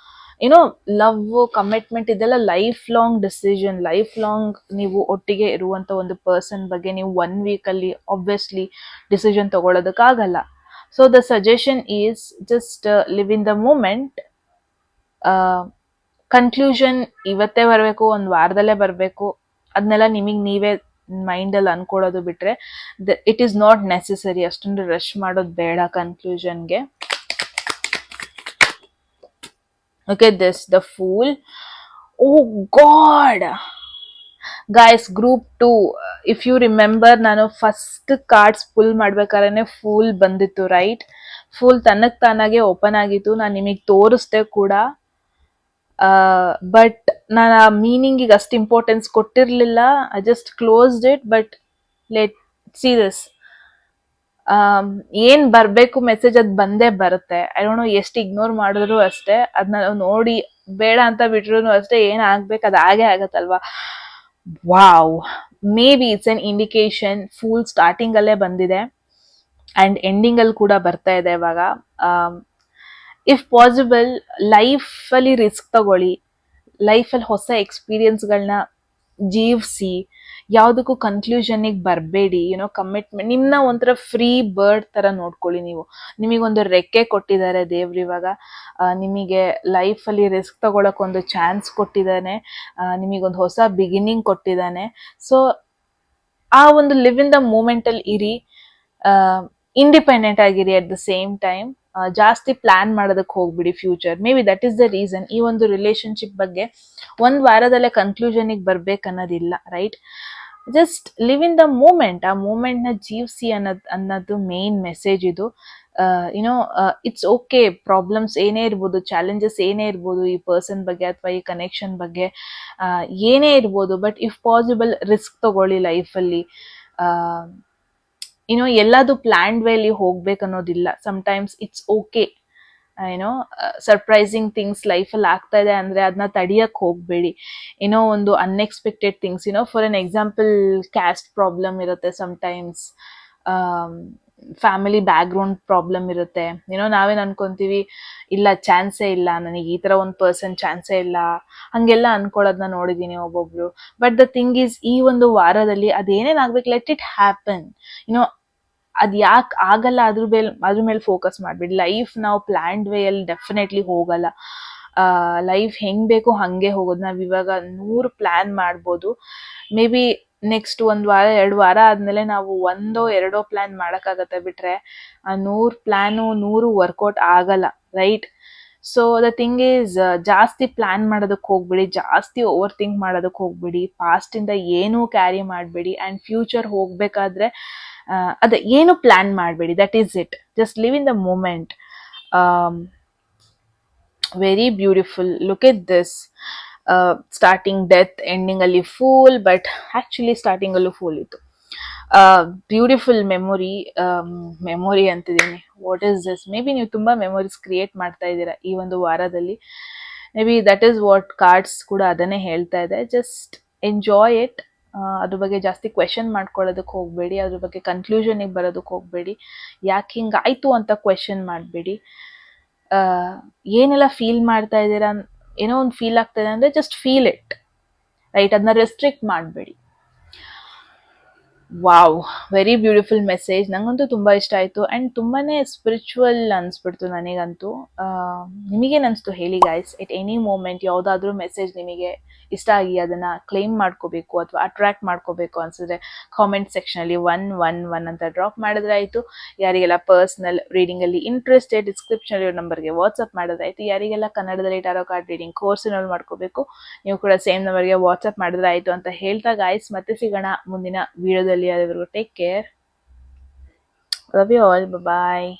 ಏನೋ ಲವ್ ಕಮಿಟ್ಮೆಂಟ್ ಇದೆಲ್ಲ life long decision, life long ನೀವು ಒಟ್ಟಿಗೆ ಇರುವಂತ ಒಂದು ಪರ್ಸನ್ ಬಗ್ಗೆ ನೀವು 1 week ಅಲ್ಲಿ ಆಬ್ವಿಯಸ್ಲಿ ಡಿಸಿಷನ್ ತಗೊಳ್ಳೋದಕ್ಕಾಗಲ್ಲ. So the suggestion is just live in the moment. Conclusion ಇವತ್ತೇ ಬರಬೇಕು, ಒಂದು ವಾರದಲ್ಲೇ ಬರಬೇಕು, ಅದನ್ನೆಲ್ಲ ನಿಮಗೆ ನೀವೇ ಮೈಂಡಲ್ಲಿ ಅನ್ಕೊಳ್ಳೋದು ಬಿಟ್ರೆ ಇಟ್ ಈಸ್ ನಾಟ್ ನೆಸೆಸರಿ. ಅಷ್ಟೊಂದು ರಶ್ ಮಾಡೋದು ಬೇಡ ಕನ್ಕ್ಲೂಷನ್ಗೆ. Okay, this the fool. Oh god guys, group 2, if you remember, ನಾನು ಫಸ್ಟ್ ಕಾರ್ಡ್ಸ್ ಪುಲ್ ಮಾಡ್ಬೇಕಾದ್ರೆ ಫೂಲ್ ಬಂದಿತ್ತು, ರೈಟ್? ಫೂಲ್ ತನ್ನಕ್ ತಾನಾಗೆ ಓಪನ್ ಆಗಿತ್ತು, ನಾನು ನಿಮಗೆ ತೋರಿಸ್ದೆ ಕೂಡ. ಬಟ್ ನಾನು ಆ ಮೀನಿಂಗಿಗೆ ಅಷ್ಟು ಇಂಪಾರ್ಟೆನ್ಸ್ ಕೊಟ್ಟಿರಲಿಲ್ಲ. I just closed it. But let see this. ಏನ್ ಬರಬೇಕು ಮೆಸೇಜ್ ಅದು ಬಂದೇ ಬರುತ್ತೆ. ಐ ಡೋಂಟ್ ನೋ ಎಷ್ಟು ಇಗ್ನೋರ್ ಮಾಡಿದ್ರು ಅಷ್ಟೇ, ಅದನ್ನ ನೋಡಿ ಬೇಡ ಅಂತ ಬಿಟ್ರು ಅಷ್ಟೇ, ಏನ್ ಆಗ್ಬೇಕು ಅದು ಆಗೇ ಆಗತ್ತಲ್ವಾ. Wow, maybe it's an indication. Full starting ಅಲ್ಲೇ ಬಂದಿದೆ ಅಂಡ್ ಎಂಡಿಂಗ್ ಅಲ್ಲಿ ಕೂಡ ಬರ್ತಾ ಇದೆ ಇವಾಗ. ಇಫ್ ಪಾಸಿಬಲ್ ಲೈಫಲ್ಲಿ ರಿಸ್ಕ್ ತಗೊಳ್ಳಿ, ಲೈಫಲ್ಲಿ ಹೊಸ ಎಕ್ಸ್ಪೀರಿಯನ್ಸ್ಗಳನ್ನ ಜೀವಿಸಿ, ಯಾವುದಕ್ಕೂ ಕನ್ಕ್ಲೂಷನ್ಗೆ ಬರಬೇಡಿ. ಕಮಿಟ್ಮೆಂಟ್, ನಿಮ್ಮನ್ನ ಒಂಥರ ಫ್ರೀ ಬರ್ಡ್ ಥರ ನೋಡ್ಕೊಳ್ಳಿ ನೀವು. ನಿಮಗೊಂದು ರೆಕ್ಕೆ ಕೊಟ್ಟಿದ್ದಾರೆ ದೇವ್ರು ಇವಾಗ. ನಿಮಗೆ ಲೈಫಲ್ಲಿ ರಿಸ್ಕ್ ತಗೊಳಕ್ಕೊಂದು ಚಾನ್ಸ್ ಕೊಟ್ಟಿದ್ದಾನೆ, ನಿಮಗೊಂದು ಹೊಸ ಬಿಗಿನಿಂಗ್ ಕೊಟ್ಟಿದ್ದಾನೆ. ಸೊ ಆ ಒಂದು ಲಿವ್ ಇನ್ ದ ಮೂಮೆಂಟಲ್ಲಿ ಇರಿ, ಇಂಡಿಪೆಂಡೆಂಟ್ ಆಗಿರಿ. ಅಟ್ ದ ಸೇಮ್ ಟೈಮ್ ಜಾಸ್ತಿ ಪ್ಲಾನ್ ಮಾಡೋದಕ್ಕೆ ಹೋಗ್ಬಿಡಿ future. Maybe that is the reason ಈ ಒಂದು ರಿಲೇಶನ್ಶಿಪ್ ಬಗ್ಗೆ 1 ವಾರದಲ್ಲೇ ಕನ್ಕ್ಲೂಷನ್ಗೆ ಬರ್ಬೇಕನ್ನೋದಿಲ್ಲ, right? Just live in the moment, ಆ ಮೂಮೆಂಟ್ನ ಜೀವಿಸಿ ಅನ್ನೋದು ಮೇನ್ ಮೆಸೇಜ್ ಇದು. ಇಟ್ಸ್ ಓಕೆ, ಪ್ರಾಬ್ಲಮ್ಸ್ ಏನೇ ಇರ್ಬೋದು, ಚಾಲೆಂಜಸ್ ಏನೇ ಇರ್ಬೋದು ಈ ಪರ್ಸನ್ ಬಗ್ಗೆ ಅಥವಾ ಈ ಕನೆಕ್ಷನ್ ಬಗ್ಗೆ, ಏನೇ ಇರ್ಬೋದು. ಬಟ್ ಇಫ್ ಪಾಸಿಬಲ್ ರಿಸ್ಕ್ ತಗೊಳ್ಳಿ ಲೈಫಲ್ಲಿ. ಎಲ್ಲದು ಪ್ಲಾನ್ಡ್ ವೇಲಿ ಹೋಗ್ಬೇಕು ಅನ್ನೋದಿಲ್ಲ. Sometimes it's okay. Surprising things ಲೈಫಲ್ಲಿ ಆಗ್ತಾ ಇದೆ ಅಂದ್ರೆ ಅದನ್ನ ತಡಿಯಕ್ಕೆ ಹೋಗ್ಬೇಡಿ. ಒಂದು unexpected things, for an example caste problem ಇರುತ್ತೆ ಸಮ್ಟೈಮ್ಸ್, ಫ್ಯಾಮಿಲಿ ಬ್ಯಾಕ್ಗ್ರೌಂಡ್ ಪ್ರಾಬ್ಲಮ್ ಇರುತ್ತೆ. ನಾವೇನು ಅನ್ಕೊಂತೀವಿ, ಇಲ್ಲ ಚಾನ್ಸೇ ಇಲ್ಲ, ನನಗೆ ಈ ಥರ ಒಂದು ಪರ್ಸನ್ ಚಾನ್ಸೇ ಇಲ್ಲ, ಹಂಗೆಲ್ಲ ಅನ್ಕೊಳ್ಳೋದನ್ನ ನೋಡಿದ್ದೀನಿ ಒಬ್ಬೊಬ್ರು. ಬಟ್ ದ ಥಿಂಗ್ ಈಸ್, ಈ ಒಂದು ವಾರದಲ್ಲಿ ಅದೇನೇನಾಗ್ಬೇಕು, ಲೆಟ್ ಇಟ್ ಹ್ಯಾಪನ್. ಅದು ಯಾಕೆ ಆಗಲ್ಲ ಅದ್ರ ಮೇಲೆ ಫೋಕಸ್ ಮಾಡ್ಬಿಡಿ. ಲೈಫ್ ನಾವು ಪ್ಲಾನ್ಡ್ ವೇಯಲ್ಲಿ ಡೆಫಿನೆಟ್ಲಿ ಹೋಗಲ್ಲ. ಲೈಫ್ ಹೆಂಗ್ ಬೇಕು ಹಂಗೆ ಹೋಗೋದು. ನಾವ್ ಇವಾಗ 100 ಪ್ಲಾನ್ ಮಾಡ್ಬೋದು, ಮೇ ಬಿ ನೆಕ್ಸ್ಟ್ 1 ವಾರ 2 ವಾರ ಆದ್ಮೇಲೆ ನಾವು 1-2 ಪ್ಲಾನ್ ಮಾಡಕ್ಕಾಗತ್ತೆ, ಬಿಟ್ರೆ ಆ 100 ಪ್ಲಾನು 100 ವರ್ಕೌಟ್ ಆಗಲ್ಲ, right? So the thing is, ಜಾಸ್ತಿ ಪ್ಲಾನ್ ಮಾಡೋದಕ್ಕೆ ಹೋಗ್ಬಿಡಿ, ಜಾಸ್ತಿ ಓವರ್ ಥಿಂಕ್ ಮಾಡೋದಕ್ಕೆ ಹೋಗ್ಬಿಡಿ, ಪಾಸ್ಟ್ ಇಂದ ಏನೂ ಕ್ಯಾರಿ ಮಾಡಬೇಡಿ. ಅಂಡ್ ಫ್ಯೂಚರ್ ಹೋಗ್ಬೇಕಾದ್ರೆ ಅದೇ ಏನು ಪ್ಲಾನ್ ಮಾಡಬೇಡಿ. That is it. Just live in the moment. Very beautiful. Look at this. Starting death, ending ಅಲ್ಲಿ ಫೂಲ್, ಬಟ್ ಆಕ್ಚುಲಿ ಸ್ಟಾರ್ಟಿಂಗ್ ಅಲ್ಲೂ ಫೂಲ್ ಇತ್ತು. ಬ್ಯೂಟಿಫುಲ್ ಮೆಮೊರಿ ಅಂತಿದ್ದೀನಿ. What is this? Maybe ನೀವು ತುಂಬಾ ಮೆಮೊರೀಸ್ ಕ್ರಿಯೇಟ್ ಮಾಡ್ತಾ ಇದ್ದೀರಾ ಈ ಒಂದು ವಾರದಲ್ಲಿ. Maybe that is what cards ಕೂಡ ಅದನ್ನೇ ಹೇಳ್ತಾ ಇದೆ. Just enjoy it. ಅದ್ರ ಬಗ್ಗೆ ಜಾಸ್ತಿ ಕ್ವೆಶನ್ ಮಾಡ್ಕೊಳ್ಳೋದಕ್ಕೆ ಹೋಗಬೇಡಿ, ಅದ್ರ ಬಗ್ಗೆ ಕನ್ಕ್ಲೂಷನ್ಗೆ ಬರೋದಕ್ಕೆ ಹೋಗಬೇಡಿ. ಯಾಕೆ ಹಿಂಗಾಯ್ತು ಅಂತ ಕ್ವೆಶನ್ ಮಾಡಬೇಡಿ. ಏನೆಲ್ಲ ಫೀಲ್ ಮಾಡ್ತಾ ಇದ್ದೀರಾ, ಏನೋ ಒಂದು ಫೀಲ್ ಆಗ್ತಾ ಇದೆ ಅಂದರೆ ಜಸ್ಟ್ ಫೀಲ್ ಇಟ್, ರೈಟ್? ಅದನ್ನ ರೆಸ್ಟ್ರಿಕ್ಟ್ ಮಾಡಬೇಡಿ. Wow, very beautiful message. ನಂಗಂತೂ ತುಂಬ ಇಷ್ಟ ಆಯಿತು ಆ್ಯಂಡ್ ತುಂಬಾ ಸ್ಪಿರಿಚುವಲ್ ಅನಿಸ್ಬಿಡ್ತು ನನಗಂತೂ. ನಿಮಗೇನು ಅನಿಸ್ತು ಹೇಳಿ ಗಾಯ್ಸ್? ಎಟ್ ಎನಿ ಮೂಮೆಂಟ್ ಯಾವುದಾದ್ರೂ ಮೆಸೇಜ್ ನಿಮಗೆ ಇಷ್ಟ ಆಗಿ ಅದನ್ನು ಕ್ಲೈಮ್ ಮಾಡ್ಕೋಬೇಕು ಅಥವಾ ಅಟ್ರಾಕ್ಟ್ ಮಾಡ್ಕೋಬೇಕು ಅನಿಸಿದ್ರೆ ಕಾಮೆಂಟ್ ಸೆಕ್ಷನಲ್ಲಿ 111 ಅಂತ ಡ್ರಾಪ್ ಮಾಡಿದ್ರೆ ಆಯಿತು. ಯಾರಿಗೆಲ್ಲ ಪರ್ಸ್ನಲ್ ರೀಡಿಂಗಲ್ಲಿ ಇಂಟ್ರೆಸ್ಟೆಡ್, ಡಿಸ್ಕ್ರಿಪ್ಷನಲ್ಲಿ ನಂಬರ್ಗೆ ವಾಟ್ಸಪ್ ಮಾಡಿದ್ರೆ ಆಯಿತು. ಯಾರಿಗೆಲ್ಲ ಕನ್ನಡದಲ್ಲಿ ಟಾರೋ ಕಾರ್ಡ್ ರೀಡಿಂಗ್ ಕೋರ್ಸ್ ಇನ್ವಾಲ್ವ್ ಮಾಡ್ಕೋಬೇಕು, ನೀವು ಕೂಡ ಸೇಮ್ ನಂಬರ್ಗೆ ವಾಟ್ಸಪ್ ಮಾಡಿದ್ರೆ ಆಯಿತು ಅಂತ ಹೇಳ್ತಾ ಗಾಯ್ಸ್, ಮತ್ತೆ ಸಿಗೋಣ ಮುಂದಿನ ವಿಡಿಯೋದಲ್ಲಿ. ಅಲ್ಲಿವರೆಗೂ take care. Love you all. Bye.